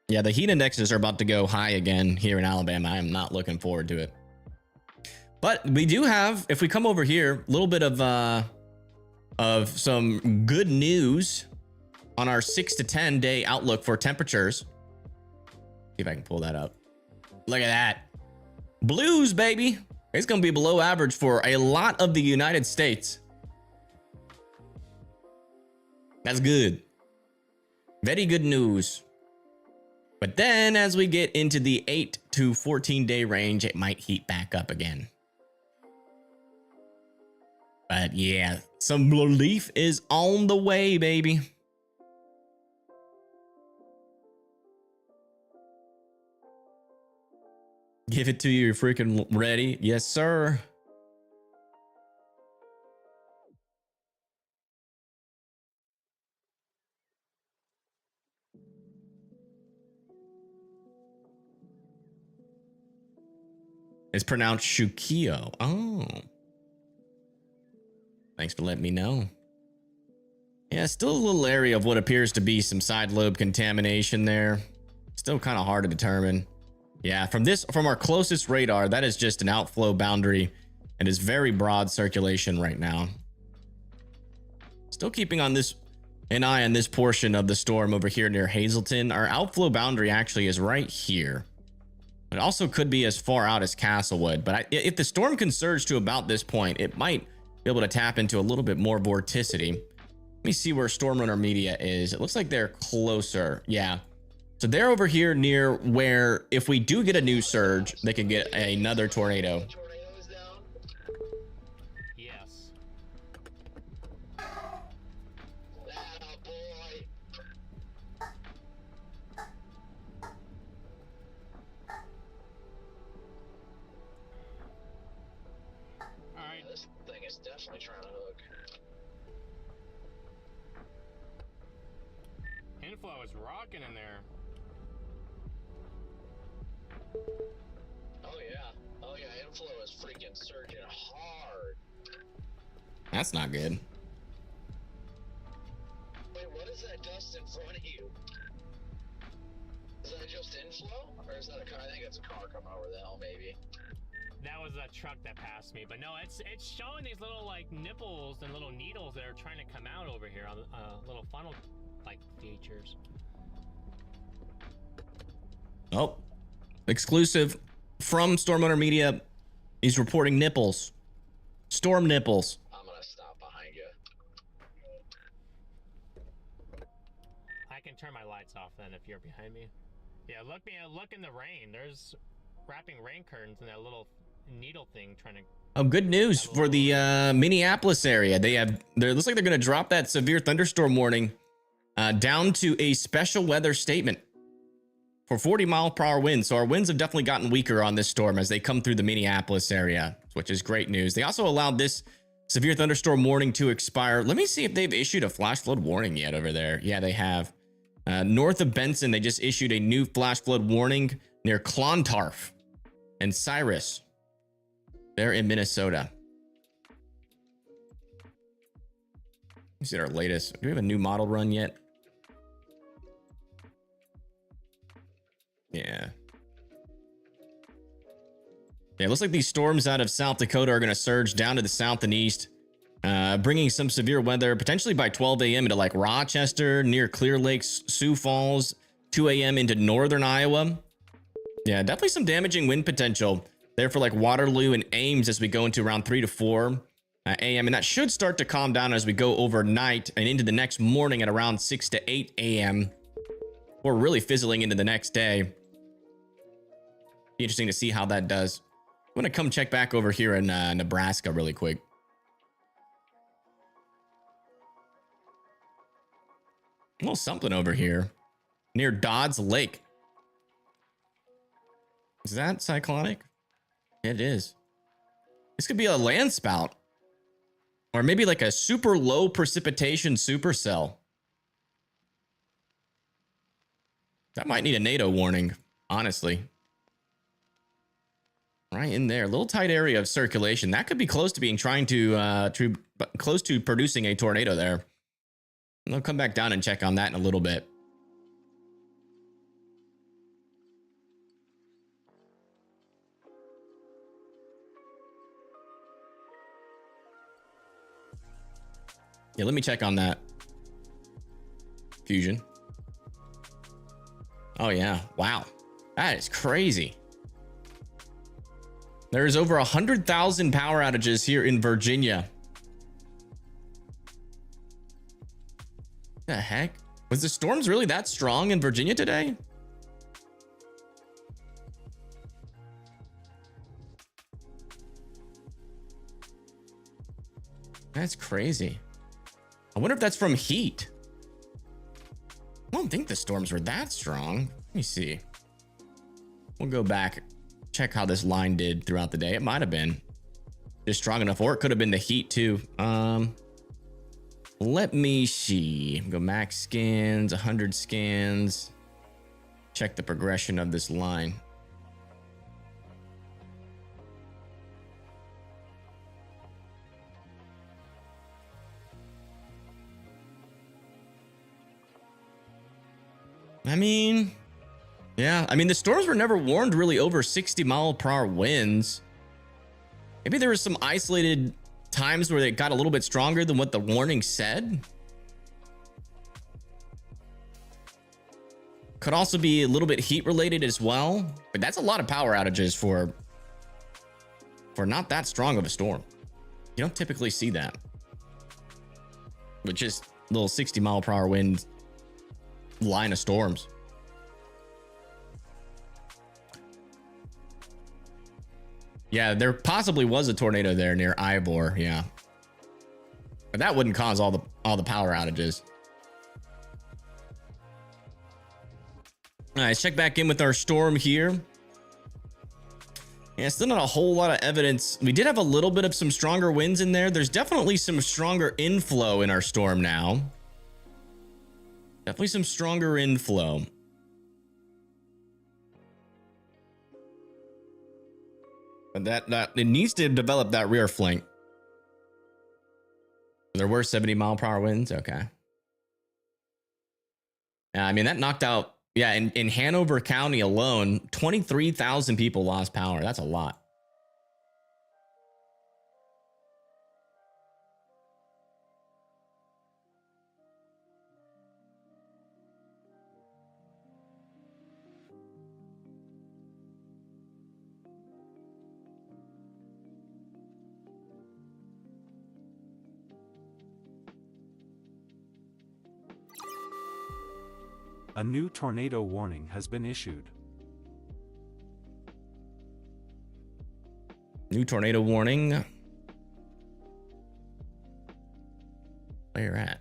Speaker 1: Yeah, the heat indexes are about to go high again here in Alabama. I am not looking forward to it. But we do have, if we come over here, a little bit of some good news on our 6 to 10 day outlook for temperatures. See if I can pull that up. Look at that. Blues, baby. It's going to be below average for a lot of the United States. That's good. Very good news. But then as we get into the 8 to 14 day range, it might heat back up again. But yeah, some relief is on the way, baby. Give it to you, you're freaking ready. Yes, sir. It's pronounced Chiquillo. Oh. Thanks for letting me know. Yeah, still a little area of what appears to be some side lobe contamination there. Still kind of hard to determine. Yeah, from our closest radar, that is just an outflow boundary and is very broad circulation right now. Still keeping an eye on this portion of the storm over here near Hazleton. Our outflow boundary actually is right here. It also could be as far out as Castlewood, but if the storm can surge to about this point, it might be able to tap into a little bit more vorticity. Let me see where Storm Runner Media is. It looks like they're closer. Yeah. So they're over here near where if we do get a new surge, they can get another tornado.
Speaker 4: Tornado is down.
Speaker 2: Yes.
Speaker 4: Ah, boy.
Speaker 2: Alright.
Speaker 4: This thing is definitely trying to hook.
Speaker 2: Inflow is rocking in there.
Speaker 4: Oh yeah, inflow is freaking surging hard.
Speaker 1: That's not good.
Speaker 4: Wait, what is that dust in front of you? Is that just inflow? Or is that a car? I think it's a car coming over the hill, maybe.
Speaker 2: That was a truck that passed me, but no, it's showing these little like nipples and little needles that are trying to come out over here on little funnel like features.
Speaker 1: Oh, exclusive from Storm Owner Media. He's reporting nipples, storm nipples.
Speaker 4: I'm gonna stop behind you.
Speaker 2: I can turn my lights off then if you're behind me. Yeah, look in the rain. There's wrapping rain curtains and that little needle thing trying to.
Speaker 1: Oh, good news for the Minneapolis area. There looks like they're going to drop that severe thunderstorm warning down to a special weather statement for 40-mile-per-hour winds. So our winds have definitely gotten weaker on this storm as they come through the Minneapolis area, which is great news. They also allowed this severe thunderstorm warning to expire. Let me see if they've issued a flash flood warning yet over there. Yeah, they have. North of Benson, they just issued a new flash flood warning near Clontarf and Cyrus. They're in Minnesota. Let's see our latest. Do we have a new model run yet? Yeah. Yeah, it looks like these storms out of South Dakota are going to surge down to the south and east, bringing some severe weather potentially by 12 a.m. into like Rochester, near Clear Lakes, Sioux Falls, 2 a.m. into northern Iowa. Yeah, definitely some damaging wind potential there for like Waterloo and Ames as we go into around 3 to 4 a.m. And that should start to calm down as we go overnight and into the next morning at around 6 to 8 a.m. We're really fizzling into the next day. Be interesting to see how that does. I'm going to come check back over here in Nebraska really quick. A little something over here near Dodds Lake. Is that cyclonic? It is. This could be a land spout. Or maybe like a super low precipitation supercell. That might need a NATO warning, honestly. Right in there. A little tight area of circulation. That could be close to being close to producing a tornado there. And I'll come back down and check on that in a little bit. Yeah, let me check on that. Fusion. Oh, yeah. Wow. That is crazy. There's over 100,000 power outages here in Virginia. The heck? Was the storms really that strong in Virginia today? That's crazy. I wonder if that's from heat. I don't think the storms were that strong. Let me see. We'll go back, check how this line did throughout the day. It might have been just strong enough, or it could have been the heat too. Let me see. Go max scans, 100 scans. Check the progression of this line. I mean, yeah, I mean, the storms were never warned really over 60-mile-per-hour winds. Maybe there was some isolated times where they got a little bit stronger than what the warning said. Could also be a little bit heat related as well, but that's a lot of power outages for not that strong of a storm. You don't typically see that with just little 60-mile-per-hour wind line of storms. Yeah, there possibly was a tornado there near Ivor. Yeah, but that wouldn't cause all the power outages. All right, let's check back in with our storm here. Yeah, still not a whole lot of evidence. We did have a little bit of some stronger winds in there. There's definitely some stronger inflow in our storm now. Definitely some stronger inflow. But that it needs to develop that rear flank. There were 70-mile-per-hour winds. Okay. I mean, that knocked out, yeah, in Hanover County alone, 23,000 people lost power. That's a lot.
Speaker 3: A new tornado warning has been issued.
Speaker 1: New tornado warning. Where you're at?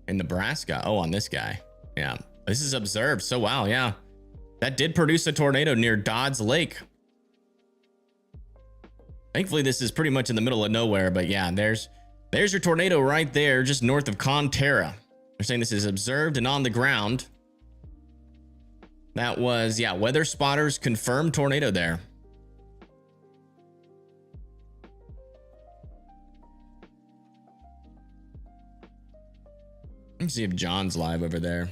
Speaker 1: In Nebraska. Oh, on this guy. Yeah. This is observed. So wow, yeah. That did produce a tornado near Dodds Lake. Thankfully, this is pretty much in the middle of nowhere, but yeah, there's your tornado right there, just north of Conterra. They're saying this is observed and on the ground. That was, yeah, weather spotters confirmed tornado there. Let me see if John's live over there.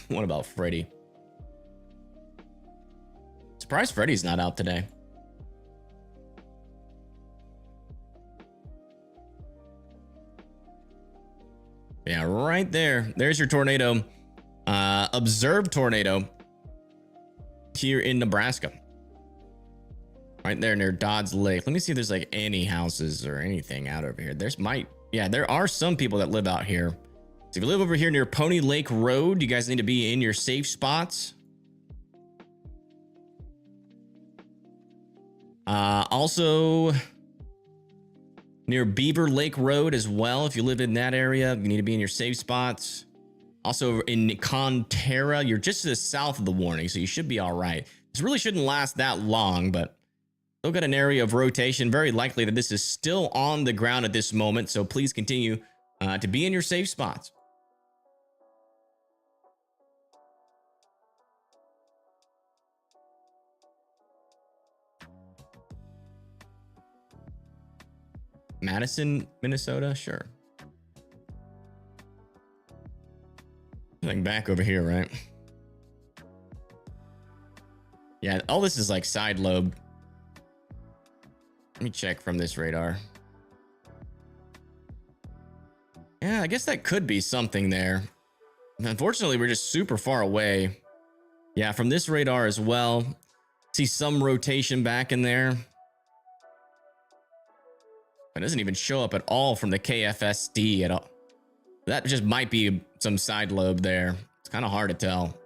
Speaker 1: What about Freddy? Surprised Freddy's not out today. Yeah, right there. There's your tornado. Observed tornado here in Nebraska. Right there near Dodds Lake. Let me see if there's like any houses or anything out over here. There are some people that live out here. So if you live over here near Pony Lake Road, you guys need to be in your safe spots. Also near Beaver Lake Road as well. If you live in that area, you need to be in your safe spots. Also in Conterra, you're just to the south of the warning, so you should be all right. This really shouldn't last that long, but still got an area of rotation. Very likely that this is still on the ground at this moment, so please continue to be in your safe spots. Madison, Minnesota, sure. Like back over here, right? Yeah, all this is like side lobe. Let me check from this radar. Yeah, I guess that could be something there. Unfortunately, we're just super far away. Yeah, from this radar as well. See some rotation back in there. It doesn't even show up at all from the KFSD at all. That just might be some side lobe there. It's kind of hard to tell.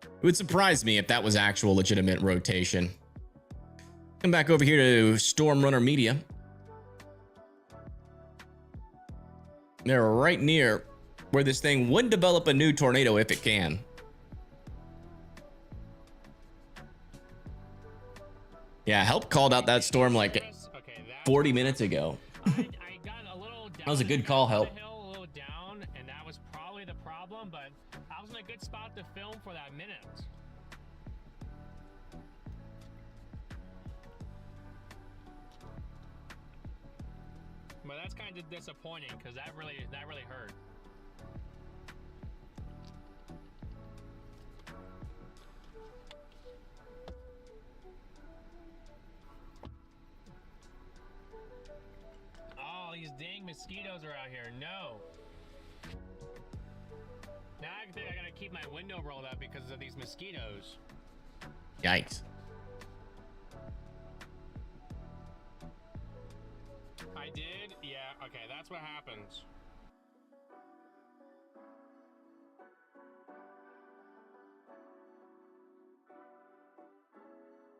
Speaker 1: It would surprise me if that was actual legitimate rotation. Come back over here to Storm Runner Media. They're right near where this thing would develop a new tornado if it can. Yeah, Help called out that storm like 40 minutes ago.
Speaker 2: I got a little down.
Speaker 1: That was a good call, Help.
Speaker 2: The hill, a little down, and that was probably the problem, but I was in a good spot to film for that minute. But that's kind of disappointing because that really hurt. Oh, these dang mosquitoes are out here. No. Now I think I gotta keep my window rolled up because of these mosquitoes.
Speaker 1: Yikes.
Speaker 2: I did? Yeah, okay, that's what happens.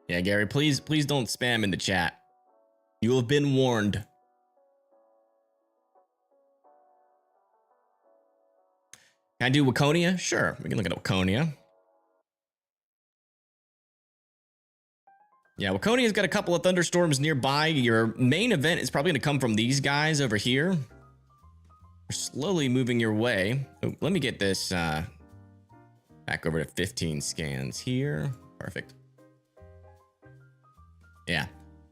Speaker 1: Yeah, Gary, please don't spam in the chat. You have been warned. Can I do Waconia? Sure, we can look at Waconia. Yeah, Waconia's got a couple of thunderstorms nearby. Your main event is probably going to come from these guys over here. We're slowly moving your way. Oh, let me get this back over to 15 scans here. Perfect. Yeah.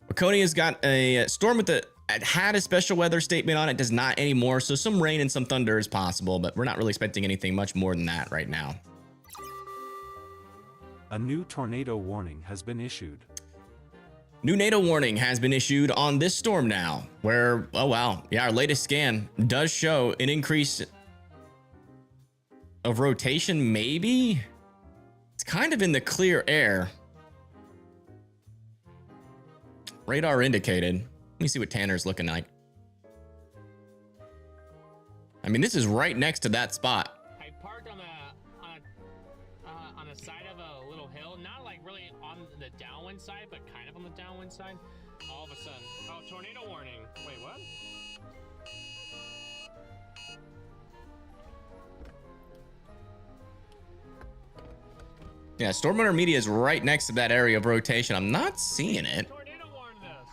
Speaker 1: Waconia's got a storm with it had a special weather statement on it, does not anymore. So some rain and some thunder is possible, but we're not really expecting anything much more than that right now.
Speaker 3: A new tornado warning has been issued.
Speaker 1: New NATO warning has been issued on this storm now, where, oh wow, yeah, our latest scan does show an increase of rotation, maybe? It's kind of in the clear air. Radar indicated. Let me see what Tanner's looking like. I mean, this is right next to that spot.
Speaker 2: I parked on the side of a little hill, not like really on the downwind side, but kind of on the downwind side. All of a sudden, oh, tornado warning. Wait, what?
Speaker 1: Yeah, Storm Winter Media is right next to that area of rotation. I'm not seeing it.
Speaker 2: Tornado warned us.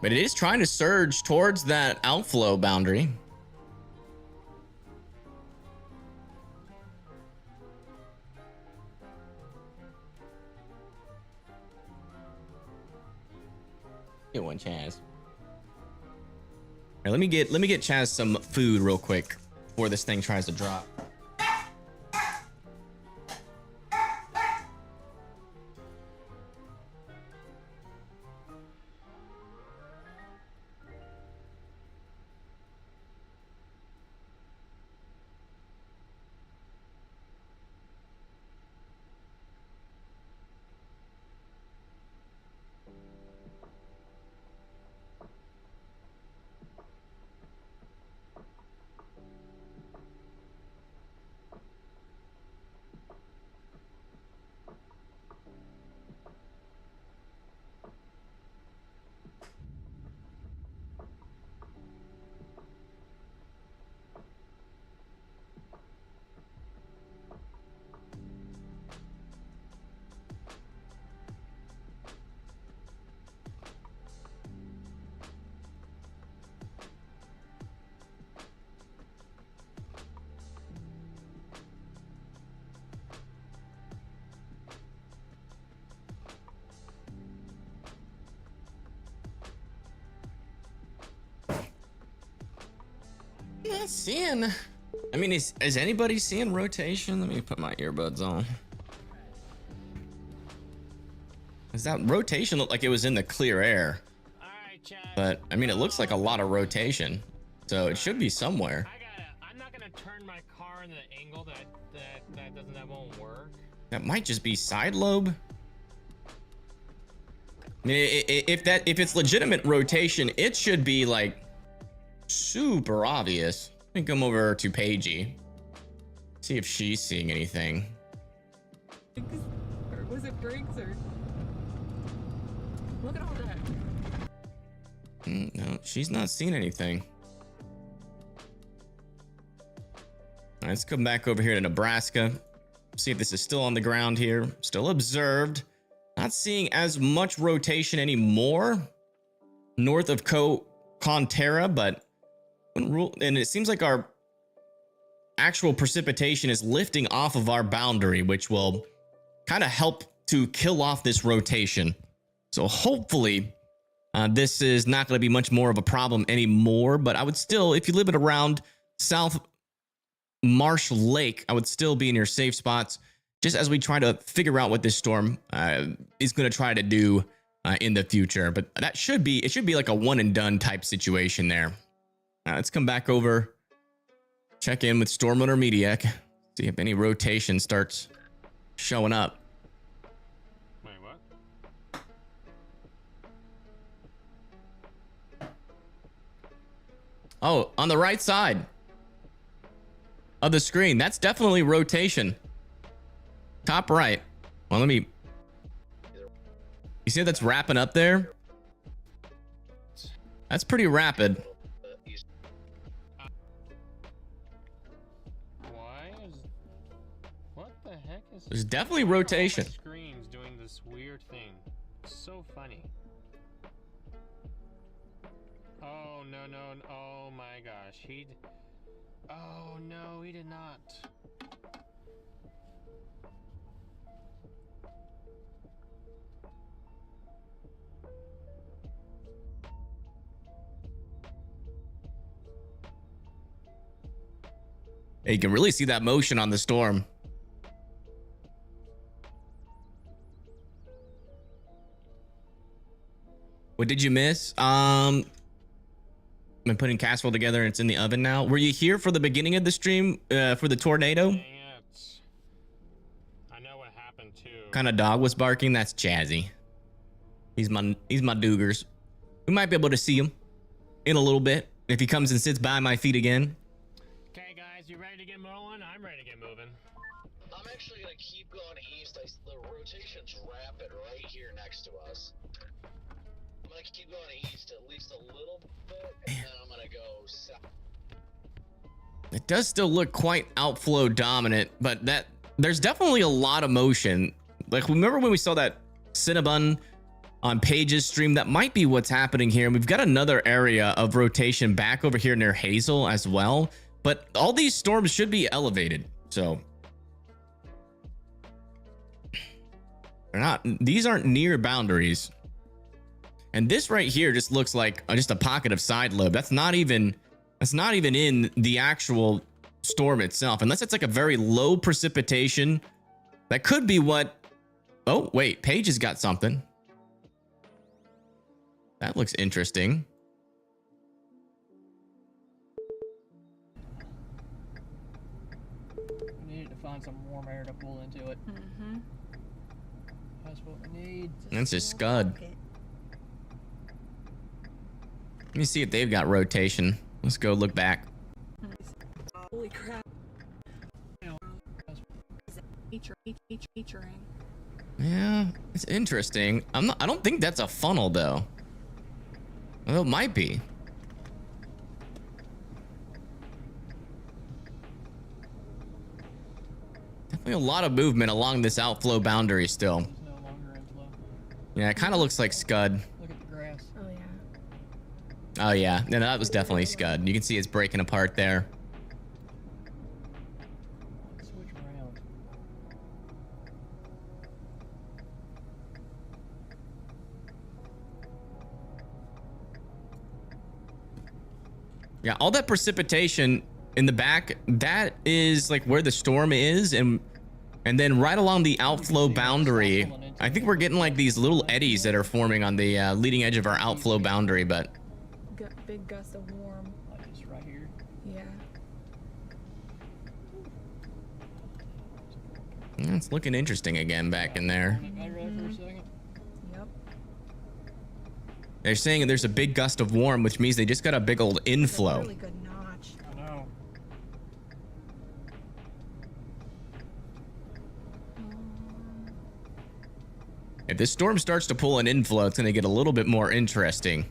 Speaker 1: But it is trying to surge towards that outflow boundary. Get one, Chaz. All right, let me get Chaz some food real quick before this thing tries to drop. Not seeing. I mean, is anybody seeing rotation? Let me put my earbuds on. Does that rotation look like it was in the clear air?
Speaker 2: All right, Chad.
Speaker 1: But I mean, it looks like a lot of rotation, so it should be somewhere.
Speaker 2: I'm not gonna turn my car in the angle that won't work.
Speaker 1: That might just be side lobe. I mean, if it's legitimate rotation, it should be like super obvious. Let me come over to Paigey. See if she's seeing anything.
Speaker 8: Or was it brakes or? Look at all that.
Speaker 1: No, she's not seeing anything. All right, let's come back over here to Nebraska. See if this is still on the ground here. Still observed. Not seeing as much rotation anymore north of Contera, but and it seems like our actual precipitation is lifting off of our boundary, which will kind of help to kill off this rotation. So hopefully this is not going to be much more of a problem anymore, but I would still, if you live at around South Marsh Lake, I would still be in your safe spots just as we try to figure out what this storm is going to try to do in the future. But it should be like a one and done type situation there. Let's come back over, check in with Storm Winter Media, see if any rotation starts showing up.
Speaker 2: Wait, what?
Speaker 1: Oh, on the right side of the screen, that's definitely rotation. Top right. Well, let me. You see that's wrapping up there? That's pretty rapid.
Speaker 2: What the heck is?
Speaker 1: There's definitely rotation.
Speaker 2: My screen's doing this weird thing. It's so funny. Oh no! Oh my gosh! Oh no! He did not.
Speaker 1: You can really see that motion on the storm. What did you miss? I'm putting casserole together and it's in the oven now. Were you here for the beginning of the stream for the tornado?
Speaker 2: Dang it. I know what happened too.
Speaker 1: kind of dog was barking? That's Chazzy. He's my Doogers. We might be able to see him in a little bit if he comes and sits by my feet again.
Speaker 2: Okay, guys, you ready to get moving? I'm ready to get moving.
Speaker 4: I'm actually gonna keep going east. The rotation's rapid right here next to us. I'm gonna keep going east at least a little bit, and then I'm gonna go south.
Speaker 1: It does still look quite outflow dominant, but there's definitely a lot of motion. Like, remember when we saw that Cinnabon on Paige's stream? That might be what's happening here. We've got another area of rotation back over here near Hazel as well, but all these storms should be elevated, so they're not. These aren't near boundaries, and this right here just looks like just a pocket of side lobe. That's not even in the actual storm itself, unless it's like a very low precipitation. That could be what. Oh wait, Paige has got something. That looks interesting.
Speaker 9: We needed to find some warm air to pull into it.
Speaker 8: Mm-hmm.
Speaker 9: That's what we need.
Speaker 1: That's a scud. Let me see if they've got rotation. Let's go look back.
Speaker 8: Holy crap. Featuring.
Speaker 1: Yeah, it's interesting. I don't think that's a funnel though. Well, it might be. Definitely a lot of movement along this outflow boundary still.
Speaker 9: It's no longer inflow.
Speaker 1: Yeah, it kind of looks like scud.
Speaker 9: Look at the grass.
Speaker 8: Oh yeah.
Speaker 1: Oh yeah, no, that was definitely scud. You can see it's breaking apart there.
Speaker 9: Switch around.
Speaker 1: Yeah, all that precipitation in the back, that is like where the storm is, and then right along the outflow boundary, I think we're getting like these little eddies that are forming on the leading edge of our outflow boundary, but
Speaker 8: Big gust of warm.
Speaker 9: Like it's right here.
Speaker 8: Yeah.
Speaker 1: it's looking interesting again back in there.
Speaker 9: Better there for a second.
Speaker 8: Yep.
Speaker 1: They're saying there's a big gust of warm, which means they just got a big old inflow.
Speaker 8: Really good notch.
Speaker 9: I know.
Speaker 1: If this storm starts to pull an inflow, it's going to get a little bit more interesting.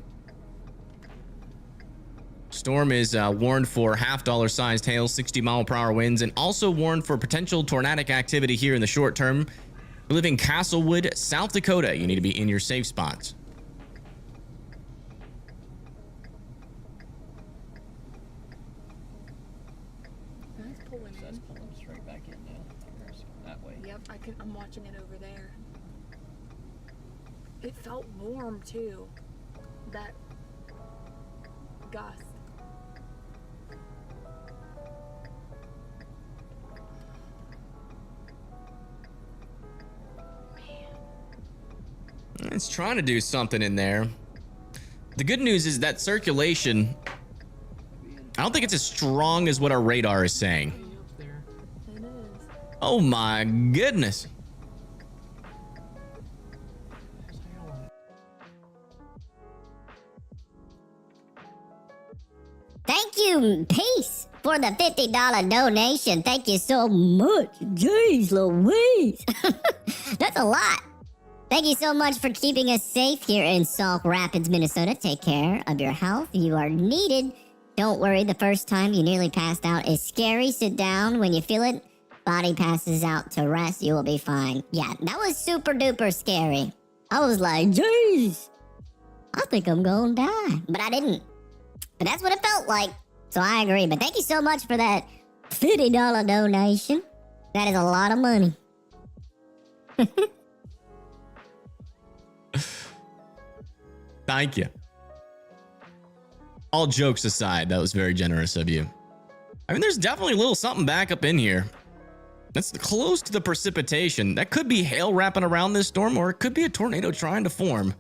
Speaker 1: Storm is warned for half-dollar sized hail, 60-mile-per-hour winds, and also warned for potential tornadic activity here in the short term. We live in Castlewood, South Dakota. You need to be in your safe spots.
Speaker 8: That's pulling
Speaker 9: That's
Speaker 8: in.
Speaker 9: pulling straight back in now. There's that way.
Speaker 8: Yep, I'm watching it over there. It felt warm too. That gust.
Speaker 1: It's trying to do something in there. The good news is that circulation, I don't think it's as strong as what our radar is saying.
Speaker 9: Up there.
Speaker 8: It is.
Speaker 1: Oh my goodness.
Speaker 9: There's hail on it.
Speaker 10: Thank you, Peace, for the $50 donation. Thank you so much. Jeez Louise. That's a lot. Thank you so much for keeping us safe here in Sauk Rapids, Minnesota. Take care of your health. You are needed. Don't worry, the first time you nearly passed out is scary. Sit down when you feel it. Body passes out to rest. You will be fine. Yeah, that was super duper scary. I was like, jeez, I think I'm gonna die. But I didn't. But that's what it felt like. So I agree. But thank you so much for that $50 donation. That is a lot of money.
Speaker 1: Thank you. All jokes aside, that was very generous of you. I mean, there's definitely a little something back up in here. That's close to the precipitation. That could be hail wrapping around this storm, or it could be a tornado trying to form.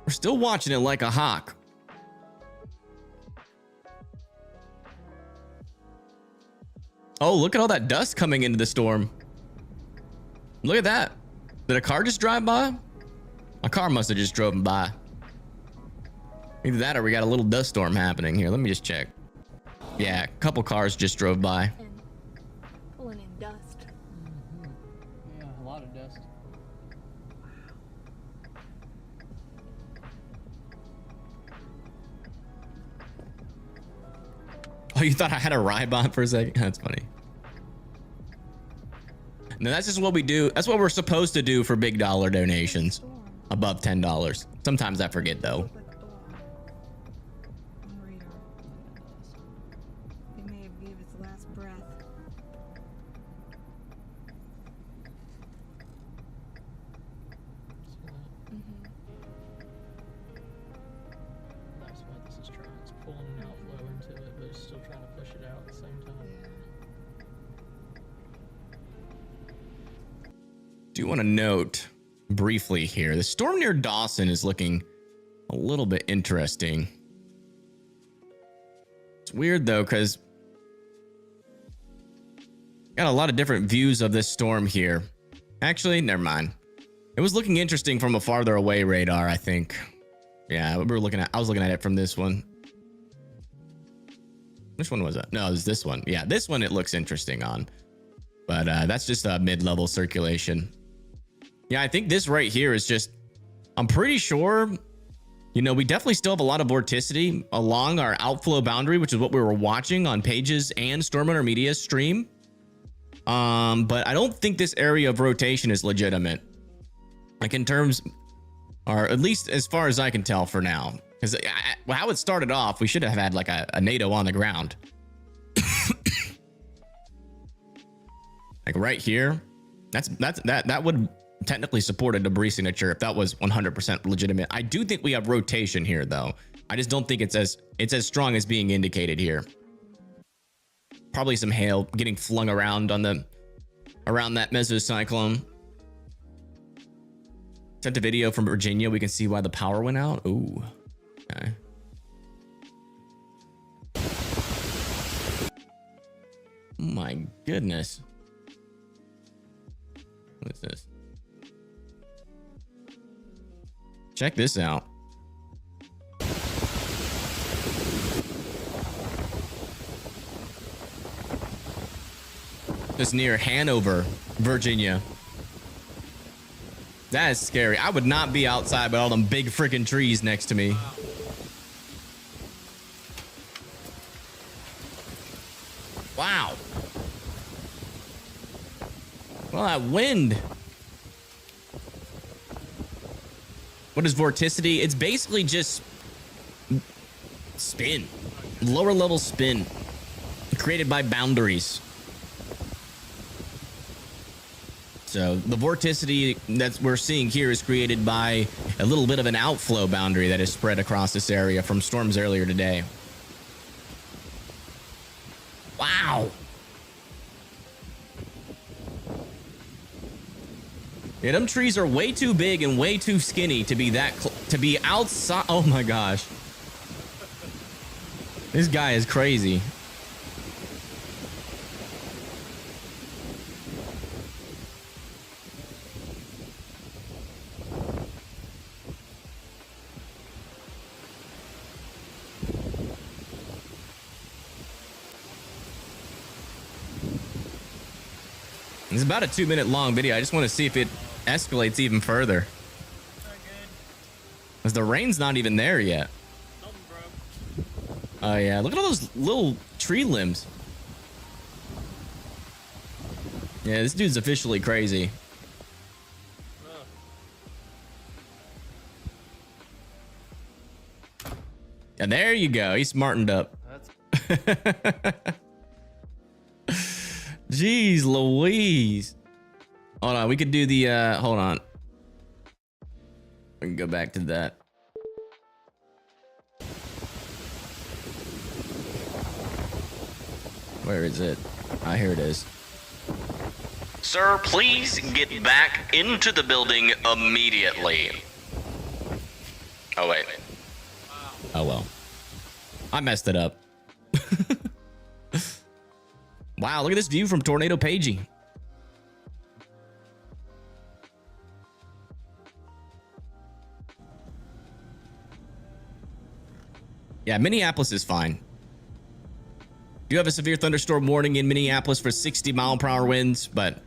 Speaker 1: We're still watching it like a hawk. Oh, look at all that dust coming into the storm. Look at that. Did a car just drive by? A car must have just driven by. Either that or we got a little dust storm happening here. Let me just check. Yeah, a couple cars just drove by.
Speaker 8: And pulling in dust.
Speaker 9: Yeah, a lot of dust.
Speaker 1: Oh, you thought I had a ride bot for a second? That's funny. No, that's just what we do. That's what we're supposed to do for big dollar donations above $10. Sometimes I forget though.
Speaker 7: Looked like a blob on the radar. It may have gave its last breath.
Speaker 9: See that? That's what this is trying. It's pulling an outflow into it, but it's still trying to push it out at the same time.
Speaker 1: Do want to note briefly here, the storm near Dawson is looking a little bit interesting. It's weird though, because got a lot of different views of this storm here. Actually, never mind. It was looking interesting from a farther away radar, I think. Yeah, we were looking at, I was looking at it from this one. Which one was that? No, it was this one. Yeah, this one it looks interesting on. But that's just a mid-level circulation. Yeah, I think this right here is just, I'm pretty sure, you know, we definitely still have a lot of vorticity along our outflow boundary, which is what we were watching on Pages and Stormrunner Media's stream. But I don't think this area of rotation is legitimate. Like in terms, or at least as far as I can tell for now. Because how it started off, we should have had like a NATO on the ground. Like right here, that would technically support a debris signature if that was 100% legitimate. I do think we have rotation here though. I just don't think it's as strong as being indicated here. Probably some hail getting flung around on around that mesocyclone. Sent a video from Virginia. We can see why the power went out. Ooh, okay. Oh my goodness. What is this? Check this out. Just near Hanover, Virginia. That is scary. I would not be outside with all them big freaking trees next to me. Wow. Well, that wind. What is vorticity? It's basically just spin. Lower level spin. Created by boundaries. So the vorticity that we're seeing here is created by a little bit of an outflow boundary that is spread across this area from storms earlier today. Wow. Yeah, them trees are way too big and way too skinny to be to be outside. Oh my gosh. This guy is crazy. It's about a 2-minute long video. I just want to see if it escalates even further. Because the rain's not even there yet. Oh yeah, look at all those little tree limbs. Yeah, this dude's officially crazy. And there you go. He smartened up. Jeez Louise. Hold on, we could do the hold on. We can go back to that. Where is it? Ah, here it is. Sir, please get back into the building immediately. Oh wait. Oh well. I messed it up. Wow, look at this view from Tornado Pagey. Yeah, Minneapolis is fine. You have a severe thunderstorm warning in Minneapolis for 60-mile-per-hour winds, but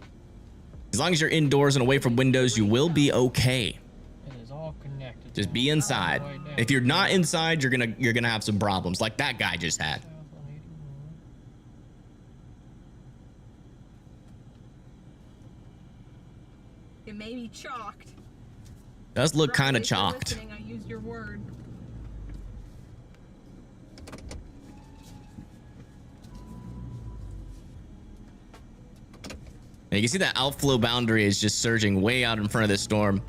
Speaker 1: as long as you're indoors and away from windows, you will be okay.
Speaker 9: It is all connected.
Speaker 1: Just be inside. If you're not inside, you're gonna have some problems, like that guy just had.
Speaker 7: It may be chalked.
Speaker 1: Does look kind
Speaker 7: Probably
Speaker 1: of
Speaker 7: if you're
Speaker 1: chalked.
Speaker 7: listening, I used your word.
Speaker 1: And you can see that outflow boundary is just surging way out in front of this storm.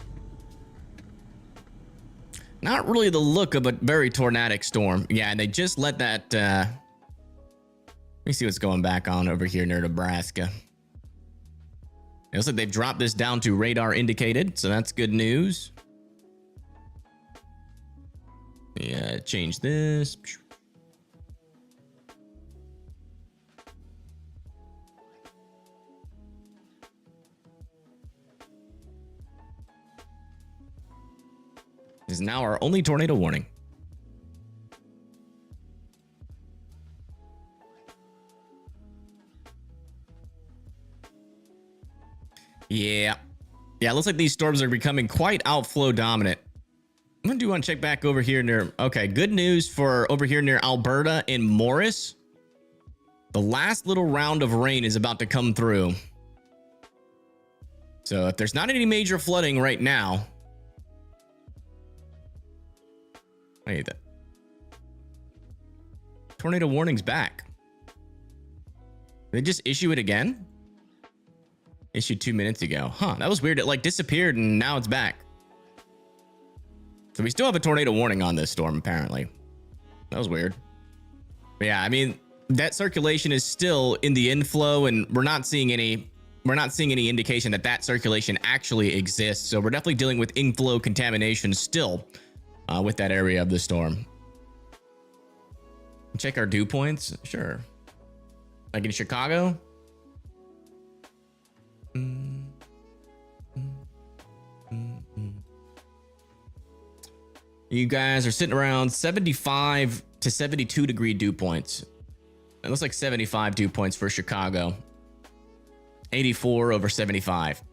Speaker 1: Not really the look of a very tornadic storm. Yeah, and they just let that. Let me see what's going back on over here near Nebraska. It looks like they've dropped this down to radar indicated, so that's good news. Yeah, change this. This is now our only tornado warning. Yeah. Yeah, it looks like these storms are becoming quite outflow dominant. I'm gonna do one check back over here near. Okay, good news for over here near Alberta in Morris. The last little round of rain is about to come through. So if there's not any major flooding right now. Wait, that tornado warning's back. Did they just issue it again? Issued 2 minutes ago. Huh, that was weird. It like disappeared and now it's back. So we still have a tornado warning on this storm, apparently. That was weird. But yeah, I mean, that circulation is still in the inflow, and we're not seeing any indication that that circulation actually exists. So we're definitely dealing with inflow contamination still with that area of the storm. Check our dew points. Sure. Like in Chicago. You guys are sitting around 75 to 72 degree dew points. It looks like 75 dew points for Chicago. 84 over 75.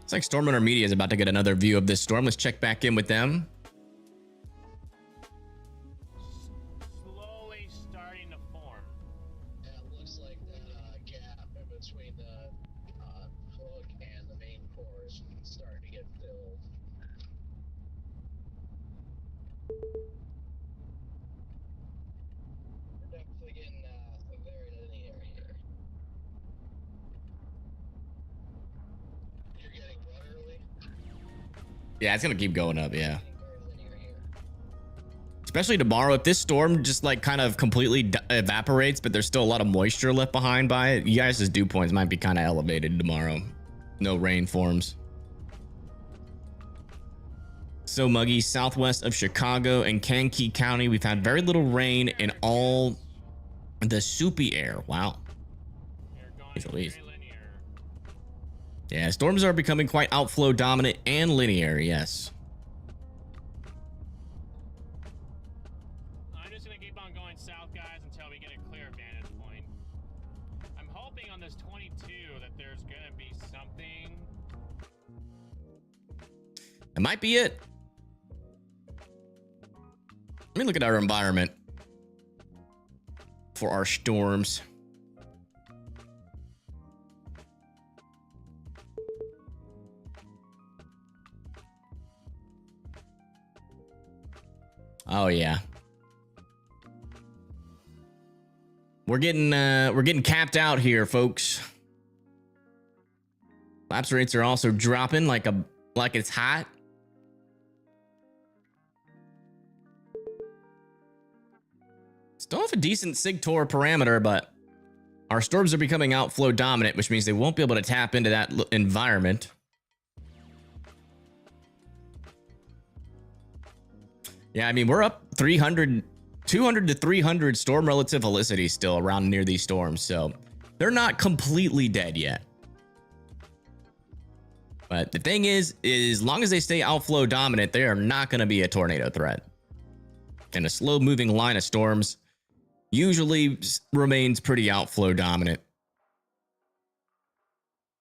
Speaker 1: It's like Storm Runner Media is about to get another view of this storm. Let's check back in with them.
Speaker 2: Slowly starting to form.
Speaker 4: Yeah, it looks like that gap in between the hook and the main core is starting to get filled. We're definitely getting very linear here. You're getting what early?
Speaker 1: Yeah, it's gonna keep going up. Yeah. Especially tomorrow, if this storm just like kind of completely evaporates, but there's still a lot of moisture left behind by it, you guys' dew points might be kind of elevated tomorrow. No rain forms. So muggy, southwest of Chicago and Kankakee County. We've had very little rain in all the soupy air. Wow. Yeah, storms are becoming quite outflow dominant and linear. Yes.
Speaker 2: I'm just gonna keep on going south, guys, until we get a clear vantage point. I'm hoping on this 22 that there's gonna be something.
Speaker 1: That might be it. Let me look at our environment for our storms. Oh yeah. We're getting capped out here, folks. Lapse rates are also dropping like it's hot. Still have a decent SIG-TOR parameter, but our storms are becoming outflow dominant, which means they won't be able to tap into that environment. Yeah, I mean, we're up 200 to 300 storm relative helicity still around near these storms, so they're not completely dead yet. But the thing is as long as they stay outflow dominant, they are not going to be a tornado threat. And a slow moving line of storms usually remains pretty outflow dominant.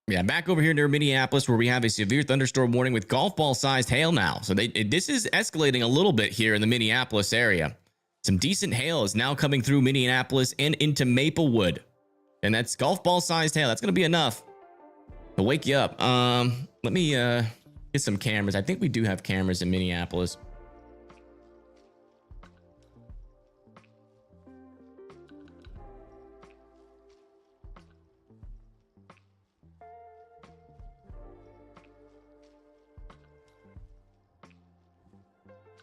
Speaker 1: Yeah, back over here near Minneapolis, where we have a severe thunderstorm warning with golf ball sized hail now. So this is escalating a little bit here in the Minneapolis area. Some decent hail is now coming through Minneapolis and into Maplewood. And that's golf ball sized hail. That's going to be enough to wake you up. Let me get some cameras. I think we do have cameras in Minneapolis.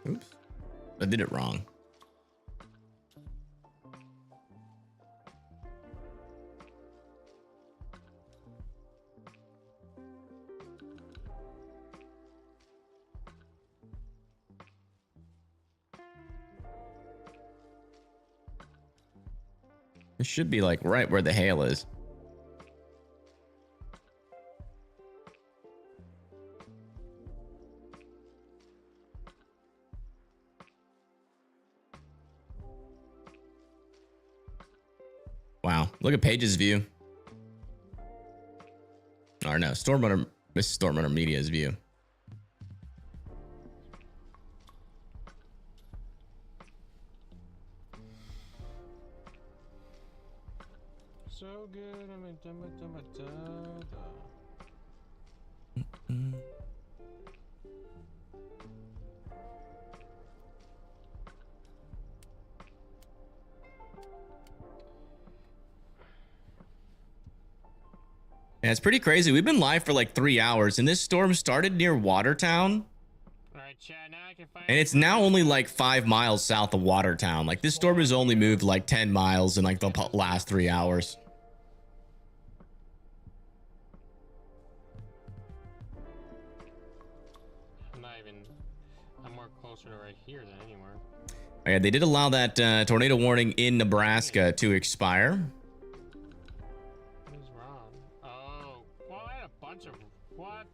Speaker 1: Oops, I did it wrong. It should be like right where the hail is. Wow, look at Paige's view. Or no, Stormrunner, this is Stormrunner Media's view.
Speaker 2: So good.
Speaker 1: Yeah, it's pretty crazy. We've been live for like 3 hours, and this storm started near Watertown.
Speaker 2: Alright, chat, now I can find
Speaker 1: And it's now only like 5 miles south of Watertown. Like this storm has only moved like 10 miles in like the last 3 hours.
Speaker 2: I'm more closer to right here than anywhere.
Speaker 1: Yeah, they did allow that tornado warning in Nebraska to expire.
Speaker 2: Who's wrong? Oh, well, I had a bunch of what?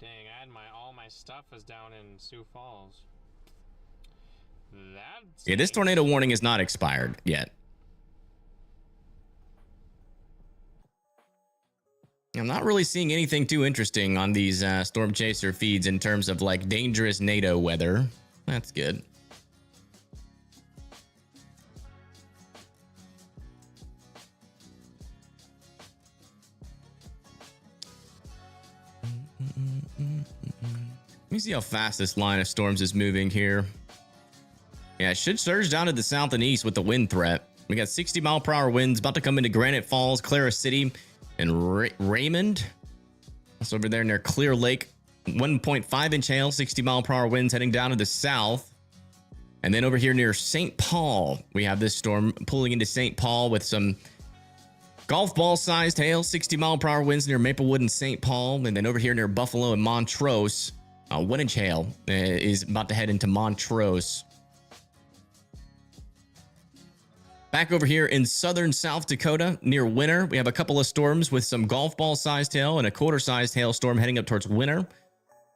Speaker 2: Dang, I had all my stuff was down in Sioux Falls.
Speaker 1: Yeah, this tornado warning is not expired yet. I'm not really seeing anything too interesting on these Storm Chaser feeds in terms of like dangerous NATO weather. That's good. Let me see how fast this line of storms is moving here. Yeah, it should surge down to the south and east with the wind threat. We got 60-mile-per-hour winds about to come into Granite Falls, Clara City, and Raymond. That's over there near Clear Lake. 1.5-inch hail, 60-mile-per-hour winds heading down to the south. And then over here near St. Paul, we have this storm pulling into St. Paul with some golf ball-sized hail, 60-mile-per-hour winds near Maplewood and St. Paul. And then over here near Buffalo and Montrose, 1-inch hail is about to head into Montrose. Back over here in southern South Dakota near Winter, we have a couple of storms with some golf ball-sized hail and a quarter-sized hailstorm heading up towards Winter.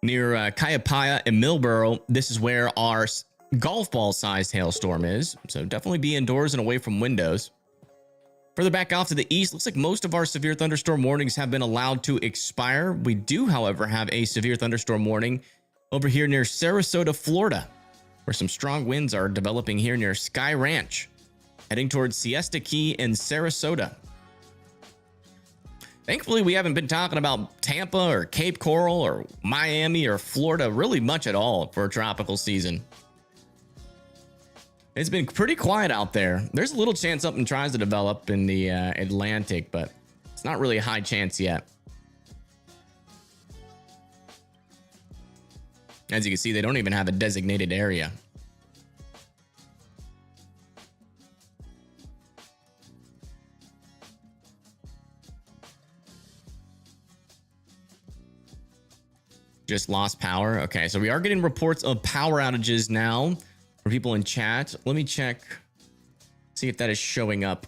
Speaker 1: Near Kayapaya and Millboro, this is where our golf ball-sized hailstorm is, so definitely be indoors and away from windows. Further back off to the east, looks like most of our severe thunderstorm warnings have been allowed to expire. We do, however, have a severe thunderstorm warning over here near Sarasota, Florida, where some strong winds are developing here near Sky Ranch, heading towards Siesta Key and Sarasota. Thankfully, we haven't been talking about Tampa or Cape Coral or Miami or Florida really much at all for a tropical season. It's been pretty quiet out there. There's a little chance something tries to develop in the Atlantic, but it's not really a high chance yet. As you can see, they don't even have a designated area. Just lost power. Okay, so we are getting reports of power outages now for people in chat. Let me check, see if that is showing up.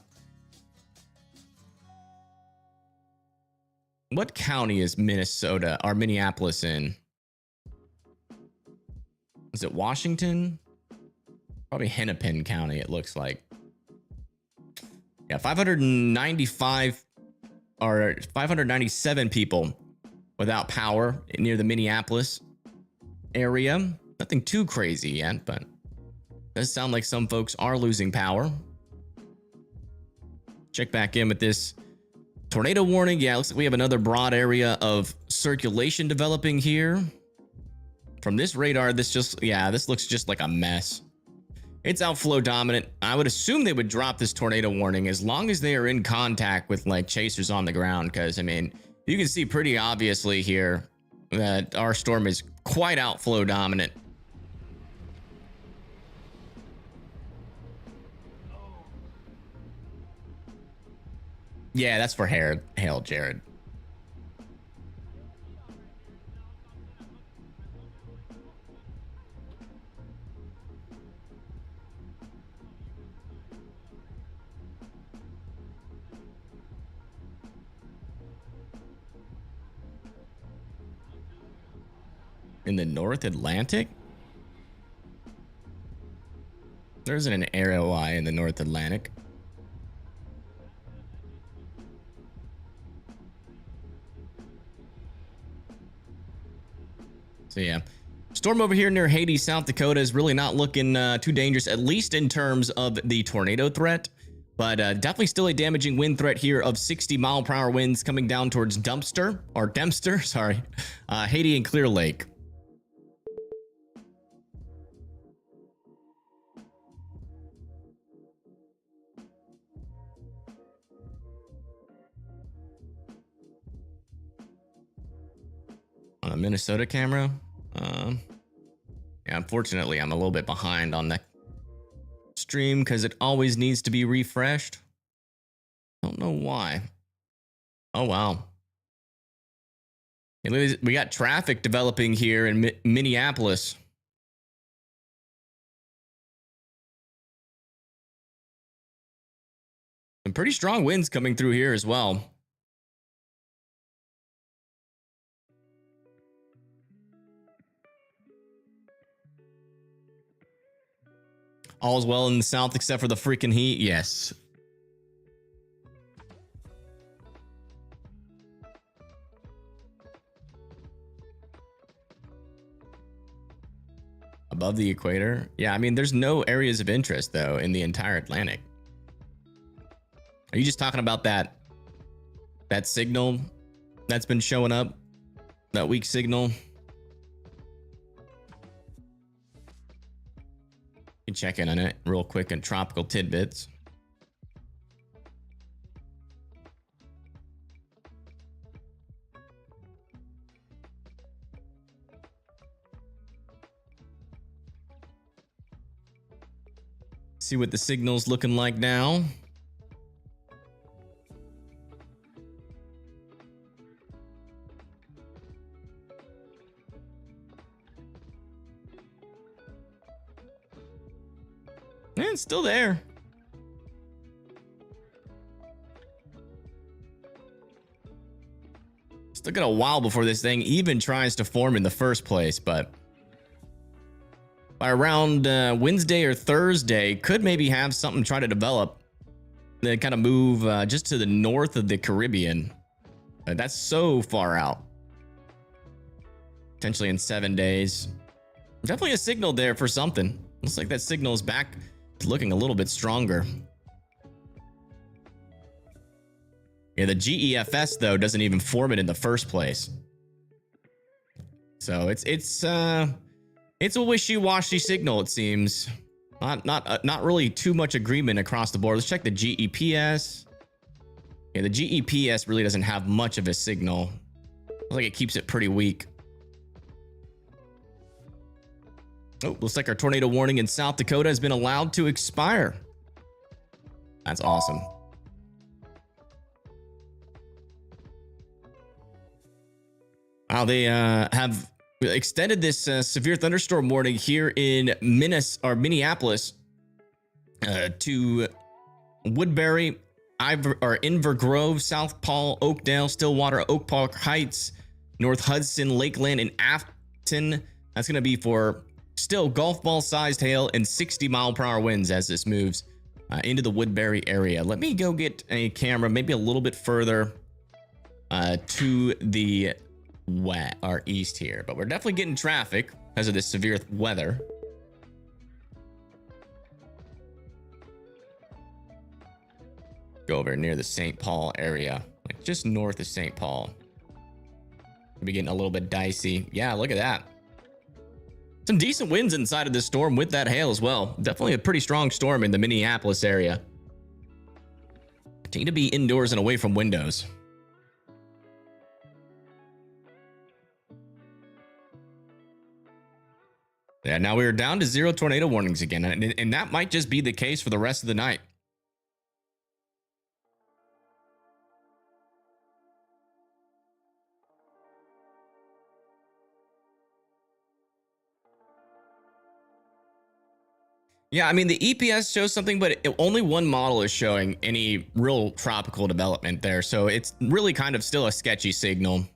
Speaker 1: What county is Minnesota or Minneapolis in? Is it Washington? Probably Hennepin County, it looks like. Yeah, 595 or 597 people without power near the Minneapolis area. Nothing too crazy yet, but does sound like some folks are losing power. Check back in with this tornado warning. Yeah, looks like we have another broad area of circulation developing here. From this radar, this looks just like a mess. It's outflow dominant. I would assume they would drop this tornado warning as long as they are in contact with like chasers on the ground, because I mean, you can see pretty obviously here that our storm is quite outflow dominant. Yeah, that's for hail, Jared. In the North Atlantic? There isn't an ROI in the North Atlantic. So yeah, storm over here near Haiti, South Dakota is really not looking too dangerous, at least in terms of the tornado threat. But definitely still a damaging wind threat here of 60-mile-per-hour winds coming down towards Dempster, sorry, Haiti and Clear Lake. On a Minnesota camera, yeah, unfortunately, I'm a little bit behind on the stream because it always needs to be refreshed. Don't know why. Oh, wow. Hey, we got traffic developing here in Minneapolis. Some pretty strong winds coming through here as well. All's well in the South except for the freaking heat. Yes. Above the equator. Yeah, I mean, there's no areas of interest, though, in the entire Atlantic. Are you just talking about that signal that's been showing up? That weak signal? You can check in on it real quick in tropical tidbits. See what the signal's looking like now. And it's still there. Still got a while before this thing even tries to form in the first place, but by around Wednesday or Thursday, could maybe have something try to develop. Then kind of move just to the north of the Caribbean. That's so far out. Potentially in 7 days. Definitely a signal there for something. Looks like that signal is back to looking a little bit stronger. Yeah, the GEFS though doesn't even form it in the first place. So it's a wishy-washy signal, it seems. Not really too much agreement across the board. Let's check the GEPS. Yeah, the GEPS really doesn't have much of a signal. Looks like it keeps it pretty weak. Oh, looks like our tornado warning in South Dakota has been allowed to expire. That's awesome. Wow, they have We extended this severe thunderstorm warning here in Minneapolis to Woodbury, Inver Grove, South Paul, Oakdale, Stillwater, Oak Park Heights, North Hudson, Lakeland, and Afton. That's going to be for still golf ball sized hail and 60-mile-per-hour winds as this moves into the Woodbury area. Let me go get a camera, maybe a little bit further to the east here, but we're definitely getting traffic because of this severe weather. Go over near the St. Paul area, like just north of St. Paul. Be getting a little bit dicey. Yeah, look at that. Some decent winds inside of this storm with that hail as well. Definitely a pretty strong storm in the Minneapolis area. Continue to be indoors and away from windows. Yeah, now we are down to 0 tornado warnings again, and that might just be the case for the rest of the night. Yeah, I mean, the EPS shows something, but only one model is showing any real tropical development there. So it's really kind of still a sketchy signal.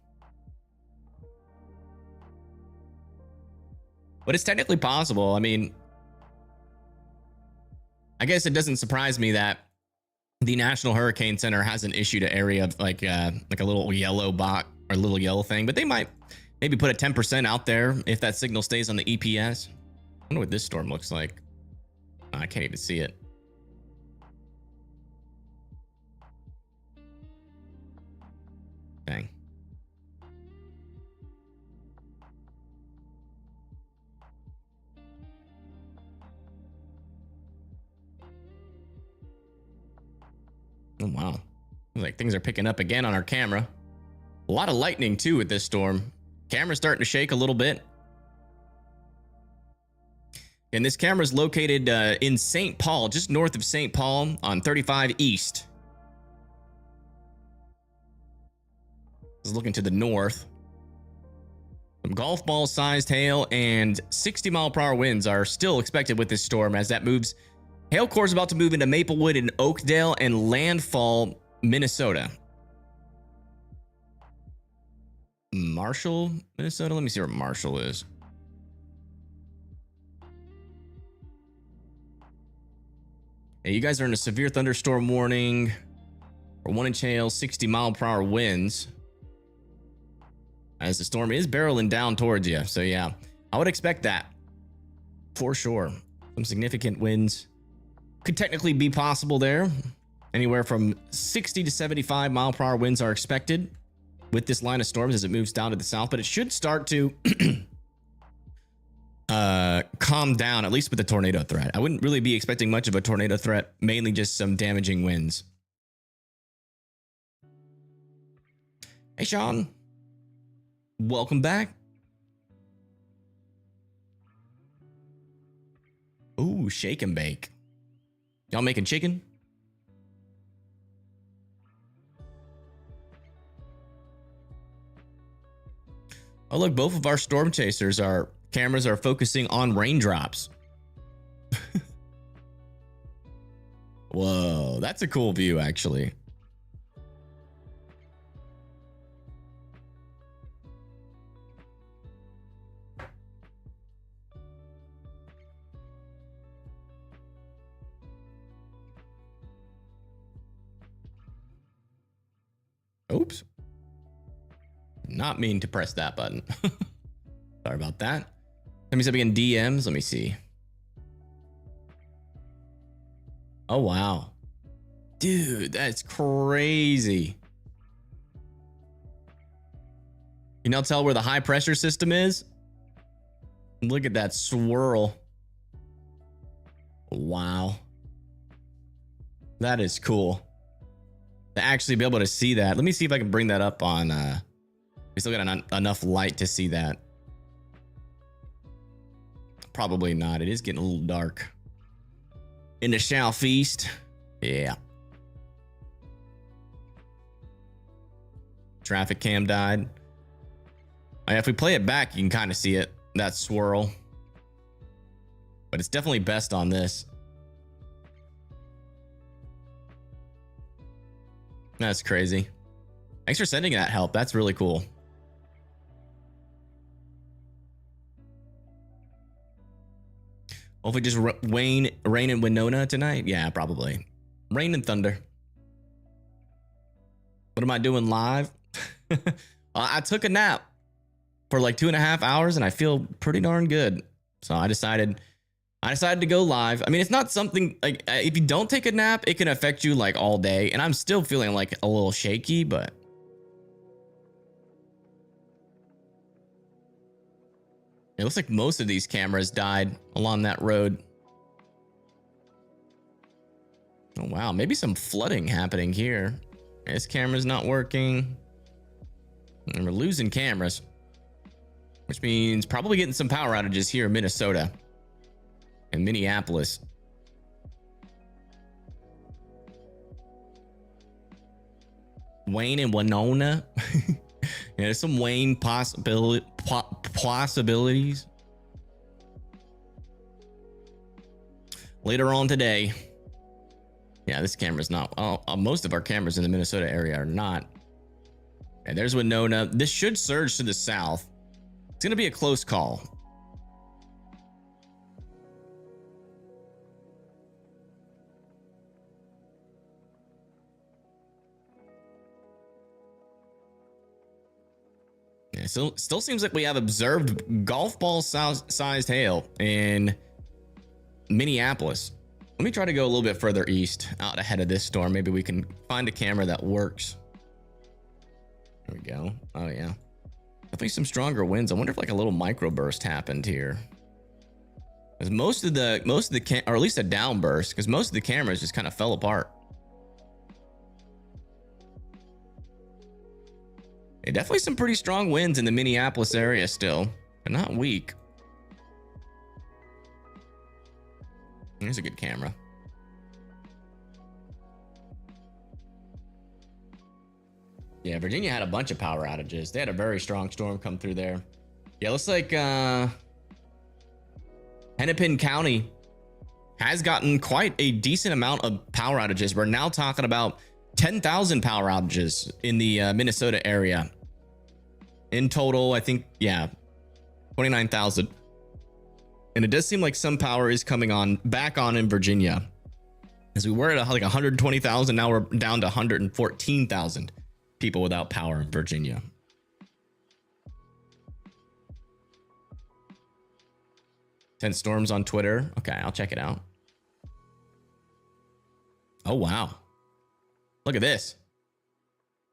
Speaker 1: But it's technically possible. I mean, I guess it doesn't surprise me that the National Hurricane Center hasn't issued an area of like a little yellow box or a little yellow thing, but they might maybe put a 10% out there if that signal stays on the EPS. I wonder what this storm looks like. I can't even see it. Dang. Oh, wow. Like things are picking up again on our camera. A lot of lightning too with this storm. Camera's starting to shake a little bit. And this camera is located in St. Paul, just north of St. Paul on 35 East. This is looking to the north. Some golf ball sized hail and 60-mile-per-hour winds are still expected with this storm as that moves. Hail core is about to move into Maplewood and Oakdale and landfall Minnesota. Marshall, Minnesota? Let me see where Marshall is. Hey, you guys are in a severe thunderstorm warning for 1-inch hail, 60-mile-per-hour winds. As the storm is barreling down towards you. So yeah, I would expect that for sure. Some significant winds could technically be possible there. Anywhere from 60 to 75-mile-per-hour winds are expected with this line of storms as it moves down to the south, but it should start to calm down, at least with the tornado threat. I wouldn't really be expecting much of a tornado threat, mainly just some damaging winds. Hey, Sean. Welcome back. Ooh, shake and bake. Y'all making chicken? Oh, look, both of our storm chasers, our cameras are focusing on raindrops. Whoa, that's a cool view, actually. Oops. Not mean to press that button. Sorry about that. Let me see if we can DMs. Let me see. Oh, wow. Dude, that's crazy. You now tell where the high pressure system is? Look at that swirl. Wow. That is cool. To actually be able to see that. Let me see if I can bring that up on we still got enough light to see that. Probably not. It is getting a little dark in the southeast. Yeah. Traffic cam died. If we play it back, you can kind of see it, that swirl. But it's definitely best on this. That's crazy. Thanks for sending that help. That's really cool. Hopefully just rain in Winona tonight. Yeah, probably. Rain and thunder. What am I doing live? I took a nap for like 2.5 hours and I feel pretty darn good. So I decided to go live. I mean, it's not something like if you don't take a nap, it can affect you like all day. And I'm still feeling like a little shaky, but it looks like most of these cameras died along that road. Oh, wow. Maybe some flooding happening here. This camera's not working. And we're losing cameras, which means probably getting some power outages here in Minnesota and Minneapolis. Wayne and Winona. Yeah, there's some Wayne possibilities. Later on today. Yeah, this camera's not. Most of our cameras in the Minnesota area are not. And there's Winona. This should surge to the south. It's going to be a close call. Yeah, so still seems like we have observed golf ball sized hail in Minneapolis. Let me try to go a little bit further east, out ahead of this storm. Maybe we can find a camera that works. There we go. Oh yeah, definitely some stronger winds. I wonder if like a little microburst happened here. Because most of the or at least a downburst, because most of the cameras just kind of fell apart. Yeah, definitely some pretty strong winds in the Minneapolis area still, but not weak. Here's a good camera. Yeah, Virginia had a bunch of power outages. They had a very strong storm come through there. Yeah, looks like Hennepin County has gotten quite a decent amount of power outages. We're now talking about 10,000 power outages in the Minnesota area. In total, I think, yeah, 29,000. And it does seem like some power is coming on back on in Virginia. As we were at like 120,000, now we're down to 114,000 people without power in Virginia. Ten storms on Twitter. Okay, I'll check it out. Oh, wow. Look at this.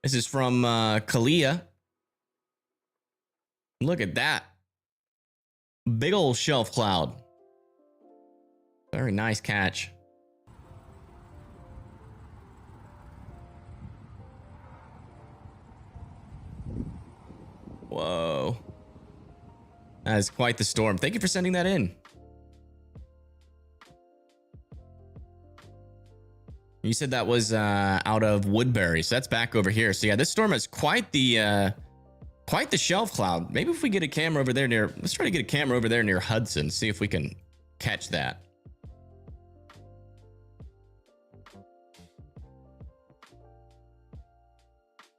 Speaker 1: This is from Kalia. Look at that. Big old shelf cloud. Very nice catch. Whoa. That is quite the storm. Thank you for sending that in. You said that was out of Woodbury, so that's back over here. So yeah, this storm has quite the shelf cloud. Maybe if we get a camera over there near, let's try to get a camera over there near Hudson, see if we can catch that.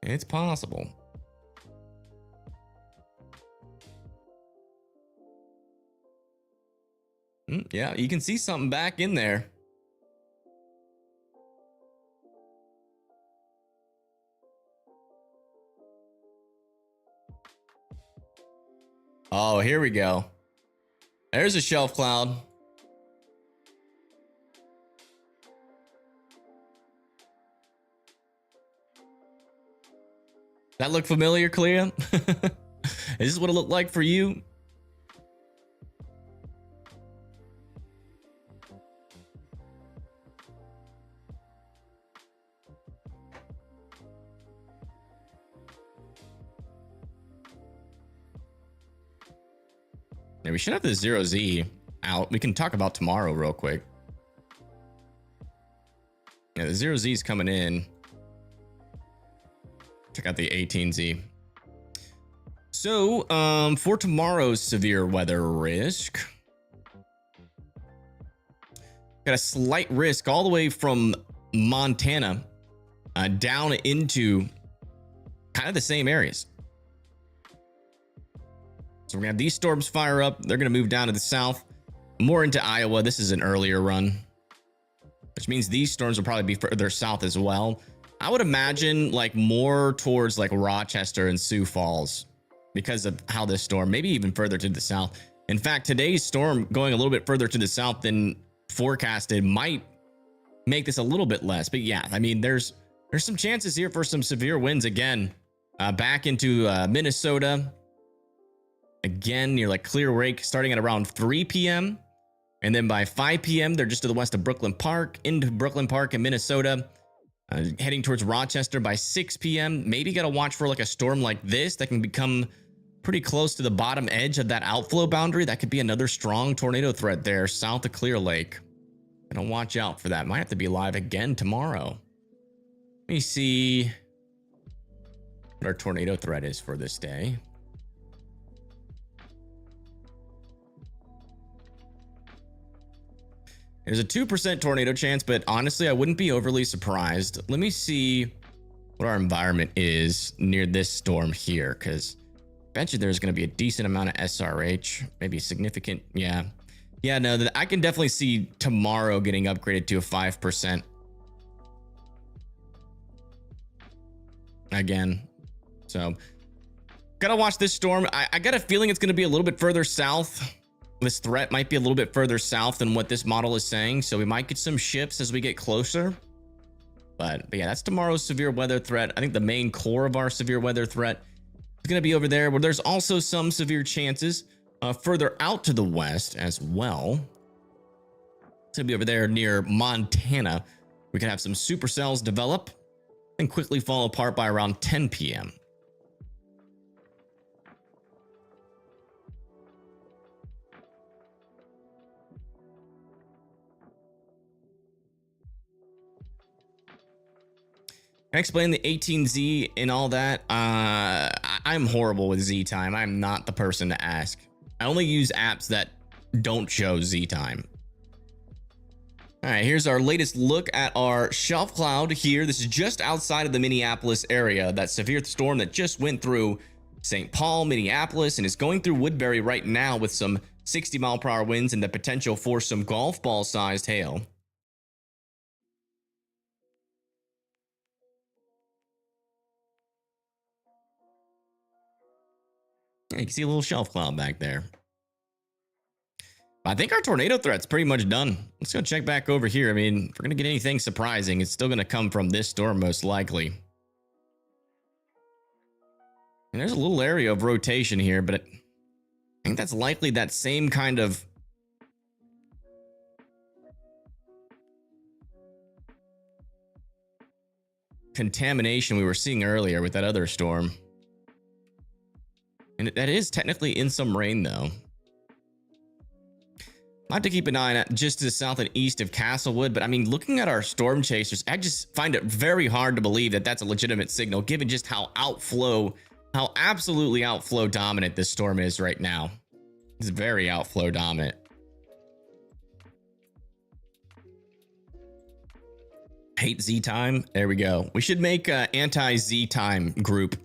Speaker 1: It's possible. Yeah, you can see something back in there. Oh, here we go. There's a shelf cloud. That look familiar, Clea? Is this what it looked like for you? Yeah, we should have the 0Z out. We can talk about tomorrow real quick. Yeah, the 0Z is coming in. Check out the 18Z. So, for tomorrow's severe weather risk, got a slight risk all the way from Montana down into kind of the same areas. So we're gonna have these storms fire up. They're gonna move down to the south, more into Iowa. This is an earlier run, which means these storms will probably be further south as well. I would imagine like more towards like Rochester and Sioux Falls because of how this storm, maybe even further to the south. In fact, today's storm going a little bit further to the south than forecasted might make this a little bit less. But yeah, I mean, there's some chances here for some severe winds again, back into Minnesota. Again, near like Clear Lake, starting at around 3 p.m. And then by 5 p.m., they're just to the west of Brooklyn Park, into Brooklyn Park in Minnesota, heading towards Rochester by 6 p.m. Maybe got to watch for like a storm like this that can become pretty close to the bottom edge of that outflow boundary. That could be another strong tornado threat there south of Clear Lake. Gonna watch out for that. Might have to be live again tomorrow. Let me see what our tornado threat is for this day. There's a 2% tornado chance, but honestly, I wouldn't be overly surprised. Let me see what our environment is near this storm here, because I bet you there's going to be a decent amount of SRH, maybe significant. Yeah. Yeah, no, I can definitely see tomorrow getting upgraded to a 5%. Again. So, gotta watch this storm. I got a feeling it's going to be a little bit further south. This threat might be a little bit further south than what this model is saying, so we might get some shifts as we get closer. But yeah, that's tomorrow's severe weather threat. I think the main core of our severe weather threat is going to be over there, where there's also some severe chances further out to the west as well. It's going to be over there near Montana. We could have some supercells develop and quickly fall apart by around 10 p.m. I explain the 18Z and all that. I'm horrible with Z time. I'm not the person to ask. I only use apps that don't show Z time. All right, here's our latest look at our shelf cloud here. This is just outside of the Minneapolis area. That severe storm that just went through St. Paul, Minneapolis, and is going through Woodbury right now with some 60-mile-per-hour winds and the potential for some golf ball-sized hail. Yeah, you can see a little shelf cloud back there. I think our tornado threat's pretty much done. Let's go check back over here. I mean, if we're going to get anything surprising, it's still going to come from this storm most likely. And there's a little area of rotation here, but I think that's likely that same kind of contamination we were seeing earlier with that other storm. And that is technically in some rain, though. I'll have to keep an eye on it just to the south and east of Castlewood. But I mean, looking at our storm chasers, I just find it very hard to believe that that's a legitimate signal, given just how absolutely outflow dominant this storm is right now. It's very outflow dominant. Hate Z time. There we go. We should make an anti-Z time group.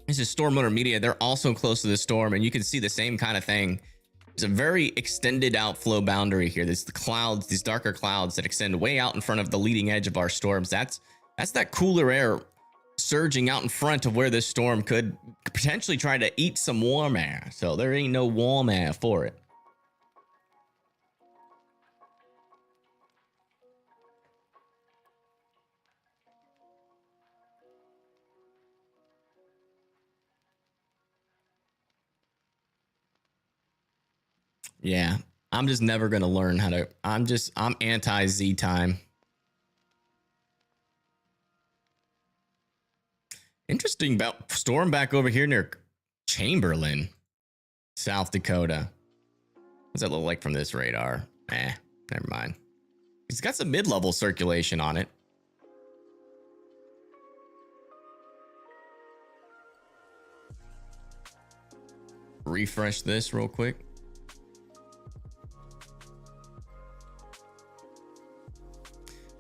Speaker 1: This is Storm Owner Media. They're also close to the storm, and you can see the same kind of thing. There's a very extended outflow boundary here. There's the clouds, these darker clouds that extend way out in front of the leading edge of our storms. That's that cooler air surging out in front of where this storm could potentially try to eat some warm air. So there ain't no warm air for it. Yeah, I'm just never going to learn how to, I'm anti-Z time. Interesting about storm back over here near Chamberlain, South Dakota. What's that look like from this radar? Never mind. It's got some mid-level circulation on it. Refresh this real quick.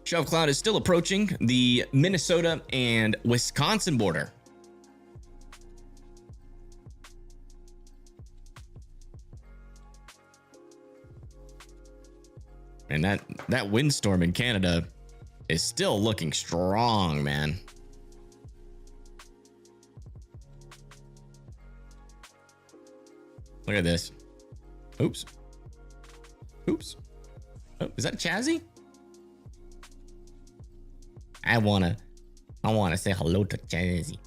Speaker 1: Shelf cloud is still approaching the Minnesota and Wisconsin border. And that windstorm in Canada is still looking strong, man. Look at this. Oops. Oops. Oh, is that Chazzy? I wanna say hello to Chazzy.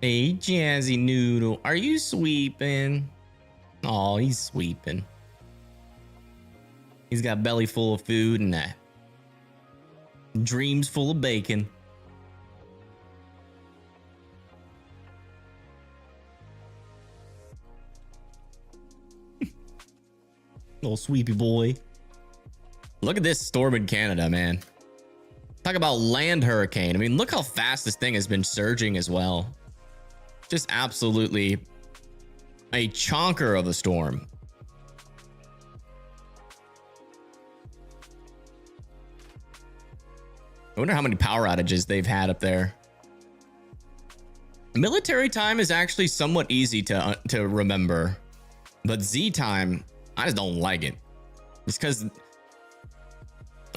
Speaker 1: Hey, Jazzy Noodle, are you sweeping? Oh, he's sweeping. He's got belly full of food and dreams full of bacon. Little sweepy boy. Look at this storm in Canada, man. Talk about land hurricane. I mean, look how fast this thing has been surging as well. Just absolutely a chonker of a storm. I wonder how many power outages they've had up there. Military time is actually somewhat easy to remember, but Z time, I just don't like it. It's because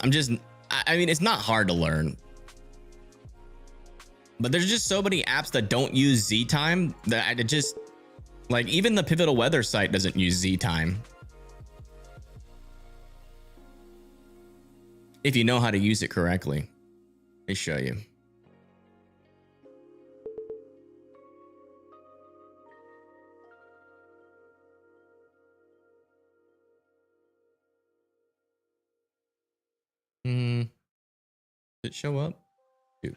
Speaker 1: I mean, it's not hard to learn, but there's just so many apps that don't use Z time that I just, like, even the Pivotal Weather site doesn't use Z time. If you know how to use it correctly. Let me show you. Did it show up? Dude.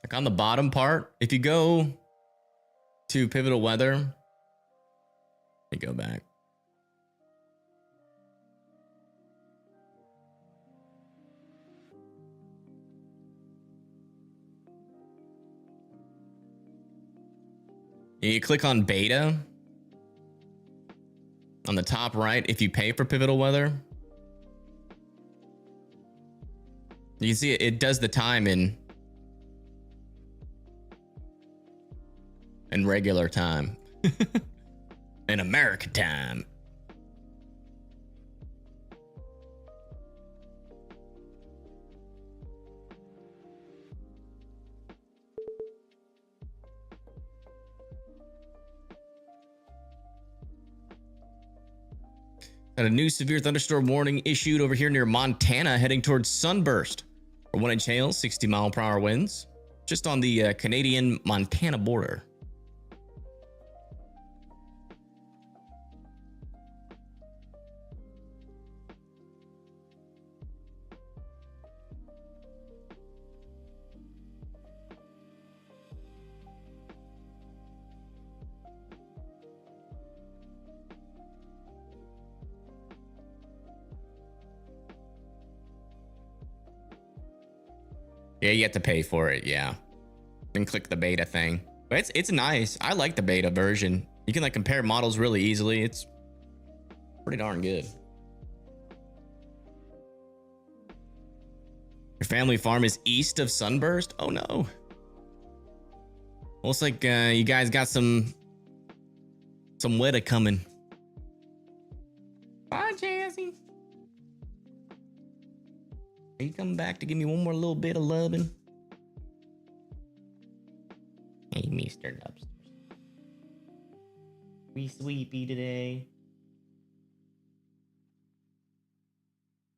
Speaker 1: Like on the bottom part, if you go to Pivotal Weather, let me go back. You click on beta on the top right if you pay for Pivotal Weather. You can see it does the time in regular time. In American time. Got a new severe thunderstorm warning issued over here near Montana, heading towards Sunburst. For 1-inch hail, 60-mile-per-hour winds, just on the Canadian-Montana border. Yeah, you have to pay for it, yeah. And click the beta thing. But it's nice. I like the beta version. You can like compare models really easily. It's pretty darn good. Your family farm is east of Sunburst? Oh no. Looks like you guys got some weather coming. Bye, Jazzy. Are you coming back to give me one more little bit of loving? Hey, Mr. Dubsters. We sleepy today.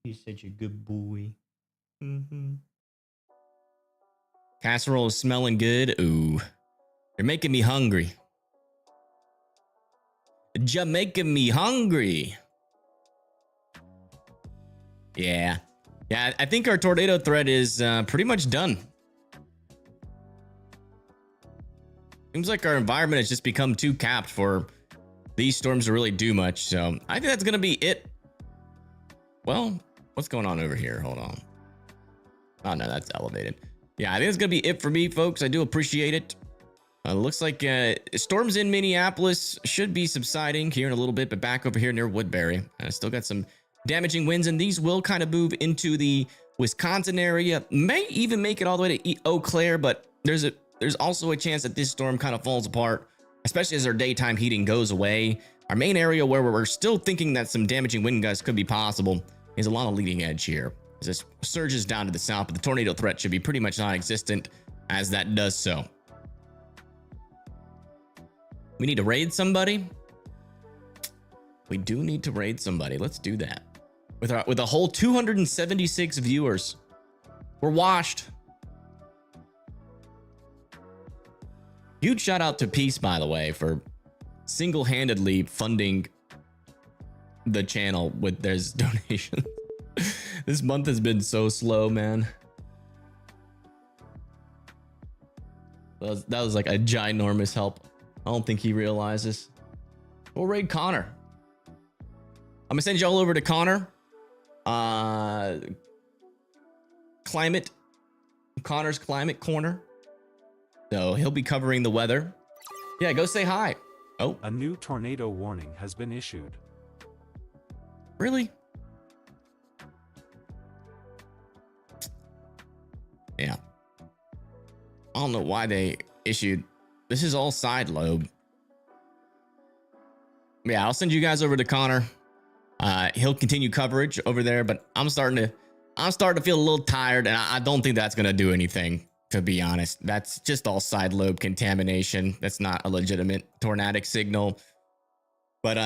Speaker 1: You're such a good boy. Casserole is smelling good. Ooh. You're making me hungry. You're making me hungry. Yeah. Yeah, I think our tornado threat is pretty much done. Seems like our environment has just become too capped for these storms to really do much. So I think that's going to be it. Well, what's going on over here? Hold on. Oh, no, that's elevated. Yeah, I think it's going to be it for me, folks. I do appreciate it. Looks like storms in Minneapolis should be subsiding here in a little bit, but back over here near Woodbury, still got some damaging winds, and these will kind of move into the Wisconsin area. May even make it all the way to Eau Claire, but there's also a chance that this storm kind of falls apart, especially as our daytime heating goes away. Our main area where we're still thinking that some damaging wind gusts could be possible is a lot of leading edge here. As this surges down to the south, but the tornado threat should be pretty much non-existent as that does so. We need to raid somebody. We do need to raid somebody. Let's do that. With a whole 276 viewers. We're washed. Huge shout out to Peace, by the way, for single-handedly funding the channel with their donations. This month has been so slow, man. That was like a ginormous help. I don't think he realizes. We'll raid Connor. I'm gonna send y'all over to Connor. Connor's Climate Corner. So he'll be covering the weather. Yeah, go say hi. Oh.
Speaker 3: A new tornado warning has been issued.
Speaker 1: Really? Yeah. I don't know why they issued. This is all side lobe. Yeah, I'll send you guys over to Connor. He'll continue coverage over there, but I'm starting to feel a little tired, and I don't think that's gonna do anything, to be honest. That's just all side lobe contamination. That's not a legitimate tornadic signal. But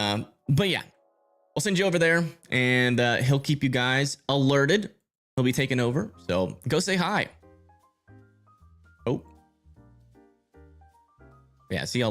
Speaker 1: yeah, I'll send you over there, and he'll keep you guys alerted. He'll be taking over, so go say hi. Oh. Yeah, see y'all later.